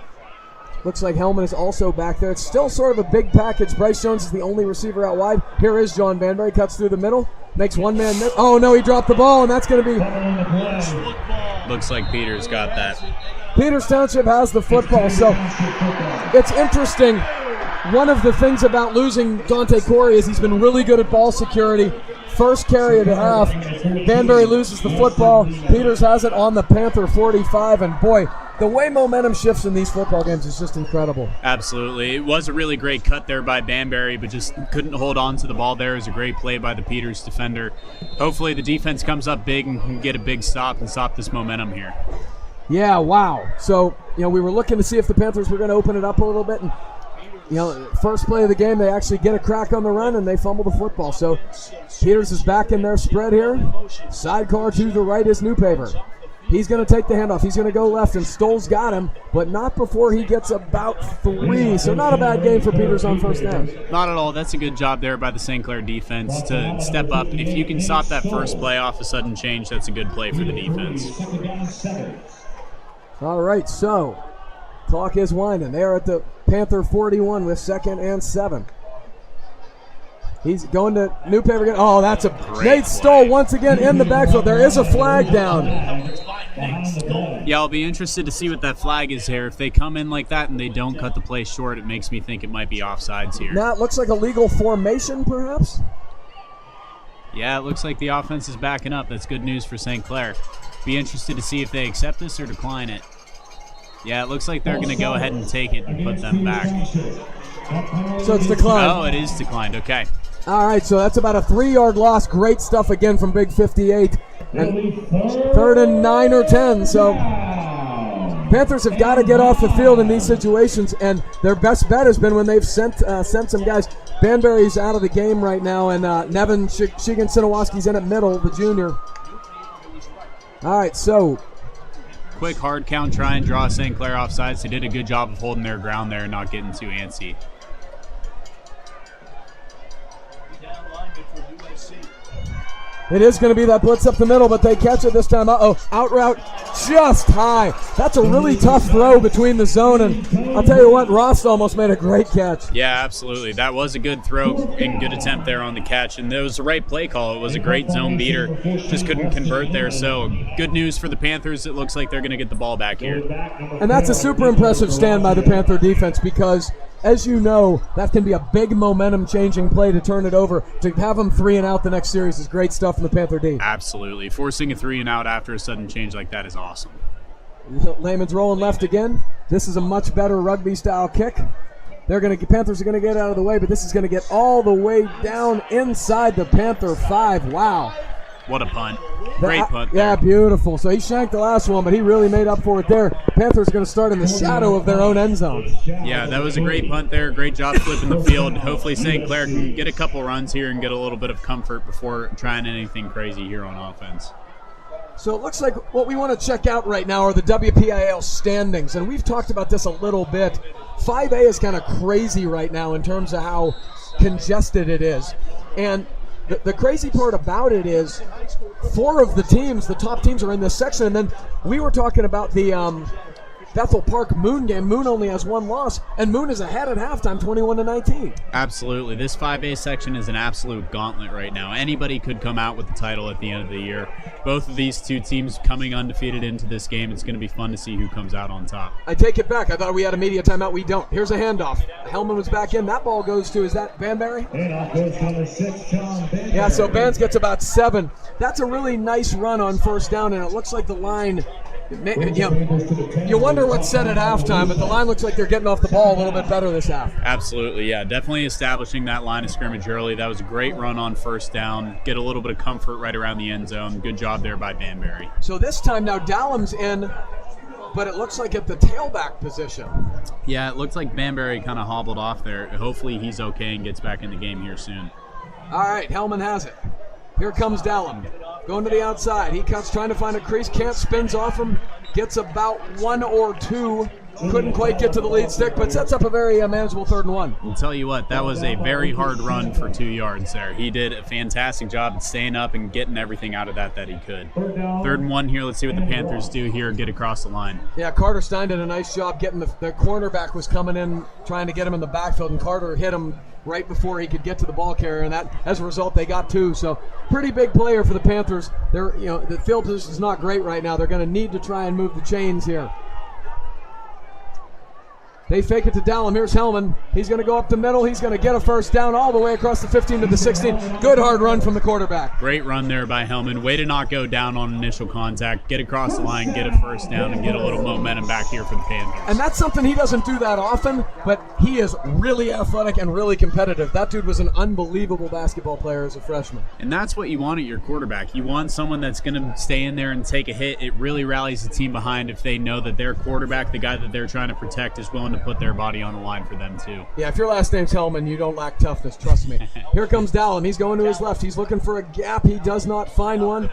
Looks like Hellman is also back there. It's still sort of a big package. Bryce Jones is the only receiver out wide. Here is John Banbury. Cuts through the middle. Makes one man miss. Oh, no, he dropped the ball, and that's going to be... Looks like Peters got that. Peters Township has the football, so it's interesting. One of the things about losing Dante Corey is he's been really good at ball security. First carry of the half, Banbury loses the football. Peters has it on the Panther 45, and boy, the way momentum shifts in these football games is just incredible. Absolutely. It was a really great cut there by Banbury, but just couldn't hold on to the ball there. It was a great play by the Peters defender. Hopefully the defense comes up big and can get a big stop and stop this momentum here. Yeah, wow. So, we were looking to see if the Panthers were going to open it up a little bit, and first play of the game, they actually get a crack on the run, and they fumble the football. So Peters is back in their spread here. Sidecar to the right is Newpaver. He's going to take the handoff. He's going to go left, and Stoll's got him, but not before he gets about 3. So not a bad game for Peters on first down. Not at all. That's a good job there by the St. Clair defense to step up. If you can stop that first play off a sudden change, that's a good play for the defense. All right, so clock is winding. They are at the Panther 41 with 2nd and 7. He's going to Newpaver again. Oh, that's a great Nate Stoll once again in the backfield. There is a flag down. Yeah, I'll be interested to see what that flag is here. If they come in like that and they don't cut the play short, it makes me think it might be offsides here. Now it looks like a legal formation, perhaps? Yeah, it looks like the offense is backing up. That's good news for St. Clair. Be interested to see if they accept this or decline it. Yeah, it looks like they're going to go ahead and take it and put them back. So it's declined. Oh, it is declined. Okay. All right, so that's about a 3-yard loss. Great stuff again from Big 58. And 3rd and 9 or 10. So Panthers have got to get off the field in these situations, and their best bet has been when they've sent some guys. Banbury's out of the game right now, and Nevin Shigan-Sinowaski's in at middle, the junior. All right, so quick hard count, try and draw St. Clair offsides. They did a good job of holding their ground there and not getting too antsy. it is going to be that blitz up the middle, but they catch it this time. Out route just high. That's a really tough throw between the zone, and I'll tell you what, Ross almost made a great catch. Yeah, absolutely. That was a good throw and good attempt there on the catch, and it was the right play call. It was a great zone beater. Just couldn't convert there, so good news for the Panthers. It looks like they're going to get the ball back here. And that's a super impressive stand by the Panther defense, because as you know, that can be a big momentum-changing play to turn it over. To have them 3 and out the next series is great stuff from the Panther D. Absolutely. Forcing a 3 and out after a sudden change like that is awesome. Lehman's rolling left again. This is a much better rugby-style kick. Panthers are going to get out of the way, but this is going to get all the way down inside the Panther 5. Wow. What a punt. Great punt there. Yeah, beautiful. So he shanked the last one, but he really made up for it there. Panthers are going to start in the shadow of their own end zone. Yeah, that was a great punt there. Great job flipping the field. Hopefully St. Clair can get a couple runs here and get a little bit of comfort before trying anything crazy here on offense. So it looks like what we want to check out right now are the WPIAL standings, and we've talked about this a little bit. 5A is kind of crazy right now in terms of how congested it is. And the crazy part about it is 4 of the teams, the top teams, are in this section. And then we were talking about the Bethel Park Moon game. Moon only has 1 loss, and Moon is ahead at halftime, 21-19. Absolutely. This 5A section is an absolute gauntlet right now. Anybody could come out with the title at the end of the year. Both of these 2 teams coming undefeated into this game. It's going to be fun to see who comes out on top. I take it back. I thought we had a media timeout. We don't. Here's a handoff. Hellman was back in. That ball goes to, is that Banbury? Handoff goes to number 6, John Banbury. Yeah, so Bands gets about 7. That's a really nice run on first down, and it looks like the line, you wonder what said at halftime, but the line looks like they're getting off the ball a little bit better this half. Absolutely, yeah. Definitely establishing that line of scrimmage early. That was a great run on first down. Get a little bit of comfort right around the end zone. Good job there by Banbury. So this time now Dallum's in, but it looks like at the tailback position. Yeah, it looks like Banbury kind of hobbled off there. Hopefully he's okay and gets back in the game here soon. All right, Hellman has it. Here comes Dallum. Going to the outside. He cuts, trying to find a crease. Can't, spins off him. Gets about 1 or 2. Couldn't quite get to the lead stick, but sets up a very manageable 3rd and 1. I'll tell you what, that was a very hard run for 2 yards there. He did a fantastic job at staying up and getting everything out of that he could. 3rd and 1 here. Let's see what the Panthers do here. Get across the line. Yeah, Carter Stein did a nice job getting the cornerback was coming in, trying to get him in the backfield, and Carter hit him right before he could get to the ball carrier, and that, as a result, they got 2. So pretty big player for the Panthers. The field position is not great right now. They're going to need to try and move the chains here. They fake it to Dallum. Here's Hellman. He's going to go up the middle. He's going to get a first down all the way across the 15 to the 16. Good hard run from the quarterback. Great run there by Hellman. Way to not go down on initial contact. Get across the line, get a first down, and get a little momentum back here for the Panthers. And that's something he doesn't do that often, but he is really athletic and really competitive. That dude was an unbelievable basketball player as a freshman. And that's what you want at your quarterback. You want someone that's going to stay in there and take a hit. It really rallies the team behind if they know that their quarterback, the guy that they're trying to protect, is willing to put their body on the line for them too. Yeah, if your last name's Hellman, you don't lack toughness, trust me. Here comes Dallum. He's going to his left. He's looking for a gap. He does not find one.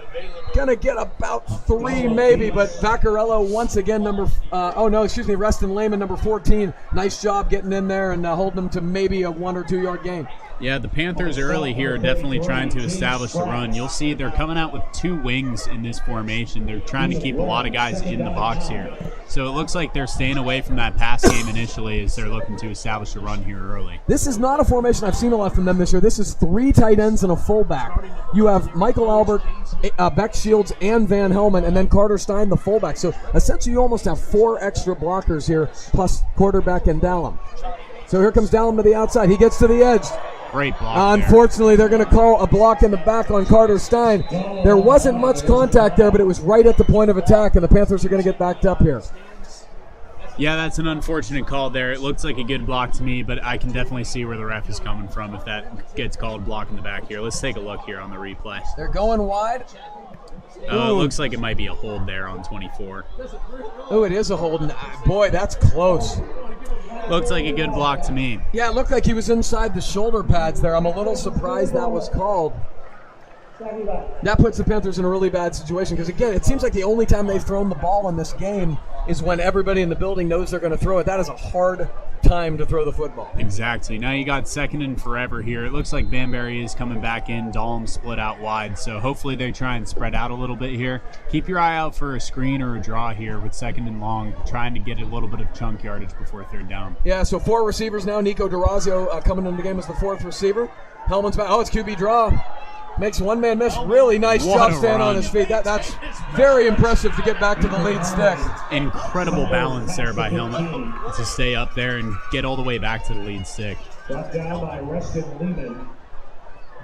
Gonna get about 3 maybe, but Vaccarello once again, Reston Lehman, number 14. Nice job getting in there and holding them to maybe a 1 or 2 yard gain. Yeah, the Panthers early here are definitely trying to establish the run. You'll see they're coming out with 2 wings in this formation. They're trying to keep a lot of guys in the box here. So it looks like they're staying away from that pass game initially as they're looking to establish a run here early. This is not a formation I've seen a lot from them this year. This is 3 tight ends and a fullback. You have Michael Albert, Beck Shields, and Van Hellman, and then Carter Stein, the fullback. So essentially you almost have 4 extra blockers here, plus quarterback and Dallum. So here comes Dallum to the outside. He gets to the edge. Great block Unfortunately, they're going to call a block in the back on Carter Stein. There wasn't much contact there, but it was right at the point of attack, and the Panthers are going to get backed up here. Yeah, that's an unfortunate call there. It looks like a good block to me, but I can definitely see where the ref is coming from if that gets called block in the back here. Let's take a look here on the replay. They're going wide. It looks like it might be a hold there on 24. Oh, it is a hold. And, boy, that's close. Looks like a good block to me. Yeah, it looked like he was inside the shoulder pads there. I'm a little surprised that was called. That puts the Panthers in a really bad situation because, again, it seems like the only time they've thrown the ball in this game is when everybody in the building knows they're going to throw it. That is a hard time to throw the football. Exactly. Now you got second and forever here. It looks like Banbury is coming back in. Dahlem split out wide, so hopefully they try and spread out a little bit here. Keep your eye out for a screen or a draw here with second and long, trying to get a little bit of chunk yardage before third down. Yeah, so 4 receivers now. Nico DeRazio coming into the game as the 4th receiver. Hellman's back. Oh, it's QB draw. Makes one man miss. Really nice job staying on his feet. That's very impressive to get back to the lead stick. Incredible balance there by Hellman to stay up there and get all the way back to the lead stick. Brought down by Reston Lehman.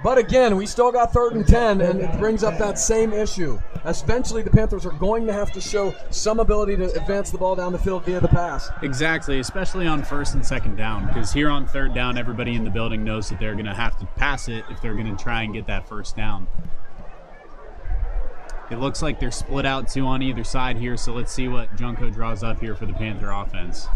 But again, we still got 3rd and 10, and it brings up that same issue. Eventually, the Panthers are going to have to show some ability to advance the ball down the field via the pass. Exactly, especially on 1st and 2nd down, because here on 3rd down, everybody in the building knows that they're going to have to pass it if they're going to try and get that 1st down. It looks like they're split out 2 on either side here, so let's see what Junko draws up here for the Panther offense.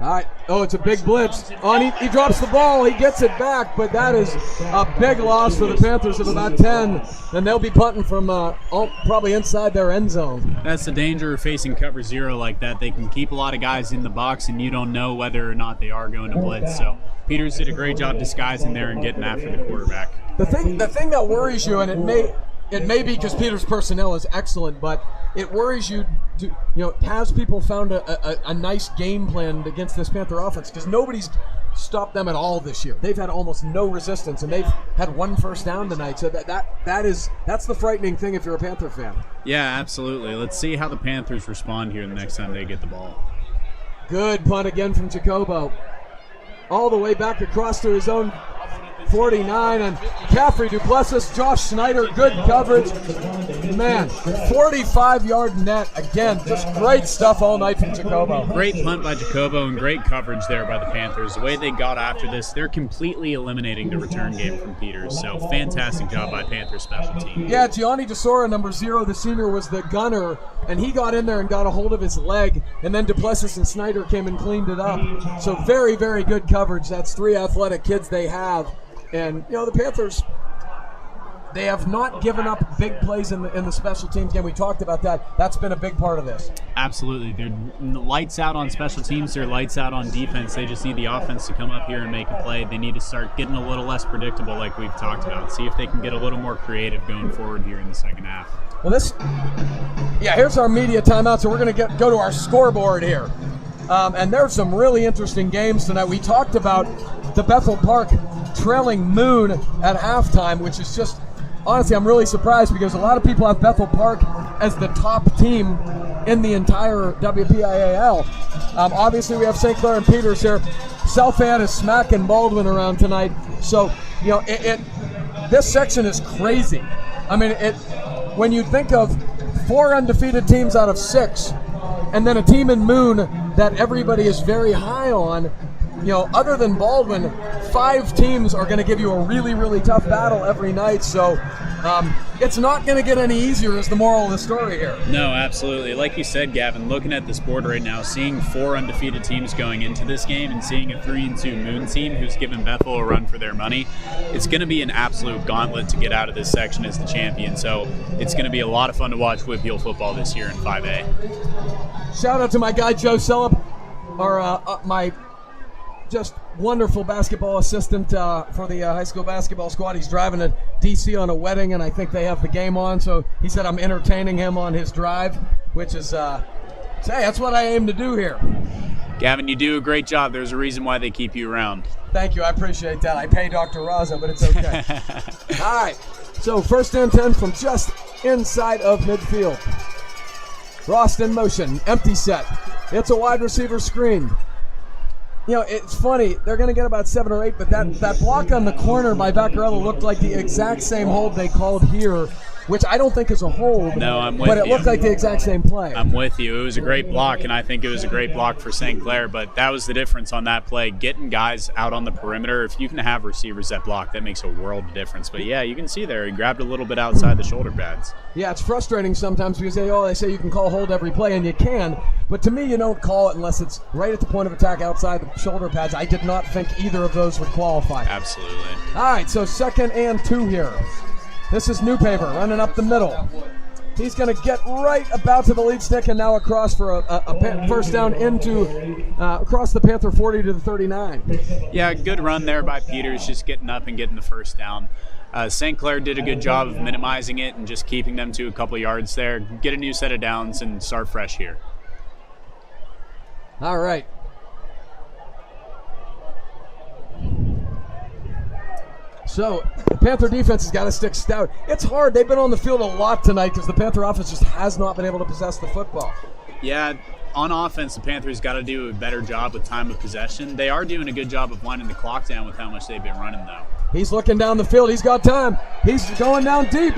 All right. Oh, it's a big blitz. He drops the ball. He gets it back, but that is a big loss for the Panthers of about 10. And they'll be punting from probably inside their end zone. That's the danger of facing cover 0 like that. They can keep a lot of guys in the box, and you don't know whether or not they are going to blitz. So Peters did a great job disguising there and getting after the quarterback. The thing that worries you, and it may be because Peters' personnel is excellent, but it worries you. Has people found a nice game plan against this Panther offense? Because nobody's stopped them at all this year. They've had almost no resistance, and they've had 1 first down tonight. So that's the frightening thing if you're a Panther fan. Yeah, absolutely. Let's see how the Panthers respond here the next time they get the ball. Good punt again from Jacobo. All the way back across to his own 49, and Caffrey, Duplessis, Josh Snyder, good coverage. Man, 45-yard net. Again, just great stuff all night from Jacobo. Great punt by Jacobo and great coverage there by the Panthers. The way they got after this, they're completely eliminating the return game from Peters. So fantastic job by Panthers special team. Yeah, Gianni DeSora, number 0, the senior, was the gunner, and he got in there and got a hold of his leg, and then Duplessis and Snyder came and cleaned it up. So very, very good coverage. That's 3 athletic kids they have. And, the Panthers, they have not given up big plays in the special teams game. We talked about that. That's been a big part of this. Absolutely. They're lights out on special teams. They're lights out on defense. They just need the offense to come up here and make a play. They need to start getting a little less predictable like we've talked about. See if they can get a little more creative going forward here in the second half. Well, here's our media timeout, so we're going to go to our scoreboard here. And there's some really interesting games tonight. We talked about the Bethel Park trailing Moon at halftime, which is just, honestly, I'm really surprised because a lot of people have Bethel Park as the top team in the entire WPIAL. Obviously, we have St. Clair and Peters here. South Van is smacking Baldwin around tonight. So, this section is crazy. I mean, when you think of 4 undefeated teams out of 6, and then a team in Moon that everybody is very high on, other than Baldwin, 5 teams are going to give you a really, really tough battle every night. So it's not going to get any easier is the moral of the story here. No, absolutely. Like you said, Gavin, looking at this board right now, seeing 4 undefeated teams going into this game and seeing a 3-2 Moon team who's given Bethel a run for their money, it's going to be an absolute gauntlet to get out of this section as the champion. So it's going to be a lot of fun to watch Whip Heel football this year in 5A. Shout out to my guy Joe Sellup, my just wonderful basketball assistant for the high school basketball squad. He's driving to D.C. on a wedding, and I think they have the game on, so he said I'm entertaining him on his drive, which is, hey, that's what I aim to do here. Gavin, you do a great job. There's a reason why they keep you around. Thank you. I appreciate that. I pay Dr. Raza, but it's okay. All right, so 1st and 10 from just inside of midfield. Frost in motion, empty set. It's a wide receiver screen. It's funny. They're going to get about 7 or 8, but that block on the corner by Vaccarello looked like the exact same hold they called here which I don't think is a hold. No, I'm with But it you. looked like the exact same play. I'm with you. It was a great block, and I think it was a great block for St. Clair, but that was the difference on that play. Getting guys out on the perimeter, if you can have receivers that block, that makes a world of difference. But yeah, you can see there, he grabbed a little bit outside the shoulder pads. Yeah, it's frustrating sometimes because they say you can call hold every play, and you can. But to me, you don't call it unless it's right at the point of attack outside the shoulder pads. I did not think either of those would qualify. Absolutely. All right, so 2nd and 2 here. This is Newpaver running up the middle. He's going to get right about to the lead stick and now across for a first down across the Panther 40 to the 39. Yeah, good run there by Peters, just getting up and getting the first down. St. Clair did a good job of minimizing it and just keeping them to a couple yards there. Get a new set of downs and start fresh here. All right. So the Panther defense has got to stick stout. It's hard. They've been on the field a lot tonight because the Panther offense just has not been able to possess the football. Yeah, on offense, the Panthers got to do a better job with time of possession. They are doing a good job of winding the clock down with how much they've been running, though. He's looking down the field. He's got time. He's going down deep.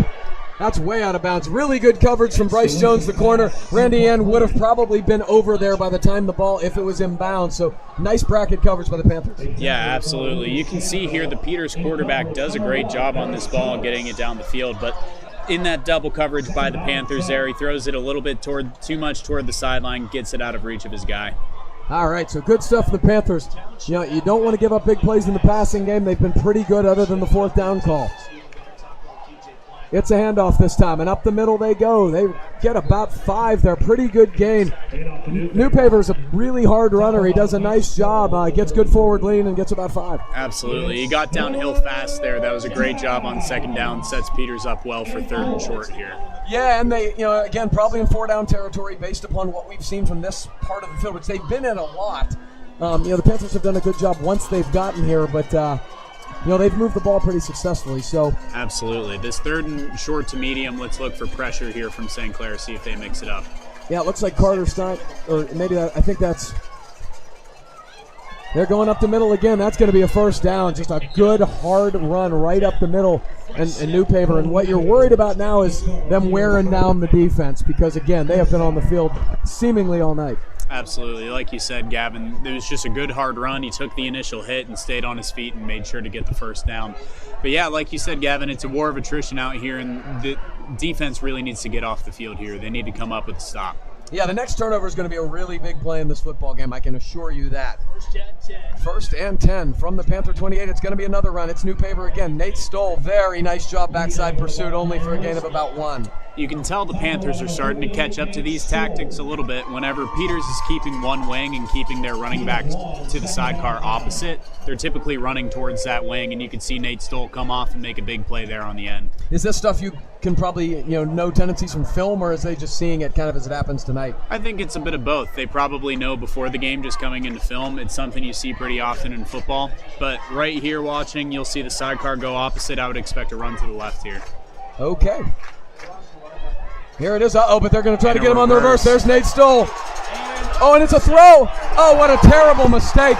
That's way out of bounds. Really good coverage from Bryce Jones, the corner. Randy Ann would have probably been over there by the time the ball, if it was in bounds. So nice bracket coverage by the Panthers. Yeah, absolutely. You can see here the Peters quarterback does a great job on this ball getting it down the field. But in that double coverage by the Panthers there, he throws it a little bit too much toward the sideline, gets it out of reach of his guy. All right, so good stuff for the Panthers. You know, you don't want to give up big plays in the passing game. They've been pretty good other than the 4th down call. It's a handoff this time, and up the middle they go. They get about 5. They're a pretty good gain. Newpaver's a really hard runner. He does a nice job. Gets good forward lean and gets about 5. Absolutely. He got downhill fast there. That was a great job on 2nd down. Sets Peters up well for 3rd and short here. Yeah, and they, again, probably in 4 down territory based upon what we've seen from this part of the field, which they've been in a lot. The Panthers have done a good job once they've gotten here, but they've moved the ball pretty successfully. So absolutely. This 3rd and short to medium, let's look for pressure here from St. Clair, see if they mix it up. Yeah, it looks like Carter Stein, or maybe I think that's, they're going up the middle again. That's going to be a first down. Just a good, hard run right up the middle and Newpaver. And what you're worried about now is them wearing down the defense because, again, they have been on the field seemingly all night. Absolutely. Like you said, Gavin, it was just a good hard run. He took the initial hit and stayed on his feet and made sure to get the first down. But yeah, like you said, Gavin, it's a war of attrition out here, and the defense really needs to get off the field here. They need to come up with a stop. Yeah, the next turnover is going to be a really big play in this football game. I can assure you that. 1st and 10 from the Panther 28. It's going to be another run. It's Newpaver again. Nate Stoll, very nice job backside pursuit, only for a gain of about 1. You can tell the Panthers are starting to catch up to these tactics a little bit. Whenever Peters is keeping one wing and keeping their running back to the sidecar opposite, they're typically running towards that wing, and you can see Nate Stoll come off and make a big play there on the end. Is this stuff you can probably know tendencies from film, or is they just seeing it kind of as it happens tonight? I think it's a bit of both. They probably know before the game, just coming into film. It's something you see pretty often in football. But right here watching, you'll see the sidecar go opposite. I would expect a run to the left here. Okay. Here it is. But they're going to try to get him on the reverse. There's Nate Stoll. Oh, and it's a throw. Oh, what a terrible mistake.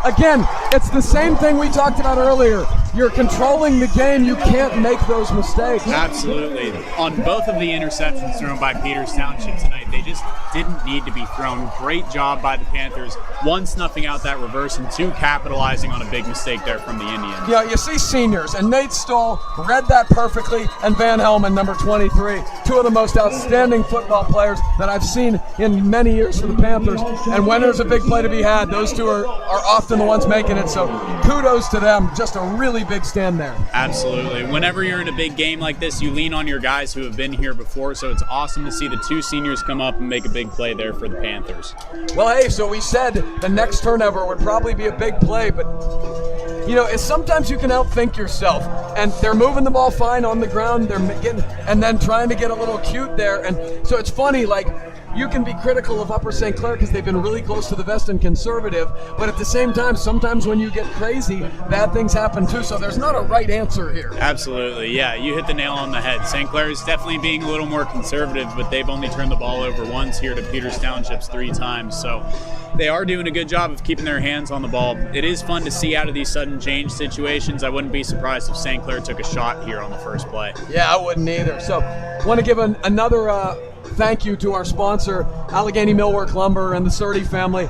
Again, it's the same thing we talked about earlier. You're controlling the game. You can't make those mistakes. Absolutely. On both of the interceptions thrown by Peters Township tonight, they just didn't need to be thrown. Great job by the Panthers. 1, snuffing out that reverse, and 2, capitalizing on a big mistake there from the Indians. Yeah, you see seniors, and Nate Stoll read that perfectly, and Van Helmen, number 23, 2 of the most outstanding football players that I've seen in many years for the Panthers. And when there's a big play to be had, those 2 are often the ones making it. So kudos to them. Just a really big stand there. Absolutely. Whenever you're in a big game like this, you lean on your guys who have been here before, so it's awesome to see the 2 seniors come up and make a big play there for the Panthers. Well, hey, so we said the next turnover would probably be a big play, but it's sometimes you can outthink yourself, and they're moving the ball fine on the ground, and then trying to get a little cute there, and so it's funny, like, you can be critical of Upper St. Clair because they've been really close to the vest and conservative, but at the same time, sometimes when you get crazy, bad things happen too, so there's not a right answer here. Absolutely, yeah, you hit the nail on the head. St. Clair is definitely being a little more conservative, but they've only turned the ball over once here to Peters Township's 3 times, so They are doing a good job of keeping their hands on the ball. It is fun to see out of these sudden change situations. I wouldn't be surprised if St. Clair took a shot here on the first play. Yeah, I wouldn't either. So want to give another thank you to our sponsor, Allegheny Millwork Lumber and the Surdy family.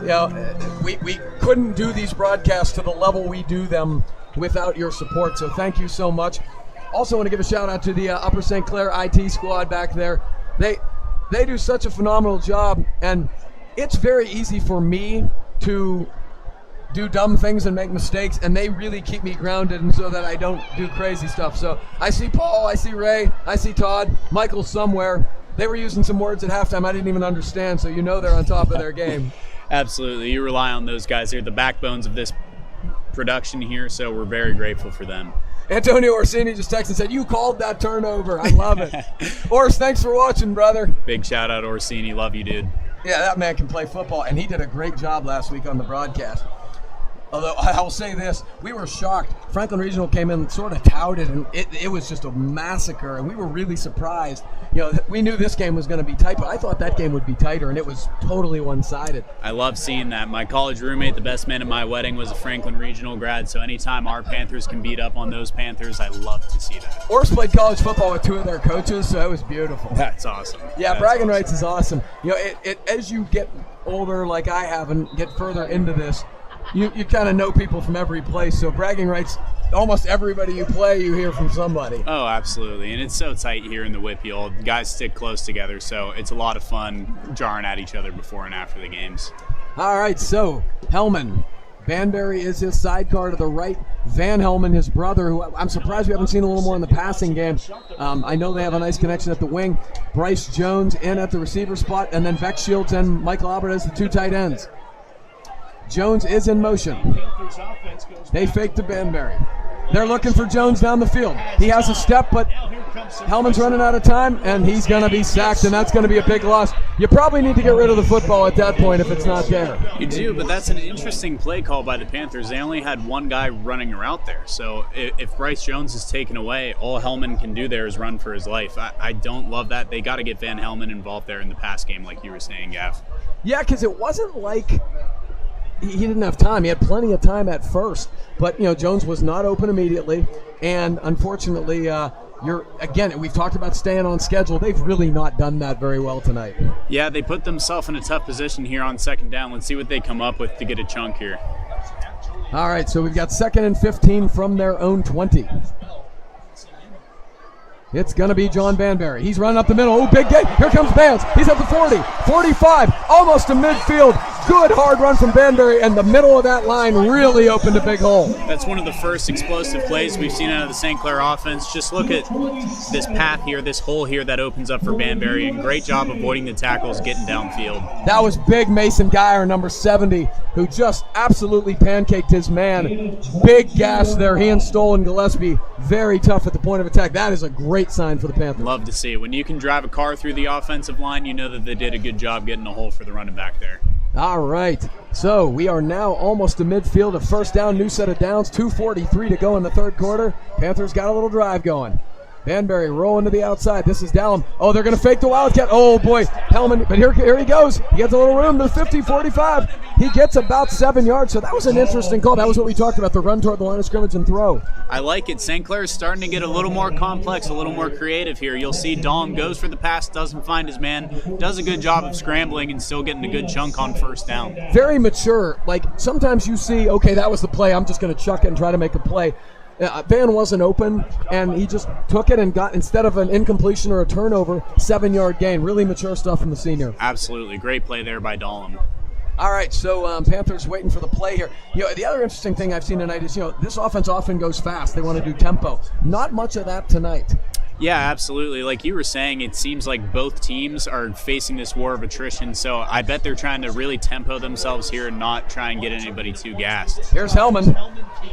You know, we couldn't do these broadcasts to the level we do them without your support, so thank you so much. Also want to give a shout out to the Upper St. Clair IT squad back there. They do such a phenomenal job, and it's very easy for me to do dumb things and make mistakes, and they really keep me grounded and so that I don't do crazy stuff. So I see Paul, I see Ray, I see Todd, Michael somewhere. They were using some words at halftime I didn't even understand, so you know they're on top of their game. Absolutely. You rely on those guys. They're the backbones of this production here, so we're very grateful for them. Antonio Orsini just texted and said, "You called that turnover." I love it. Ors, thanks for watching, brother. Big shout out, Orsini. Love you, dude. Yeah, that man can play football, and he did a great job last week on the broadcast. Although I will say this, we were shocked. Franklin Regional came in sort of touted, and it was just a massacre, and we were really surprised. You know, we knew this game was going to be tight, but I thought that game would be tighter, and it was totally one-sided. I love seeing that. My college roommate, the best man at my wedding, was a Franklin Regional grad, so anytime our Panthers can beat up on those Panthers, I love to see that. Ors played college football with two of their coaches, so it was beautiful. That's awesome. Yeah, That's bragging awesome. rights is awesome. You know, as you get older like I have and get further into this, you kind of know people from every place. So bragging rights, almost everybody you play, you hear from somebody. Oh, absolutely. And it's so tight here in the Whippeal. Guys stick close together, so it's a lot of fun jarring at each other before and after the games. All right, so Hellman. Banbury is his sidecar to the right. Van Helman, his brother, who I'm surprised we haven't seen a little more in the passing game. I know they have a nice connection at the wing. Bryce Jones in at the receiver spot, and then Beck Shields and Michael Albert as the two tight ends. Jones is in motion. They fake to Banbury. They're looking for Jones down the field. He has a step, but Hellman's running out of time, and he's going to be sacked, and that's going to be a big loss. You probably need to get rid of the football at that point if it's not there. You do, but that's an interesting play call by the Panthers. They only had one guy running a route there. So if Bryce Jones is taken away, all Hellman can do there is run for his life. I don't love that. They got to get Van Helman involved there in the pass game like you were saying, Gav. Yeah, because it wasn't like he didn't have time. He had plenty of time at first, but Jones was not open immediately, and unfortunately, we've talked about staying on schedule. They've really not done that very well tonight. Yeah, they put themselves in a tough position here on second down. Let's see what they come up with to get a chunk here. All right, so we've got 2nd and 15 from their own 20. It's going to be John Banbury. He's running up the middle. Oh, big game. Here comes Bands. He's at the 40, 45, almost to midfield. Good hard run from Banbury, and the middle of that line really opened a big hole. That's one of the first explosive plays we've seen out of the St. Clair offense. Just look at this path here, this hole here that opens up for Banbury, and great job avoiding the tackles, getting downfield. That was big Mason Geyer, number 70, who just absolutely pancaked his man. Big gash there. He and Stolen Gillespie, very tough at the point of attack. That is a great sign for the Panthers. Love to see it. When you can drive a car through the offensive line, you know that they did a good job getting a hole for the running back there. All right, so we are now almost to midfield, a first down, new set of downs, 2:43 to go in the third quarter. Panthers got a little drive going. Banbury rolling to the outside. This is Dallum. Oh, they're going to fake the Wildcat. Oh, boy. Hellman, but here he goes. He gets a little room to 50, 45. He gets about 7 yards, so that was an interesting call. That was what we talked about, the run toward the line of scrimmage and throw. I like it. St. Clair is starting to get a little more complex, a little more creative here. You'll see Dallum goes for the pass, doesn't find his man, does a good job of scrambling and still getting a good chunk on first down. Very mature. Like, sometimes you see, okay, that was the play. I'm just going to chuck it and try to make a play. Van wasn't open, and he just took it and got, instead of an incompletion or a turnover, 7-yard gain. Really mature stuff from the senior. Absolutely. Great play there by Dallum. All right, so Panthers waiting for the play here. The other interesting thing I've seen tonight is, this offense often goes fast. They want to do tempo. Not much of that tonight. Yeah, absolutely. Like you were saying, it seems like both teams are facing this war of attrition, so I bet they're trying to really tempo themselves here and not try and get anybody too gassed. Here's Hellman.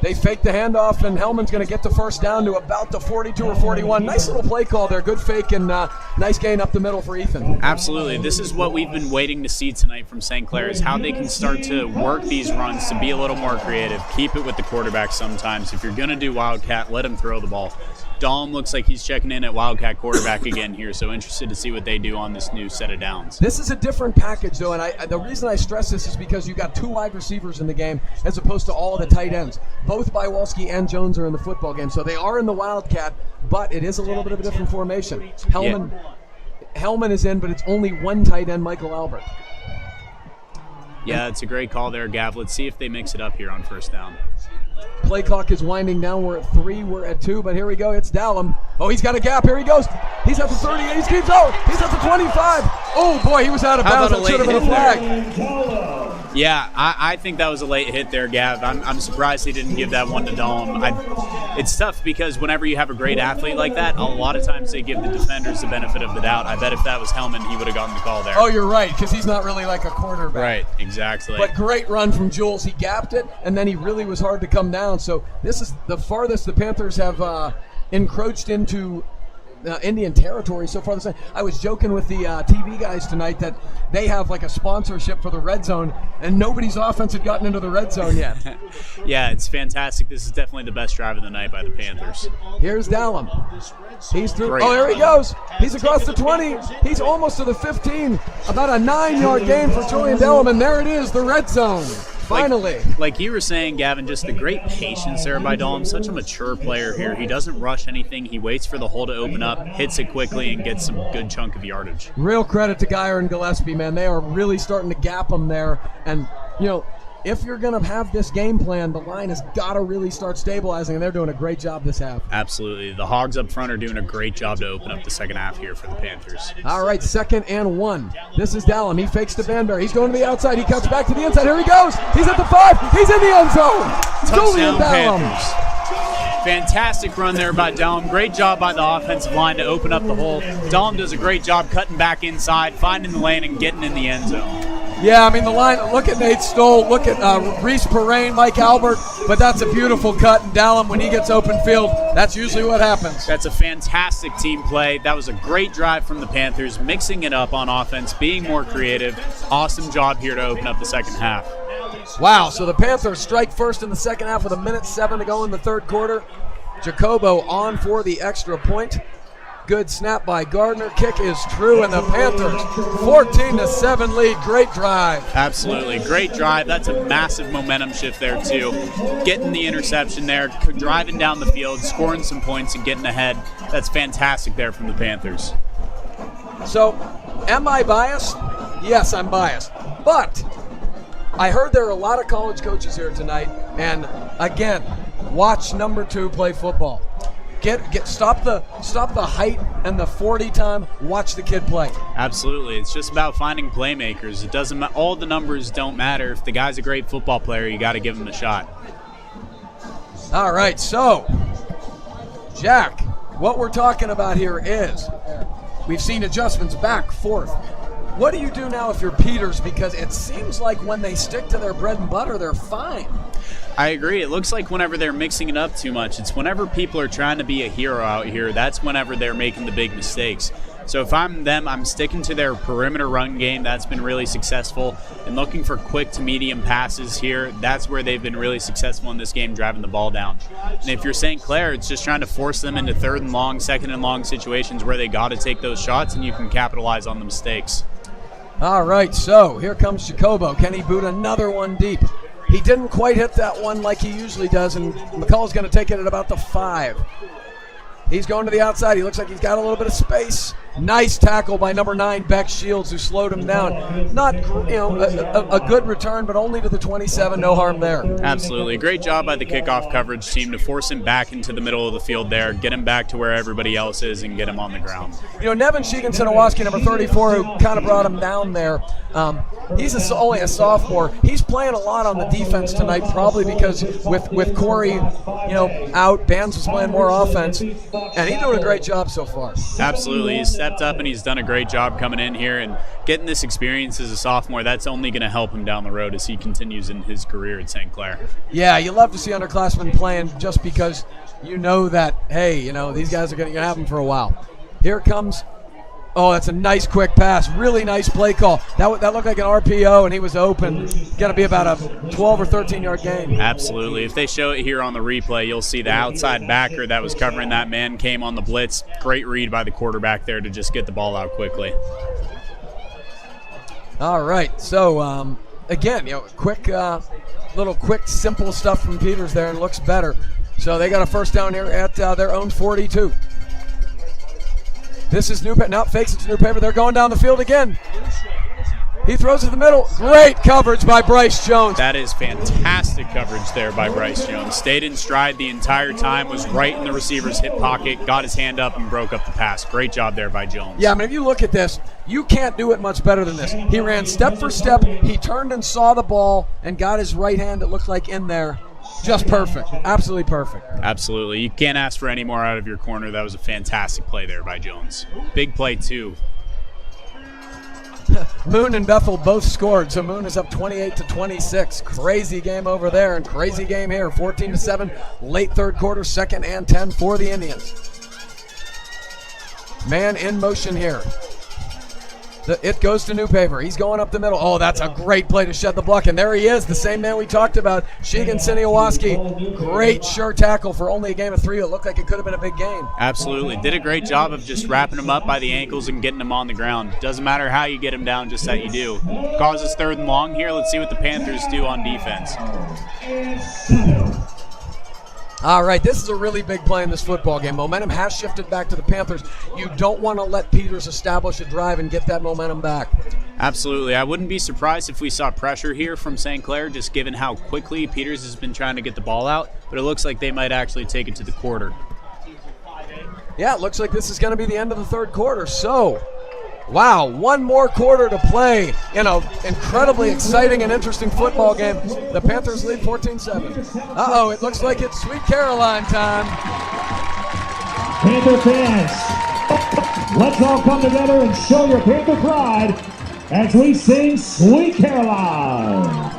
They fake the handoff, and Hellman's going to get the first down to about the 42 or 41. Nice little play call there. Good fake and nice gain up the middle for Ethan. Absolutely. This is what we've been waiting to see tonight from St. Clair, is how they can start to work these runs to be a little more creative. Keep it with the quarterback sometimes. If you're going to do Wildcat, let him throw the ball. Dahlem looks like he's checking in at Wildcat quarterback again here, so interested to see what they do on this new set of downs. This is a different package, though, and the reason I stress this is because you got 2 wide receivers in the game as opposed to all the tight ends. Both Bywalski and Jones are in the football game, so they are in the Wildcat, but it is a little bit of a different formation. Hellman is in, but it's only 1 tight end, Michael Albert. Yeah, it's a great call there, Gav. Let's see if they mix it up here on first down. Play clock is winding down. We're at 3, we're at 2, but here we go. It's Dahlem. Oh, he's got a gap. Here he goes. He's at the 30. He keeps out. He's at the 25. Oh, boy, he was out of bounds. That should have been a flag. Yeah, I think that was a late hit there, Gav. I'm surprised he didn't give that one to Dahlem. It's tough because whenever you have a great athlete like that, a lot of times they give the defenders the benefit of the doubt. I bet if that was Hellman, he would have gotten the call there. Oh, you're right, because he's not really like a quarterback. Right, exactly. But great run from Jules. He gapped it, and then he really was hard to come down. So this is the farthest the Panthers have encroached into Indian territory so far this night. I was joking with the TV guys tonight that they have like a sponsorship for the red zone, and nobody's offense had gotten into the red zone yet. Yeah, it's fantastic. This is definitely the best drive of the night by the Panthers. Here's Dahlem. He's through. Great. Oh, here he goes. He's across the 20. He's almost to the 15. About a 9-yard gain for Julian Dahlem, and there it is, the red zone. Finally. Like you were saying, Gavin, just the great patience there by Dahlem. Such a mature player here. He doesn't rush anything. He waits for the hole to open up, hits it quickly, and gets some good chunk of yardage. Real credit to Geyer and Gillespie, man. They are really starting to gap them there. And, you know, if you're going to have this game plan, the line has got to really start stabilizing, and they're doing a great job this half. Absolutely. The Hogs up front are doing a great job to open up the second half here for the Panthers. All right, 2nd and 1. This is Dahlem. He fakes to Banbury. He's going to the outside. He cuts back to the inside. Here he goes. He's at the 5. He's in the end zone. Julian Touchdown, Dahlem. Panthers. Fantastic run there by Dahlem. Great job by the offensive line to open up the hole. Dahlem does a great job cutting back inside, finding the lane, and getting in the end zone. Yeah, I mean, the line, look at Nate Stoll, look at Reese Perrine, Mike Albert, but that's a beautiful cut. And Dahlem, when he gets open field, that's usually what happens. That's a fantastic team play. That was a great drive from the Panthers, mixing it up on offense, being more creative. Awesome job here to open up the second half. Wow, so the Panthers strike first in the second half with 1:07 to go in the third quarter. Jacobo on for the extra point. Good snap by Gardner. Kick is true, and the Panthers 14-7 lead. Great drive. Absolutely. Great drive. That's a massive momentum shift there, too. Getting the interception there, driving down the field, scoring some points, and getting ahead. That's fantastic there from the Panthers. So, am I biased? Yes, I'm biased. But I heard there are a lot of college coaches here tonight, and again, watch number 2 play football. Stop the height and the 40 time. Watch the kid play. Absolutely, it's just about finding playmakers. It doesn't. All the numbers don't matter. If the guy's a great football player, you got to give him a shot. All right, so Jack, what we're talking about here is we've seen adjustments back, forth. What do you do now if you're Peters? Because it seems like when they stick to their bread and butter, they're fine. I agree. It looks like whenever they're mixing it up too much, it's whenever people are trying to be a hero out here, that's whenever they're making the big mistakes. So if I'm them, I'm sticking to their perimeter run game. That's been really successful. And looking for quick to medium passes here, that's where they've been really successful in this game, driving the ball down. And if you're St. Clair, it's just trying to force them into 3rd and long, 2nd and long situations where they got to take those shots, and you can capitalize on the mistakes. All right, so here comes Jacobo. Can he boot another one deep? He didn't quite hit that one like he usually does, and McCullough's going to take it at about the 5. He's going to the outside. He looks like he's got a little bit of space. Nice tackle by number 9, Beck Shields, who slowed him down. Not, a good return, but only to the 27. No harm there. Absolutely. Great job by the kickoff coverage team to force him back into the middle of the field there, get him back to where everybody else is, and get him on the ground. Nevin Sheegan-Sinowaski, number 34, who kind of brought him down there. He's only a sophomore. He's playing a lot on the defense tonight, probably because with Corey, out, Bands was playing more offense, and he's doing a great job so far. Absolutely. He's stepped up and he's done a great job coming in here and getting this experience as a sophomore. That's only going to help him down the road as he continues in his career at St. Clair. Yeah, you love to see underclassmen playing just because you know that, hey, these guys are going to have them for a while. Here comes Oh, that's a nice quick pass. Really nice play call. That looked like an RPO, and he was open. Got to be about a 12 or 13-yard gain. Absolutely. If they show it here on the replay, you'll see the outside backer that was covering that man came on the blitz. Great read by the quarterback there to just get the ball out quickly. All right. So, again, quick, simple stuff from Peters there, and looks better. So they got a first down here at their own 42. This is New Paper. Now fakes it to New Paper. They're going down the field again. He throws it in the middle. Great coverage by Bryce Jones. That is fantastic coverage there by Bryce Jones. Stayed in stride the entire time, was right in the receiver's hip pocket, got his hand up and broke up the pass. Great job there by Jones. Yeah, I mean, if you look at this, you can't do it much better than this. He ran step for step. He turned and saw the ball and got his right hand, it looked like, in there. Just perfect. Absolutely perfect. Absolutely. You can't ask for any more out of your corner. That was a fantastic play there by Jones. Big play, too. Moon and Bethel both scored, so Moon is up 28-26. Crazy game over there and crazy game here. 14-7, late third quarter, 2nd and 10 for the Indians. Man in motion here. It goes to New Paper. He's going up the middle. Oh, that's a great play to shed the block. And there he is, the same man we talked about, Sheegan Siniawaski. Great sure tackle for only a game of 3. It looked like it could have been a big game. Absolutely. Did a great job of just wrapping him up by the ankles and getting him on the ground. Doesn't matter how you get him down, just that you do. Causes 3rd and long here. Let's see what the Panthers do on defense. All right, this is a really big play in this football game. Momentum has shifted back to the Panthers. You don't want to let Peters establish a drive and get that momentum back. Absolutely. I wouldn't be surprised if we saw pressure here from St. Clair, just given how quickly Peters has been trying to get the ball out, but it looks like they might actually take it to the quarter. Yeah, it looks like this is going to be the end of the third quarter. So, wow, one more quarter to play in an incredibly exciting and interesting football game. The Panthers lead 14-7. Uh-oh, it looks like it's Sweet Caroline time. Panther fans, let's all come together and show your Panther pride as we sing Sweet Caroline.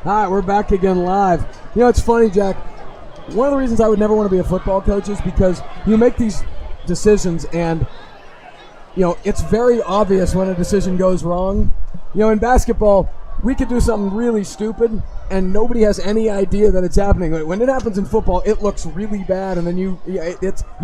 All right, we're back again live. You know, it's funny, Jack. One of the reasons I would never want to be a football coach is because you make these decisions and, you know, it's very obvious when a decision goes wrong. You know, in basketball, we could do something really stupid and nobody has any idea that it's happening. When it happens in football, it looks really bad, and then you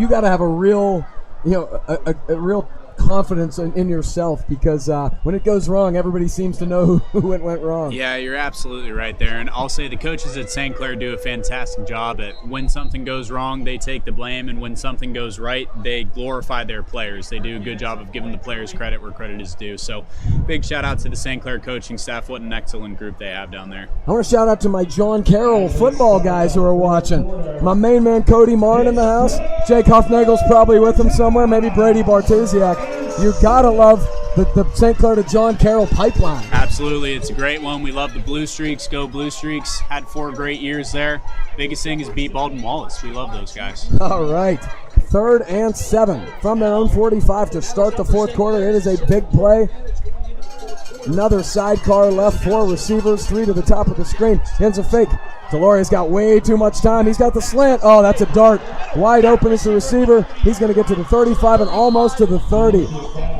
got to have a real, you know, a real confidence in yourself, because when it goes wrong, everybody seems to know who it went wrong. Yeah, you're absolutely right there. And I'll say the coaches at St. Clair do a fantastic job at when something goes wrong, they take the blame, and when something goes right, they glorify their players. They do a good job of giving the players credit where credit is due. So big shout out to the St. Clair coaching staff. What an excellent group they have down there. I want to shout out to my John Carroll football guys who are watching. My main man Cody Martin in the house. Jake Huffnagel's probably with him somewhere. Maybe Brady Bartusiak. You gotta love the St. Clair to John Carroll pipeline. Absolutely, it's a great one. We love the Blue Streaks. Go Blue Streaks. Had 4 great years there. Biggest thing is beat Baldwin Wallace. We love those guys. All right, 3rd and 7 from their own 45 to start the fourth quarter. It is a big play. Another sidecar left, 4 receivers, 3 to the top of the screen. Ends a fake. Deloria's got way too much time. He's got the slant. Oh, that's a dart. Wide open is the receiver. He's going to get to the 35 and almost to the 30.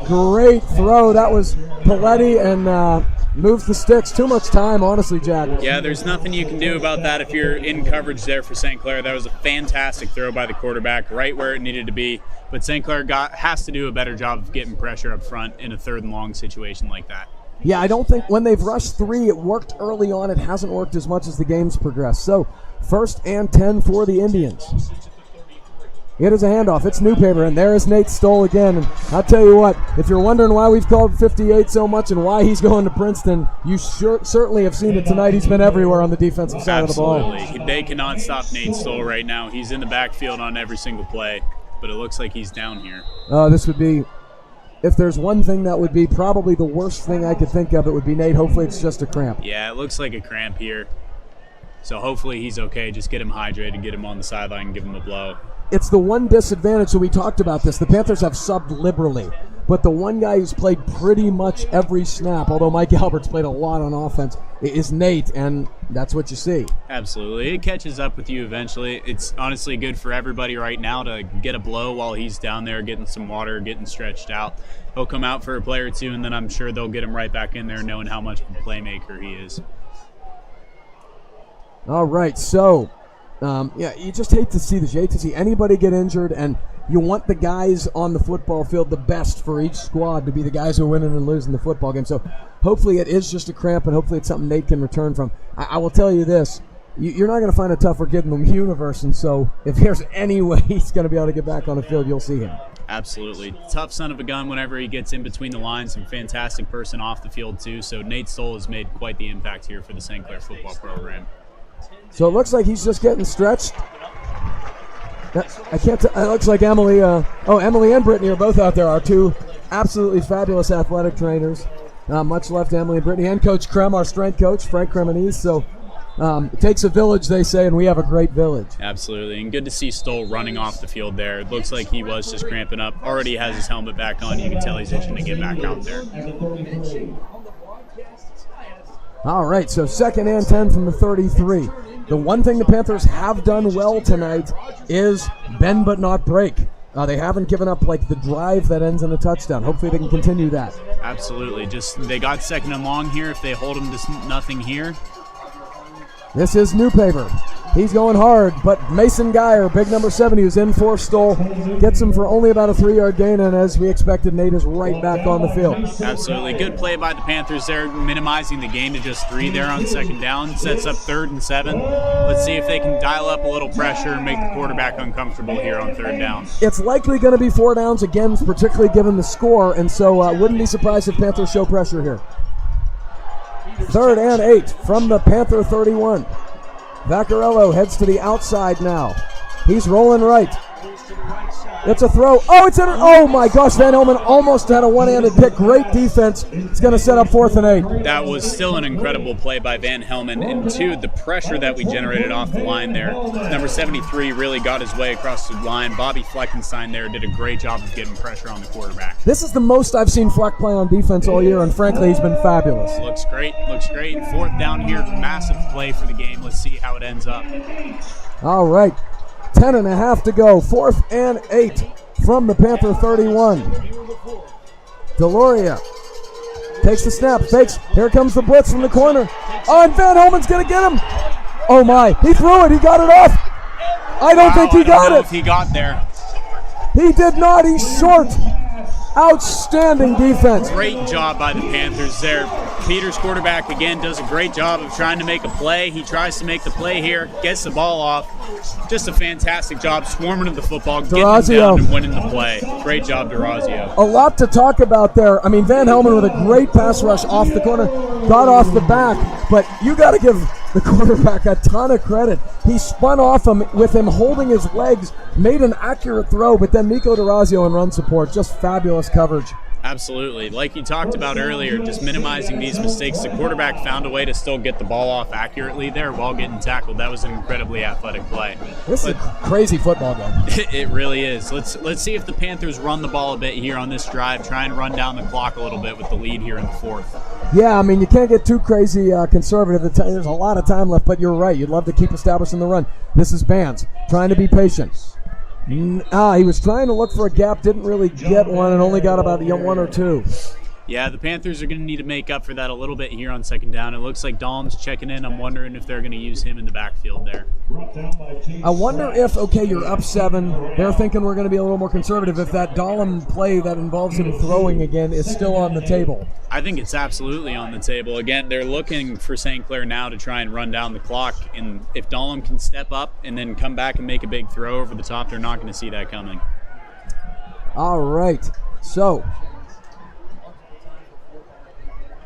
Great throw. That was Paletti, and moves the sticks. Too much time, honestly, Jack. Yeah, there's nothing you can do about that if you're in coverage there for St. Clair. That was a fantastic throw by the quarterback, right where it needed to be. But St. Clair has to do a better job of getting pressure up front in a 3rd and long situation like that. Yeah, I don't think when they've rushed 3, it worked early on. It hasn't worked as much as the game's progressed. So, 1st and 10 for the Indians. It is a handoff. It's Newpaper, and there is Nate Stoll again. And I'll tell you what, if you're wondering why we've called 58 so much and why he's going to Princeton, you certainly have seen it tonight. He's been everywhere on the defensive side of the ball. Absolutely. They cannot stop Nate Stoll right now. He's in the backfield on every single play, but it looks like he's down here. This would be... If there's one thing that would be probably the worst thing I could think of, it would be Nate. Hopefully it's just a cramp. Yeah, it looks like a cramp here. So hopefully he's okay. Just get him hydrated, get him on the sideline, and give him a blow. It's the one disadvantage, so we talked about this. The Panthers have subbed liberally, but the one guy who's played pretty much every snap, although Mike Albert's played a lot on offense, is Nate, and that's what you see. Absolutely. It catches up with you eventually. It's honestly good for everybody right now to get a blow while he's down there getting some water, getting stretched out. He'll come out for a play or two, and then I'm sure they'll get him right back in there knowing how much of a playmaker he is. All right, so, yeah, you just hate to see this. You hate to see anybody get injured, and you want the guys on the football field, the best for each squad, to be the guys who are winning and losing the football game. So hopefully it is just a cramp, and hopefully it's something Nate can return from. I will tell you this. You're not going to find a tougher kid in the universe, and so if there's any way he's going to be able to get back on the field, you'll see him. Absolutely. Tough son of a gun whenever he gets in between the lines, and fantastic person off the field too. So Nate Stoll has made quite the impact here for the St. Clair football program. So it looks like he's just getting stretched. I can't it looks like Emily, Emily and Brittany are both out there, our 2 absolutely fabulous athletic trainers. Much love to Emily and Brittany, and Coach Krem, our strength coach, Frank Cremonese. So it takes a village, they say, and we have a great village. Absolutely, and good to see Stoll running off the field there. It looks like he was just cramping up. Already has his helmet back on. You can tell he's itching to get back out there. All right, so 2nd and 10 from the 33. The one thing the Panthers have done well tonight is bend but not break. They haven't given up like the drive that ends in a touchdown. Hopefully they can continue that. Absolutely. Just they got 2nd and long here. If they hold them to nothing here. This is Newpaper. He's going hard, but Mason Geyer, big number 7, who's in for Stoll, gets him for only about a 3-yard gain, and as we expected, Nate is right back on the field. Absolutely. Good play by the Panthers there, minimizing the gain to just 3 there on 2nd down. Sets up 3rd and 7. Let's see if they can dial up a little pressure and make the quarterback uncomfortable here on 3rd down. It's likely going to be 4 downs again, particularly given the score, and so wouldn't be surprised if Panthers show pressure here. 3rd and 8 from the Panther 31. Vaccarello heads to the outside now. He's rolling right. It's a throw. Oh my gosh, Van Helman almost had a one-handed pick. Great defense. It's going to set up 4th and 8. That was still an incredible play by Van Helman. And 2, the pressure that we generated off the line there. Number 73 really got his way across the line. Bobby Fleckenstein there did a great job of getting pressure on the quarterback. This is the most I've seen Fleck play on defense all year, and frankly, he's been fabulous. Looks great. 4th down here. Massive play for the game. Let's see how it ends up. All right. 10.5 to go. 4th and 8 from the Panther 31. Deloria takes the snap, fakes. Here comes the blitz from the corner. Oh, and Van Helman's going to get him. Oh, my. He threw it. He got it off. I don't think he got it. If he got there. He did not. He's short. Outstanding defense. Great job by the Panthers there. Peters quarterback again does a great job of trying to make a play. He tries to make the play here, gets the ball off. Just a fantastic job swarming to the football, getting him down and winning the play. Great job, DeRazio. A lot to talk about there. I mean, Van Helmen with a great pass rush off the corner, got off the back, but you got to give the quarterback a ton of credit. He spun off him with him holding his legs, made an accurate throw, but then Nico DeRazio in run support, just fabulous coverage. Absolutely. Like you talked about earlier, just minimizing these mistakes. The quarterback found a way to still get the ball off accurately there while getting tackled. That was an incredibly athletic play. This is a crazy football game. It really is. Let's see if the Panthers run the ball a bit here on this drive, try and run down the clock a little bit with the lead here in the fourth. Yeah, I mean, you can't get too crazy conservative. There's a lot of time left, but you're right. You'd love to keep establishing the run. This is Bands trying to be patient. He was trying to look for a gap, didn't really get one, and only got about one or two. Yeah, the Panthers are going to need to make up for that a little bit here on second down. It looks like Dahlm's checking in. I'm wondering if they're going to use him in the backfield there. I wonder if, okay, you're up 7. They're thinking we're going to be a little more conservative. If that Dahlm play that involves him throwing again is still on the table. I think it's absolutely on the table. Again, they're looking for St. Clair now to try and run down the clock. And if Dahlm can step up and then come back and make a big throw over the top, they're not going to see that coming. All right. So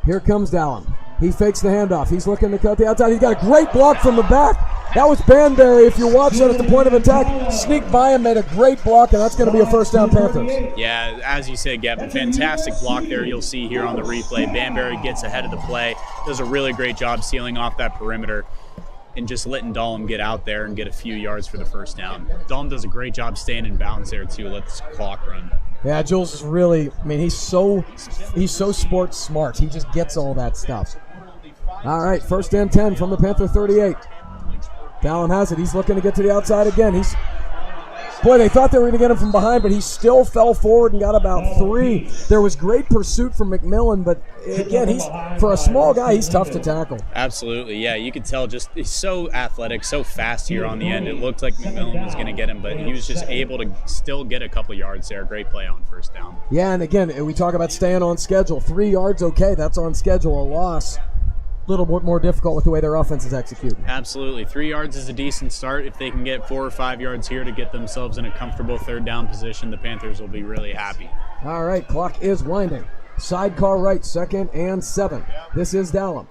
here comes Dahlm. He fakes the handoff. He's looking to cut the outside. He's got a great block from the back. That was Banbury. If you watch that at the point of attack, sneaked by him, made a great block, and that's going to be a first down Panthers. Yeah, as you said, Gavin, fantastic block there you'll see here on the replay. Banbury gets ahead of the play, does a really great job sealing off that perimeter and just letting Dahlm get out there and get a few yards for the first down. Dahlm does a great job staying in bounds there, too. Let the clock run. Yeah, Jules is really, I mean, he's so sports smart. He just gets all that stuff. All right, first and 10 from the Panther 38. Dahlm has it. He's looking to get to the outside again. Boy, they thought they were going to get him from behind, but he still fell forward and got about 3. There was great pursuit from McMillan, but again, for a small guy, he's tough to tackle. Absolutely, yeah. You could tell he's so athletic, so fast here on the end. It looked like McMillan was going to get him, but he was just able to still get a couple yards there. Great play on first down. Yeah, and again, we talk about staying on schedule. 3 yards, okay, that's on schedule. A loss, a little bit more difficult with the way their offense is executed. Absolutely. 3 yards is a decent start. If they can get 4 or 5 yards here to get themselves in a comfortable third down position, the Panthers will be really happy. All right, clock is winding. Sidecar right, 2nd and 7. This is Dahlm.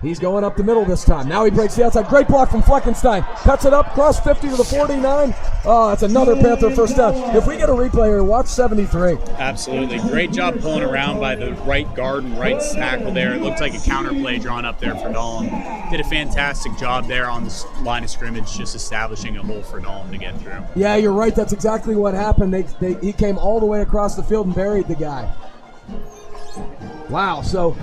He's going up the middle this time. Now he breaks the outside. Great block from Fleckenstein. Cuts it up, cross 50 to the 49. Oh, that's another Panther first down. If we get a replay here, watch 73. Absolutely. Great job pulling around by the right guard and right tackle there. It looked like a counter play drawn up there for Dahlm. Did a fantastic job there on the line of scrimmage, just establishing a hole for Dahlm to get through. Yeah, you're right. That's exactly what happened. He came all the way across the field and buried the guy. Wow, so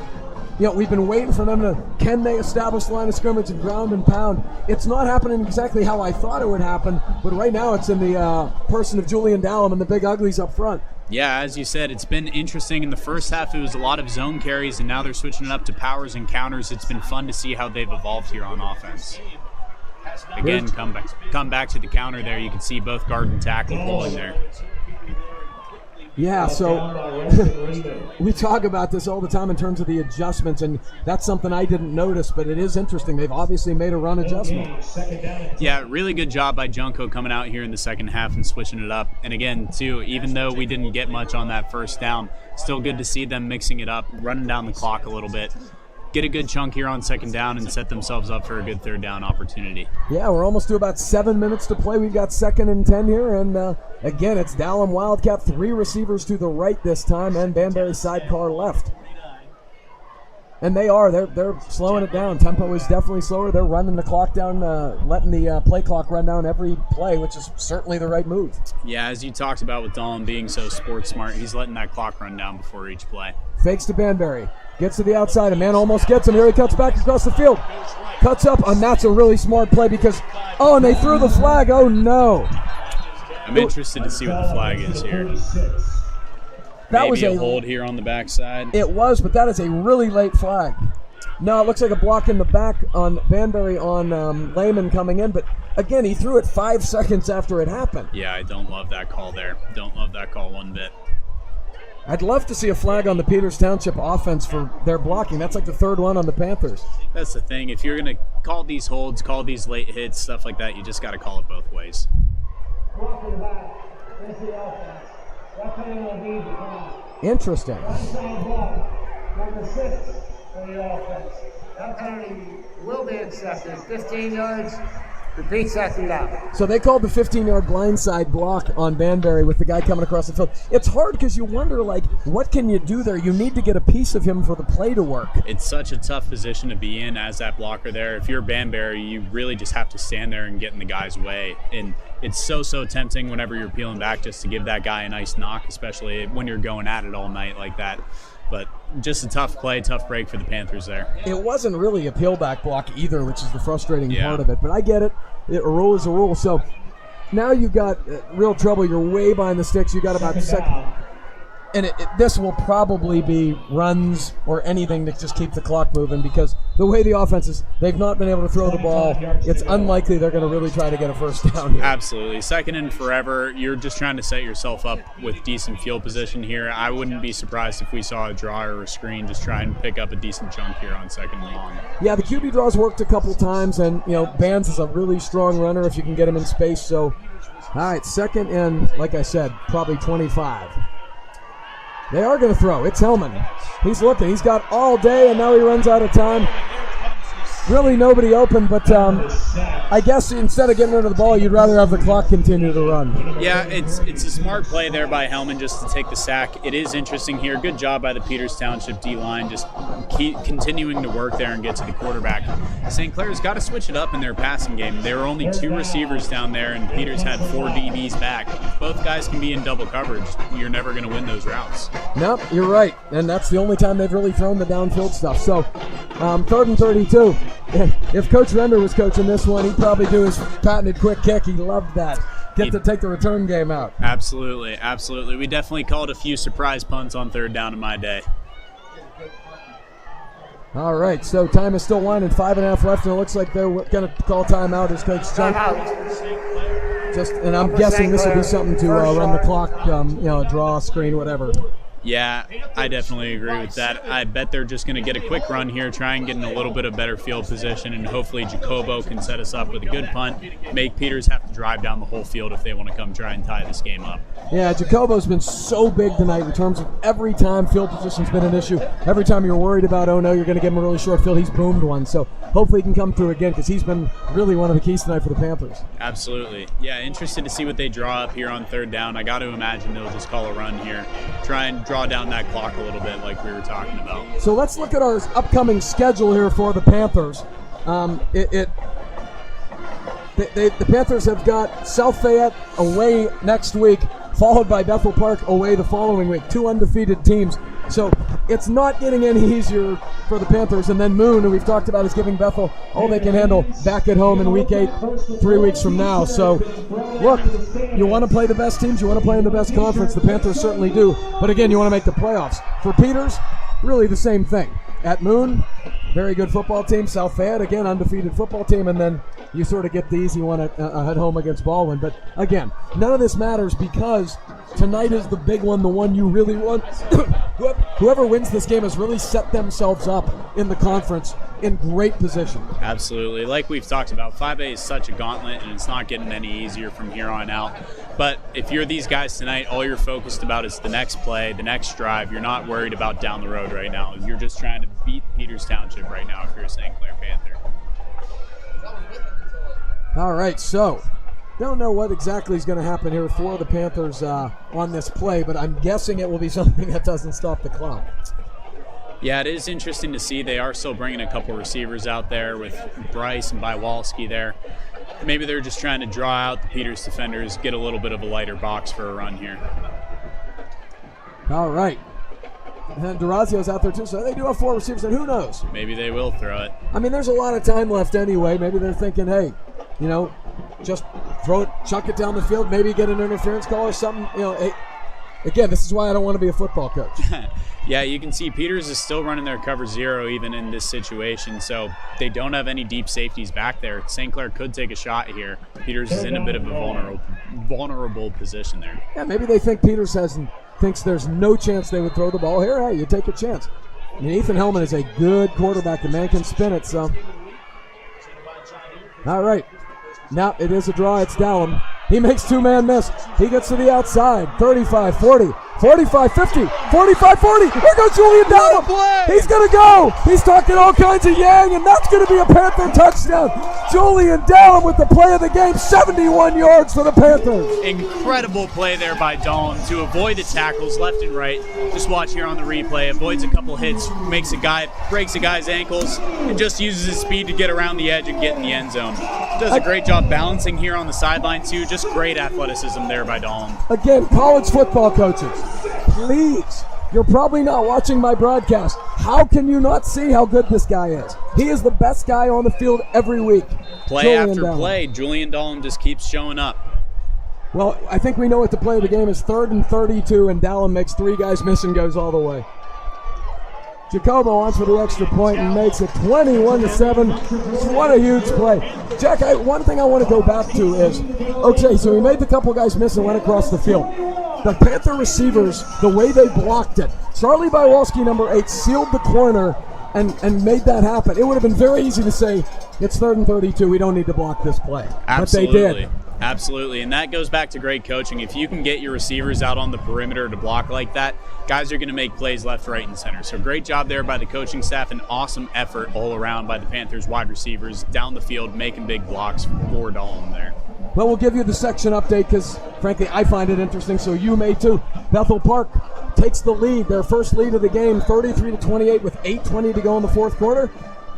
we've been waiting for them can they establish the line of scrimmage and ground and pound? It's not happening exactly how I thought it would happen, but right now it's in the person of Julian Dahlm and the big uglies up front. Yeah, as you said, it's been interesting. In the first half, it was a lot of zone carries, and now they're switching it up to powers and counters. It's been fun to see how they've evolved here on offense. Again, come back to the counter there. You can see both guard and tackle pulling there. Yeah, so we talk about this all the time in terms of the adjustments, and that's something I didn't notice, but it is interesting. They've obviously made a run adjustment. Yeah, really good job by Junko coming out here in the second half and switching it up. And again, too, even though we didn't get much on that first down, still good to see them mixing it up, running down the clock a little bit. Get a good chunk here on second down and set themselves up for a good third down opportunity. Yeah, we're almost to about 7 minutes to play. We've got 2nd and 10 here, and again, it's Dahlm Wildcat, 3 receivers to the right this time, and Banbury sidecar left. And they're slowing it down. Tempo is definitely slower. They're running the clock down, letting the play clock run down every play, which is certainly the right move. Yeah, as you talked about with Dahlm being so sports smart, he's letting that clock run down before each play. Fakes to Banbury. Gets to the outside. A man almost gets him. Here he cuts back across the field. Cuts up, and that's a really smart play because, and they threw the flag. Oh, no. I'm interested to see what the flag is here. That Maybe was a hold here on the backside. It was, but that is a really late flag. No, it looks like a block in the back on Banbury on Lehman coming in, but again, he threw it 5 seconds after it happened. Yeah, I don't love that call there. Don't love that call one bit. I'd love to see a flag on the Peters Township offense for their blocking. That's like the third one on the Panthers. That's the thing. If you're going to call these holds, call these late hits, stuff like that, you just got to call it both ways. Interesting. Number 6 for the offense. That penalty will be accepted. 15 yards. Repeat second down. So they called the 15-yard blindside block on Banbury with the guy coming across the field. It's hard because you wonder, like, what can you do there? You need to get a piece of him for the play to work. It's such a tough position to be in as that blocker there. If you're Banbury, you really just have to stand there and get in the guy's way. And it's so tempting whenever you're peeling back just to give that guy a nice knock, especially when you're going at it all night like that. But just a tough play, tough break for the Panthers there. It wasn't really a peel back block either, which is the frustrating part of it. But I get it. A rule is a rule. So now you've got real trouble. You're way behind the sticks. You got about a second. And this will probably be runs or anything to just keep the clock moving, because the way the offense is, they've not been able to throw the ball. It's unlikely they're going to really try to get a first down here. Absolutely. Second and forever, you're just trying to set yourself up with decent field position here. I wouldn't be surprised if we saw a draw or a screen, just try and pick up a decent chunk here on second and long. Yeah, the QB draws worked a couple times, and Bands is a really strong runner if you can get him in space. So, all right, second and, like I said, probably 25. They are going to throw. It's Hellman. He's looking. He's got all day, and now he runs out of time. Really nobody open, but I guess instead of getting rid of the ball, you'd rather have the clock continue to run. Yeah, it's a smart play there by Hellman just to take the sack. It is interesting here. Good job by the Peters Township D-line, just keep continuing to work there and get to the quarterback. St. Clair's got to switch it up in their passing game. There were only 2 receivers down there, and Peters had 4 DBs back. If both guys can be in double coverage, you're never going to win those routes. No, you're right, and that's the only time they've really thrown the downfield stuff. So, 3rd and 32. If Coach Render was coaching this one, he'd probably do his patented quick kick. He loved that. Get to take the return game out. Absolutely, absolutely. We definitely called a few surprise punts on 3rd down in my day. All right, so time is still winding, 5.5 left, and it looks like they're going to call timeout as Coach Chuck. And I'm guessing this will be something to run the clock, draw, screen, whatever. Yeah, I definitely agree with that. I bet they're just going to get a quick run here, try and get in a little bit of better field position, and hopefully Jacobo can set us up with a good punt, make Peters have to drive down the whole field if they want to come try and tie this game up. Yeah, Jacobo's been so big tonight in terms of every time field position's been an issue. Every time you're worried about, oh no, you're going to give him a really short field, he's boomed one. So hopefully he can come through again, because he's been really one of the keys tonight for the Panthers. Absolutely. Yeah, interested to see what they draw up here on 3rd down. I got to imagine they'll just call a run here, try and draw down that clock a little bit like we were talking about. So let's look at our upcoming schedule here for the Panthers. The Panthers have got South Fayette away next week, followed by Bethel Park away the following week. 2 undefeated teams. So it's not getting any easier for the Panthers. And then Moon, who we've talked about, is giving Bethel all they can handle back at home in week 8, 3 weeks from now. So, look, you want to play the best teams. You want to play in the best conference. The Panthers certainly do. But, again, you want to make the playoffs. For Peters, really the same thing. At Moon, very good football team. South Fayette, again, undefeated football team. And then you sort of get the easy one at home against Baldwin. But, again, none of this matters because tonight is the big one, the one you really want. Whoever wins this game has really set themselves up in the conference in great position. Absolutely. Like we've talked about, 5A is such a gauntlet, and it's not getting any easier from here on out. But if you're these guys tonight, all you're focused about is the next play, the next drive. You're not worried about down the road right now. You're just trying to beat Peters Township right now if you're a St. Clair Panther. All right, so don't know what exactly is going to happen here for the Panthers on this play, but I'm guessing it will be something that doesn't stop the clock. Yeah, it is interesting to see. They are still bringing a couple receivers out there with Bryce and Bywalski there. Maybe they're just trying to draw out the Peters defenders, get a little bit of a lighter box for a run here. All right. And Durazio's out there too, so they do have 4 receivers, and who knows? Maybe they will throw it. I mean, there's a lot of time left anyway. Maybe they're thinking, hey, just throw it, chuck it down the field, maybe get an interference call or something. Hey, again, this is why I don't want to be a football coach. Yeah, you can see Peters is still running their cover 0 even in this situation, so they don't have any deep safeties back there. St. Clair could take a shot here. Peters is in a bit of a vulnerable position there. Yeah, maybe they think Peters hasn't thinks there's no chance they would throw the ball here. Hey, you take a chance. I mean, Ethan Hellman is a good quarterback. The man can spin it, so. All right. Now it is a draw. It's Dallum. He makes two-man miss. He gets to the outside. 35, 40, 45, 50, 45, 40. Here goes Julian Dallum. He's going to go. He's talking all kinds of yang, and that's going to be a Panther touchdown. Julian Dallum with the play of the game. 71 yards for the Panthers. Incredible play there by Dallum to avoid the tackles left and right. Just watch here on the replay. Avoids a couple hits, breaks a guy's ankles, and just uses his speed to get around the edge and get in the end zone. Does a great job balancing here on the sideline, too. Just great athleticism there by Dallum. Again, college football coaches, please, you're probably not watching my broadcast. How can you not see how good this guy is? He is the best guy on the field every week. Play after play, Julian Dallum just keeps showing up. Well, I think we know what the play of the game is. 3rd and 32, and Dallum makes 3 guys miss and goes all the way. Jacobo wants for the extra point and makes it 21-7. What a huge play. Jack, one thing I want to go back to is, okay, so he made the couple guys miss and went across the field. The Panther receivers, the way they blocked it, Charlie Bywalski, number 8, sealed the corner and made that happen. It would have been very easy to say, it's 3rd and 32, we don't need to block this play. Absolutely. But they did. Absolutely, and that goes back to great coaching. If you can get your receivers out on the perimeter to block like that, guys are going to make plays left, right, and center. So great job there by the coaching staff, and awesome effort all around by the Panthers wide receivers down the field, making big blocks for Dallum there. Well, we'll give you the section update because, frankly, I find it interesting, so you may too. Bethel Park takes the lead, their first lead of the game, 33-28 with 8:20 to go in the fourth quarter.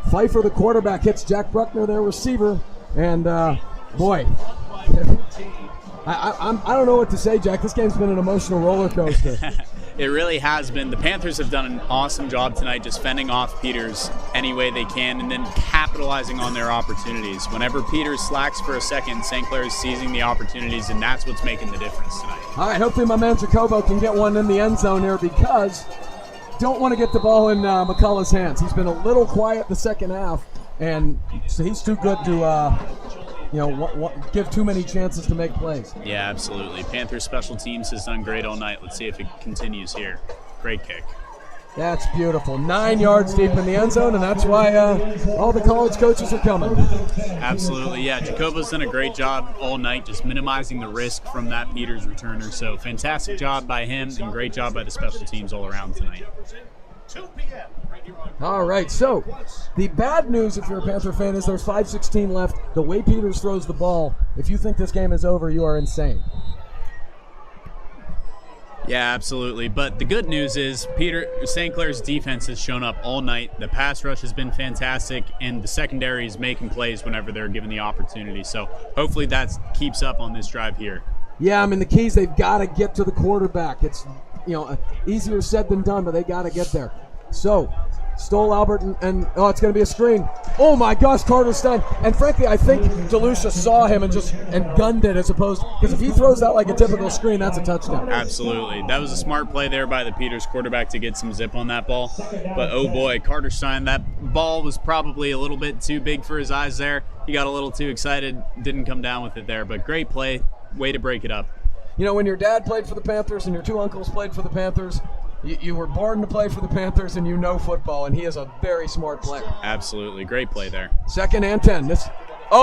Pfeiffer, the quarterback, hits Jack Bruckner, their receiver, and boy, I don't know what to say, Jack. This game's been an emotional roller coaster. It really has been. The Panthers have done an awesome job tonight just fending off Peters any way they can and then capitalizing on their opportunities. Whenever Peters slacks for a second, St. Clair is seizing the opportunities, and that's what's making the difference tonight. All right, hopefully my man Jacobo can get one in the end zone here because don't want to get the ball in McCullough's hands. He's been a little quiet the second half, and so he's too good to give too many chances to make plays. Yeah, absolutely. Panthers special teams has done great all night. Let's see if it continues here. Great kick. That's beautiful. 9 yards deep in the end zone, and that's why all the college coaches are coming. Absolutely, yeah. Jacobo's done a great job all night just minimizing the risk from that Peters returner. So fantastic job by him and great job by the special teams all around tonight. 2 p.m. All right, so the bad news if you're a Panther fan is there's 5:16 left. The way Peters throws the ball, if you think this game is over, you are insane. Yeah, absolutely. But the good news is St. Clair's defense has shown up all night. The pass rush has been fantastic, and the secondary is making plays whenever they're given the opportunity. So hopefully that keeps up on this drive here. Yeah, I mean, the keys, they've got to get to the quarterback. It's, easier said than done, but they got to get there. So, Stoll Albert, and it's going to be a screen. Oh my gosh, Carter Stein. And frankly, I think DeLucia saw him and gunned it as opposed, because if he throws that like a typical screen, that's a touchdown. Absolutely. That was a smart play there by the Peters quarterback to get some zip on that ball. But oh boy, Carter Stein, that ball was probably a little bit too big for his eyes there. He got a little too excited, didn't come down with it there, but great play, way to break it up. When your dad played for the Panthers and your 2 uncles played for the Panthers, you were born to play for the Panthers and you know football, and he is a very smart player. Absolutely. Great play there. 2nd and 10.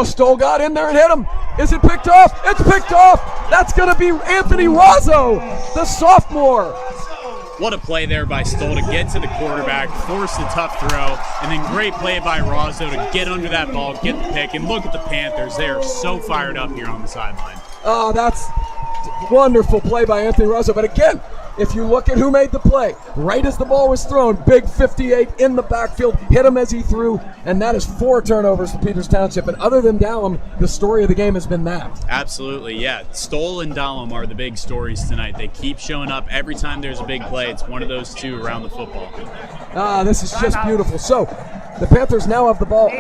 Stoll got in there and hit him. Is it picked off? It's picked off. That's going to be Anthony Razzo, the sophomore. What a play there by Stoll to get to the quarterback, force the tough throw, and then great play by Razzo to get under that ball, get the pick, and look at the Panthers. They are so fired up here on the sideline. Oh, that's wonderful play by Anthony Razzo. But again, if you look at who made the play, right as the ball was thrown, big 58 in the backfield, hit him as he threw, and that is 4 turnovers for Peters Township. And other than Dallum, the story of the game has been that. Absolutely, yeah. Stoll and Dallum are the big stories tonight. They keep showing up every time there's a big play. It's one of those two around the football. This is just beautiful. So the Panthers now have the ball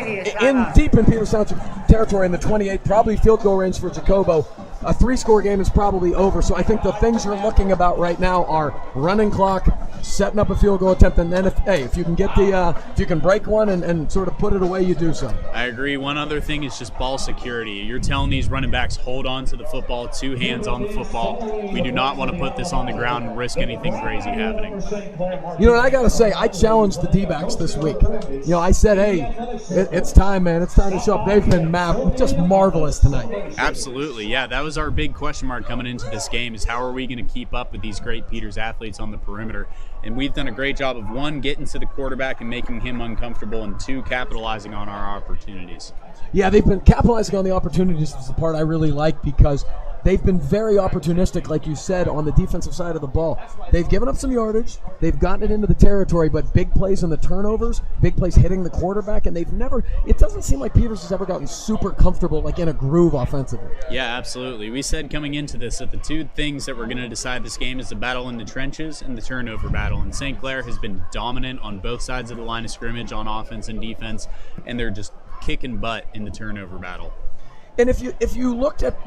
deep in Peters Township territory in the 28, probably field goal range for Jacobo. A 3-score game is probably over, so I think the things you're looking about right now are running clock, setting up a field goal attempt, and then if you can get if you can break one and sort of put it away, you do so. I agree. One other thing is just ball security. You're telling these running backs, hold on to the football, 2 hands on the football. We do not want to put this on the ground and risk anything crazy happening. You know, and I got to say, I challenged the D-backs this week. You know, I said, hey, it's time, man. It's time to show up. They've been just marvelous tonight. Absolutely. Yeah, that was our big question mark coming into this game, is how are we going to keep up with these great Peters athletes on the perimeter? And we've done a great job of, 1, getting to the quarterback and making him uncomfortable, and 2, capitalizing on our opportunities. Yeah, they've been capitalizing on the opportunities is the part I really like, because they've been very opportunistic, like you said, on the defensive side of the ball. They've given up some yardage. They've gotten it into the territory, but big plays in the turnovers, big plays hitting the quarterback, and it doesn't seem like Peters has ever gotten super comfortable, like in a groove offensively. Yeah, absolutely. We said coming into this that the 2 things that were going to decide this game is the battle in the trenches and the turnover battle. And St. Clair has been dominant on both sides of the line of scrimmage, on offense and defense, and they're just kicking butt in the turnover battle. And if you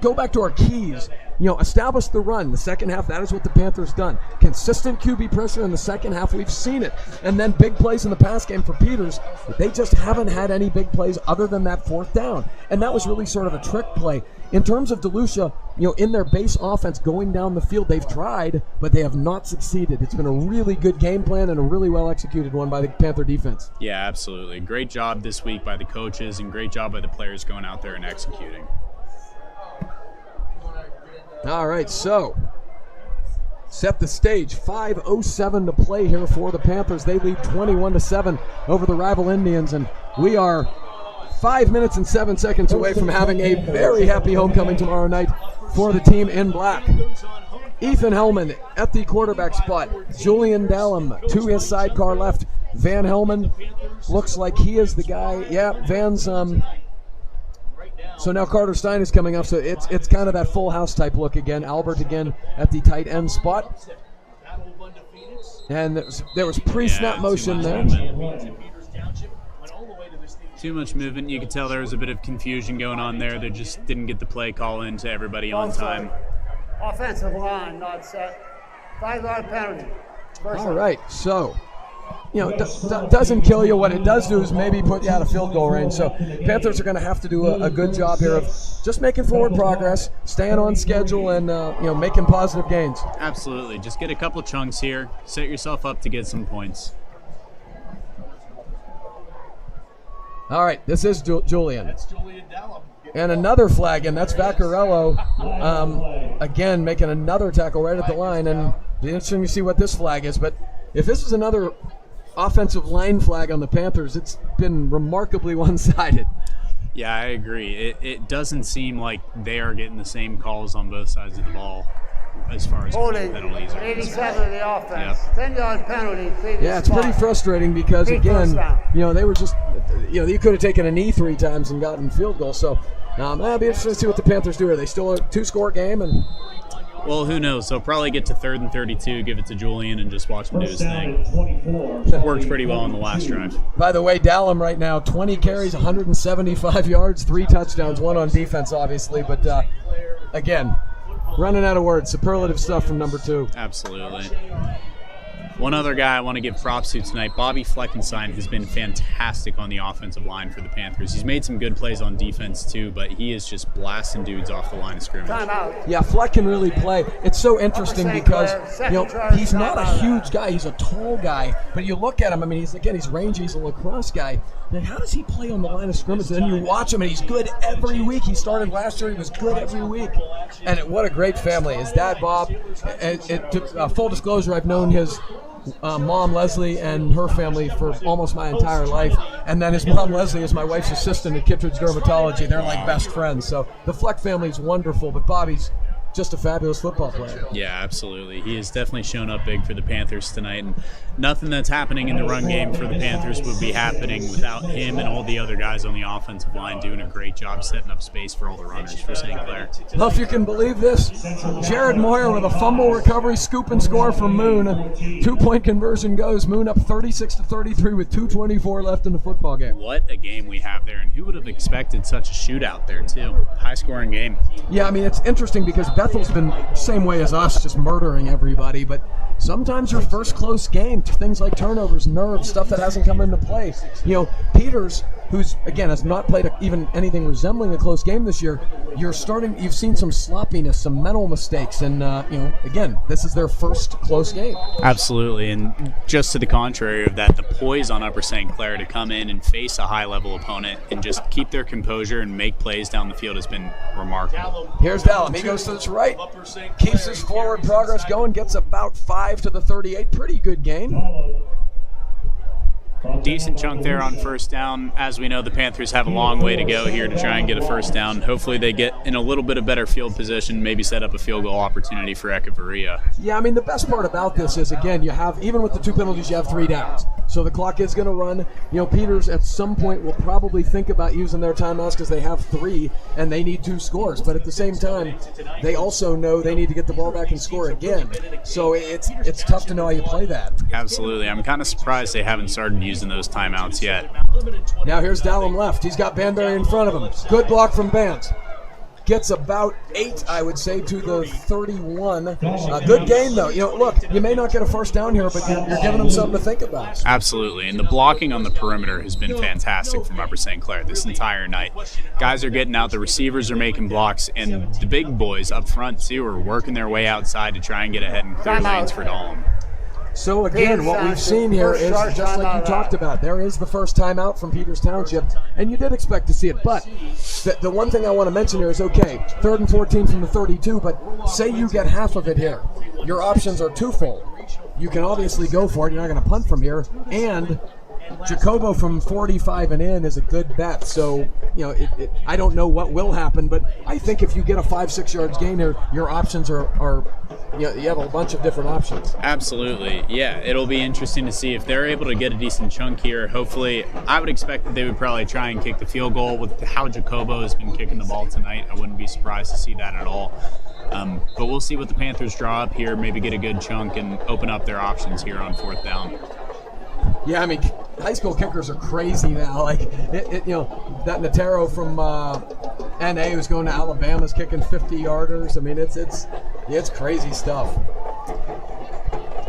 go back to our keys, you know, establish the run. The second half, that is what the Panthers done. Consistent QB pressure in the second half, we've seen it. And then big plays in the pass game for Peters. They just haven't had any big plays other than that 4th down. And that was really sort of a trick play. In terms of DeLucia, you know, in their base offense going down the field, they've tried, but they have not succeeded. It's been a really good game plan and a really well-executed one by the Panther defense. Yeah, absolutely. Great job this week by the coaches, and great job by the players going out there and executing. All right, so set the stage. 5:07 to play here for the Panthers. They lead 21-7 over the rival Indians, and we are 5 minutes and 7 seconds away from having a very happy homecoming tomorrow night for the team in black. Ethan Hellman at the quarterback spot. Julian Dallum to his sidecar left. Van Hellman looks like he is the guy. Yeah, Van's so now Carter Stein is coming up, so it's kind of that full house type look again. Albert again at the tight end spot. And there was pre-snap motion there. Too much movement. You could tell there was a bit of confusion going on there. They just didn't get the play call in to everybody on time. Offensive line not set. 5-yard penalty. All right, so, you know, it doesn't kill you. What it does do is maybe put you out of field goal range. So Panthers are going to have to do a good job here of just making forward progress, staying on schedule, and you know, making positive gains. Absolutely. Just get a couple chunks here. Set yourself up to get some points. All right, this is Julian. That's Julian Dallum. And another flag, and that's Vaccarello, again, making another tackle right at the line. And it'll be interesting to see what this flag is. But if this is another offensive line flag on the Panthers, it's been remarkably one-sided. Yeah, I agree. It doesn't seem like they are getting the same calls on both sides of the ball as far as penalties are. 87 of the offense. Yep. 10-yard penalty. Yeah, it's pretty frustrating because, again, you know, they were just, you know, you could have taken a knee 3 times and gotten field goal. So it'll be interesting to see what the Panthers do. Are they still a 2-score game? And well, who knows? They'll probably get to 3rd and 32, give it to Julian, and just watch him do his thing. Worked pretty well on the last drive. By the way, Dallum right now, 20 carries, 175 yards, 3 touchdowns, 1 on defense, obviously. But, again, running out of words. Superlative stuff from number 2. Absolutely. One other guy I want to give props to tonight, Bobby Fleckenstein, has been fantastic on the offensive line for the Panthers. He's made some good plays on defense too, but he is just blasting dudes off the line of scrimmage. Yeah, Fleck can really play. It's so interesting because, you know, he's not a huge guy. He's a tall guy, but you look at him, I mean, he's rangy. He's a lacrosse guy. Like, how does he play on the line of scrimmage? And then you watch him, and he's good every week. He started last year. He was good every week. And what a great family. His dad, Bob, full disclosure, I've known his mom, Leslie, and her family for almost my entire life. And then his mom, Leslie, is my wife's assistant at Kittredge Dermatology. They're like best friends. So the Fleck family is wonderful, but Bobby's just a fabulous football player. Yeah, absolutely. He has definitely shown up big for the Panthers tonight, and nothing that's happening in the run game for the Panthers would be happening without him and all the other guys on the offensive line doing a great job setting up space for all the runners for St. Clair. Well, if you can believe this, Jared Moyer with a fumble recovery, scoop and score from Moon. 2-point conversion goes. Moon up 36-33 with 2:24 left in the football game. What a game we have there, and who would have expected such a shootout there, too? High-scoring game. Yeah, I mean, it's interesting because Bethel's been same way as us, just murdering everybody, but sometimes your first close game, things like turnovers, nerves, stuff that hasn't come into play. Peters, who's, again, has not played even anything resembling a close game this year, you've seen some sloppiness, some mental mistakes, and, again, this is their first close game. Absolutely, and just to the contrary of that, the poise on Upper St. Clair to come in and face a high-level opponent and just keep their composure and make plays down the field has been remarkable. Here's Dallum. He goes to his right, keeps his forward progress going, gets about 5 to the 38. Pretty good gain. Decent chunk there on first down. As we know, the Panthers have a long way to go here to try and get a first down. Hopefully they get in a little bit of better field position, maybe set up a field goal opportunity for Echevarria. Yeah, I mean, the best part about this is, again, you have, even with the 2 penalties, you have 3 downs. So the clock is going to run. Peters at some point will probably think about using their timeouts because they have 3 and they need 2 scores. But at the same time, they also know they need to get the ball back and score again. So it's tough to know how you play that. Absolutely. I'm kind of surprised they haven't started using those timeouts yet. Now here's Dallum left. He's got Banbury in front of him. Good block from Bant. Gets about 8, I would say, to the 31. Good game, though. Look, you may not get a first down here, but you're giving them something to think about. Absolutely, and the blocking on the perimeter has been fantastic from Upper St. Clair this entire night. Guys are getting out, the receivers are making blocks, and the big boys up front, too, are working their way outside to try and get ahead and clear lanes for Dahlem. So again, what we've seen here is, just like you talked about, there is the first timeout from Peters Township, and you did expect to see it. But the one thing I want to mention here is, okay, 3rd and 14 from the 32, but say you get half of it here. Your options are twofold. You can obviously go for it. You're not going to punt from here. And Jacobo from 45 and in is a good bet. So, I don't know what will happen, but I think if you get a 5-6 yards gain here, your options are you have a bunch of different options. Absolutely. Yeah, it'll be interesting to see if they're able to get a decent chunk here. Hopefully, I would expect that they would probably try and kick the field goal. With how Jacobo has been kicking the ball tonight, I wouldn't be surprised to see that at all. But we'll see what the Panthers draw up here, maybe get a good chunk and open up their options here on 4th down. Yeah, I mean, high school kickers are crazy now. Like, that Natero from NA who's going to Alabama is kicking 50-yarders. I mean, it's crazy stuff.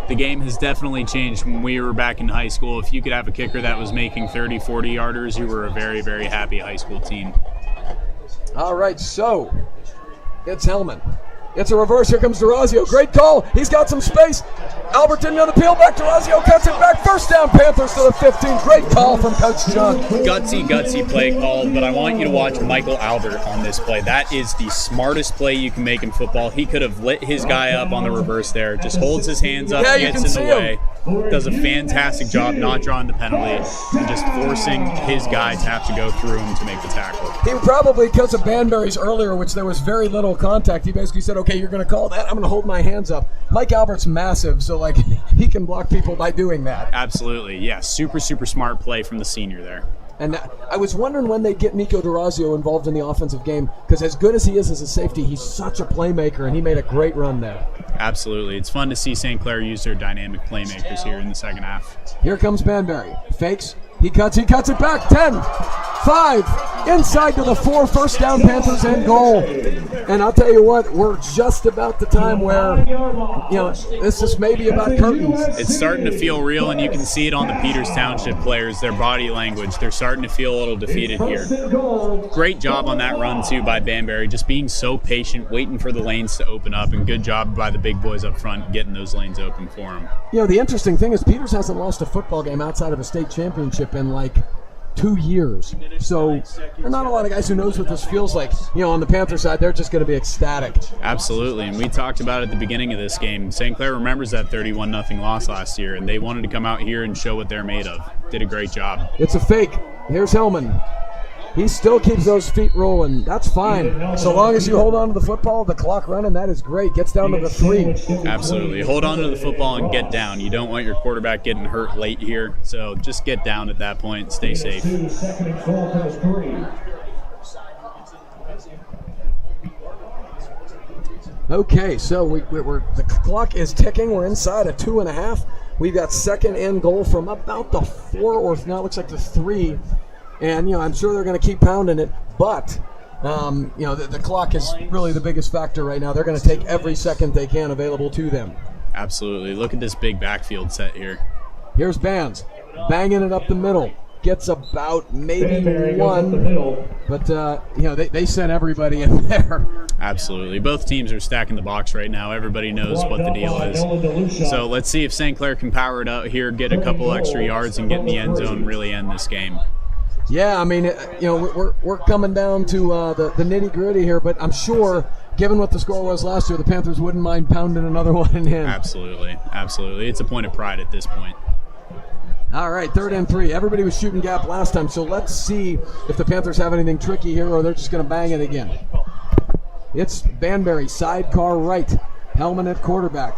The game has definitely changed when we were back in high school. If you could have a kicker that was making 30, 40-yarders, you were a very, very happy high school team. All right, so it's Hellman. It's a reverse. Here comes DeRazio. Great call. He's got some space. Albert didn't on the peel back. DeRazio cuts it back. First down, Panthers to the 15. Great call from Coach John. Gutsy play call, but I want you to watch Michael Albert on this play. That is the smartest play you can make in football. He could have lit his guy up on the reverse there. Just holds his hands up, gets in the way. Does a fantastic job not drawing the penalty and just forcing his guy to have to go through him to make the tackle. He probably, because of Banbury's earlier, which there was very little contact, he basically said, okay, you're going to call that, I'm going to hold my hands up. Mike Albert's massive, so he can block people by doing that. Absolutely, yeah. Super smart play from the senior there. And I was wondering when they'd get Nico DeRazio involved in the offensive game, because as good as he is as a safety, he's such a playmaker, and he made a great run there. Absolutely. It's fun to see St. Clair use their dynamic playmakers here in the second half. Here comes Banbury. Fakes. He cuts it back. 10, 5, inside to the 4, first down, Panthers and goal. And I'll tell you what, we're just about the time where, this is maybe about curtains. It's starting to feel real, and you can see it on the Peters Township players, their body language. They're starting to feel a little defeated here. Great job on that run, too, by Banbury, just being so patient, waiting for the lanes to open up, and good job by the big boys up front getting those lanes open for them. The interesting thing is Peters hasn't lost a football game outside of a state championship in 2 years. So there are not a lot of guys who knows what this feels like. On the Panther side, they're just going to be ecstatic. Absolutely, and we talked about it at the beginning of this game. St. Clair remembers that 31-0 loss last year, and they wanted to come out here and show what they're made of. Did a great job. It's a fake. Here's Hellman. He still keeps those feet rolling. That's fine. So long as you hold on to the football, the clock running, that is great. Gets down to the 3. Absolutely. Hold on to the football and get down. You don't want your quarterback getting hurt late here. So just get down at that point and stay safe. Okay, so we're the clock is ticking. We're inside a 2.5. We've got second and goal from about the 4, or now it looks like the 3. And, I'm sure they're going to keep pounding it. But The clock is really the biggest factor right now. They're going to take every second they can available to them. Absolutely. Look at this big backfield set here. Here's Bands banging it up the middle. Gets about maybe one, but they sent everybody in there. Absolutely. Both teams are stacking the box right now. Everybody knows what the deal is. So let's see if St. Clair can power it out here, get a couple extra yards, and get in the end zone and really end this game. Yeah, I mean, we're coming down to the nitty-gritty here, but I'm sure, given what the score was last year, the Panthers wouldn't mind pounding another one in. Absolutely. It's a point of pride at this point. All right, 3rd and 3. Everybody was shooting gap last time, so let's see if the Panthers have anything tricky here or they're just going to bang it again. It's Banbury, sidecar right. Hellman at quarterback.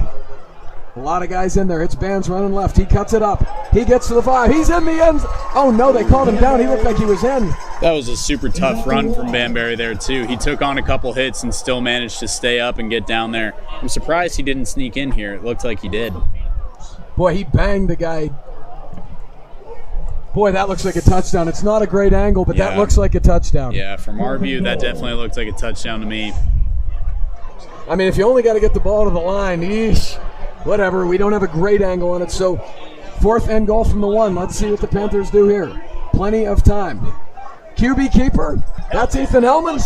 A lot of guys in there. It's Bands running left. He cuts it up. He gets to the 5. He's in the end. Oh, no, they called him down. He looked like he was in. That was a super tough run from Banbury there, too. He took on a couple hits and still managed to stay up and get down there. I'm surprised he didn't sneak in here. It looked like he did. Boy, he banged the guy. Boy, that looks like a touchdown. It's not a great angle, but that looks like a touchdown. Yeah, from our view, that definitely looked like a touchdown to me. I mean, if you only got to get the ball to the line, whatever. We don't have a great angle on it. So 4th and goal from the 1. Let's see what the Panthers do here. Plenty of time. QB keeper. That's Ethan Hellman.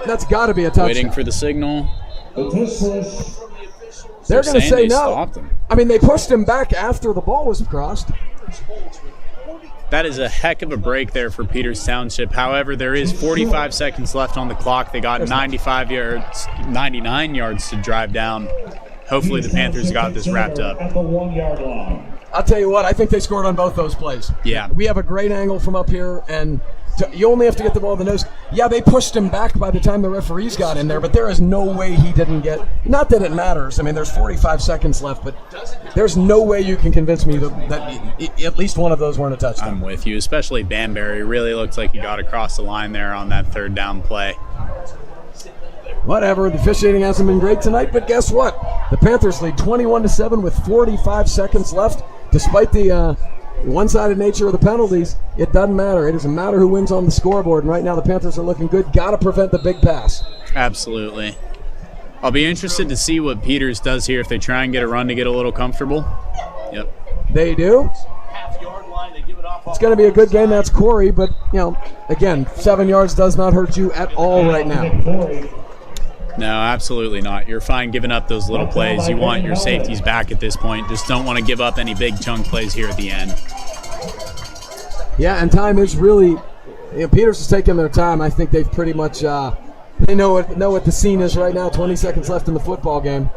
That's got to be a touchdown. Waiting for the signal. They're going to say no. Stopped him. I mean, they pushed him back after the ball was crossed. That is a heck of a break there for Peters Township. However, there is 45 seconds left on the clock. They got 99 yards to drive down. Hopefully the Panthers got this wrapped up. At the 1 yard line. I'll tell you what, I think they scored on both those plays. Yeah. We have a great angle from up here, and you only have to get the ball in the nose. Yeah, they pushed him back by the time the referees got in there, but there is no way he didn't get – not that it matters. I mean, there's 45 seconds left, but there's no way you can convince me that at least one of those weren't a touchdown. I'm with you, especially Banbury. Really looked like he got across the line there on that 3rd down play. Whatever, the officiating hasn't been great tonight, but guess what? The Panthers lead 21-7 with 45 seconds left. Despite the one-sided nature of the penalties, it doesn't matter. It doesn't matter who wins on the scoreboard. And right now the Panthers are looking good. Got to prevent the big pass. Absolutely. I'll be interested to see what Peters does here if they try and get a run to get a little comfortable. Yep. They do. It's going to be a good game. That's Corey, but, again, 7 yards does not hurt you at all right now. No, absolutely not. You're fine giving up those little plays. You want your safeties back at this point. Just don't want to give up any big chunk plays here at the end. Yeah, and time is really Peters is taking their time. I think they've pretty much they know what the scene is right now. 20 seconds left in the football game.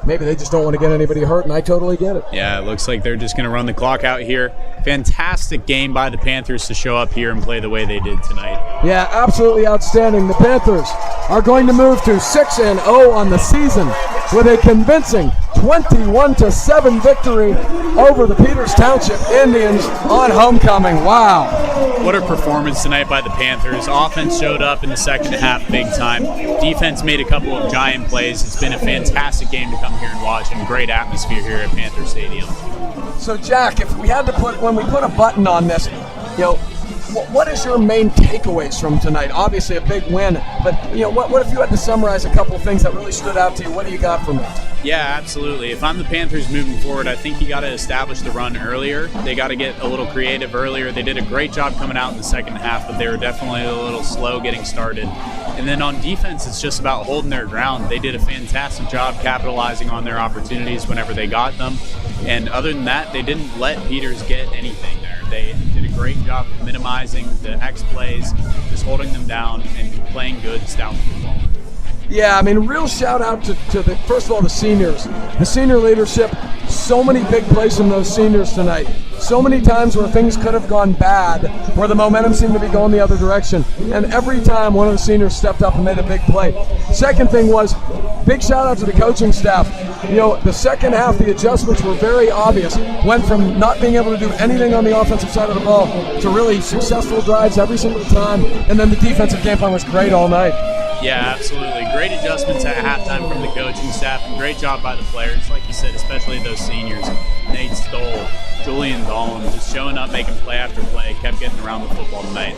Maybe they just don't want to get anybody hurt, and I totally get it. Yeah, it looks like they're just going to run the clock out here. Fantastic game by the Panthers to show up here and play the way they did tonight. Yeah, absolutely outstanding. The Panthers are going to move to 6-0 on the season with a convincing 21-7 victory over the Peters Township Indians on homecoming. Wow. What a performance tonight by the Panthers. Offense showed up in the second half big time. Defense made a couple of giant plays. It's been a fantastic game to come here and watch, and great atmosphere here at Panther Stadium. So, Jack, if we had to when we put a button on this, what is your main takeaways from tonight? Obviously a big win, but what if you had to summarize a couple of things that really stood out to you? What do you got from it? Yeah, absolutely. If I'm the Panthers moving forward, I think you got to establish the run earlier. They got to get a little creative earlier. They did a great job coming out in the second half, but they were definitely a little slow getting started. And then on defense, it's just about holding their ground. They did a fantastic job capitalizing on their opportunities whenever they got them. And other than that, they didn't let Peters get anything there. They did a great job of minimizing the X plays, just holding them down and playing good, stout football. Yeah, I mean, real shout out to the first of all, the seniors. The senior leadership, so many big plays from those seniors tonight. So many times where things could have gone bad, where the momentum seemed to be going the other direction. And every time one of the seniors stepped up and made a big play. Second thing was, big shout out to the coaching staff. The second half, the adjustments were very obvious. Went from not being able to do anything on the offensive side of the ball to really successful drives every single time. And then the defensive game plan was great all night. Yeah, absolutely. Great adjustments at halftime from the coaching staff, and great job by the players, like you said, especially those seniors. Nate Stoll, Julian Dahlem, just showing up, making play after play, kept getting around the football tonight.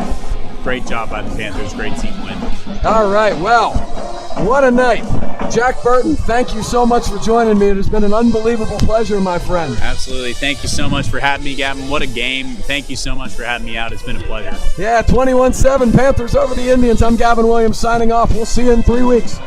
Great job by the Panthers. Great team win. All right, well, what a night. Jack Burton, thank you so much for joining me. It has been an unbelievable pleasure, my friend. Absolutely. Thank you so much for having me, Gavin. What a game. Thank you so much for having me out. It's been a pleasure. Yeah, 21-7, Panthers over the Indians. I'm Gavin Williams signing off. We'll see you in 3 weeks.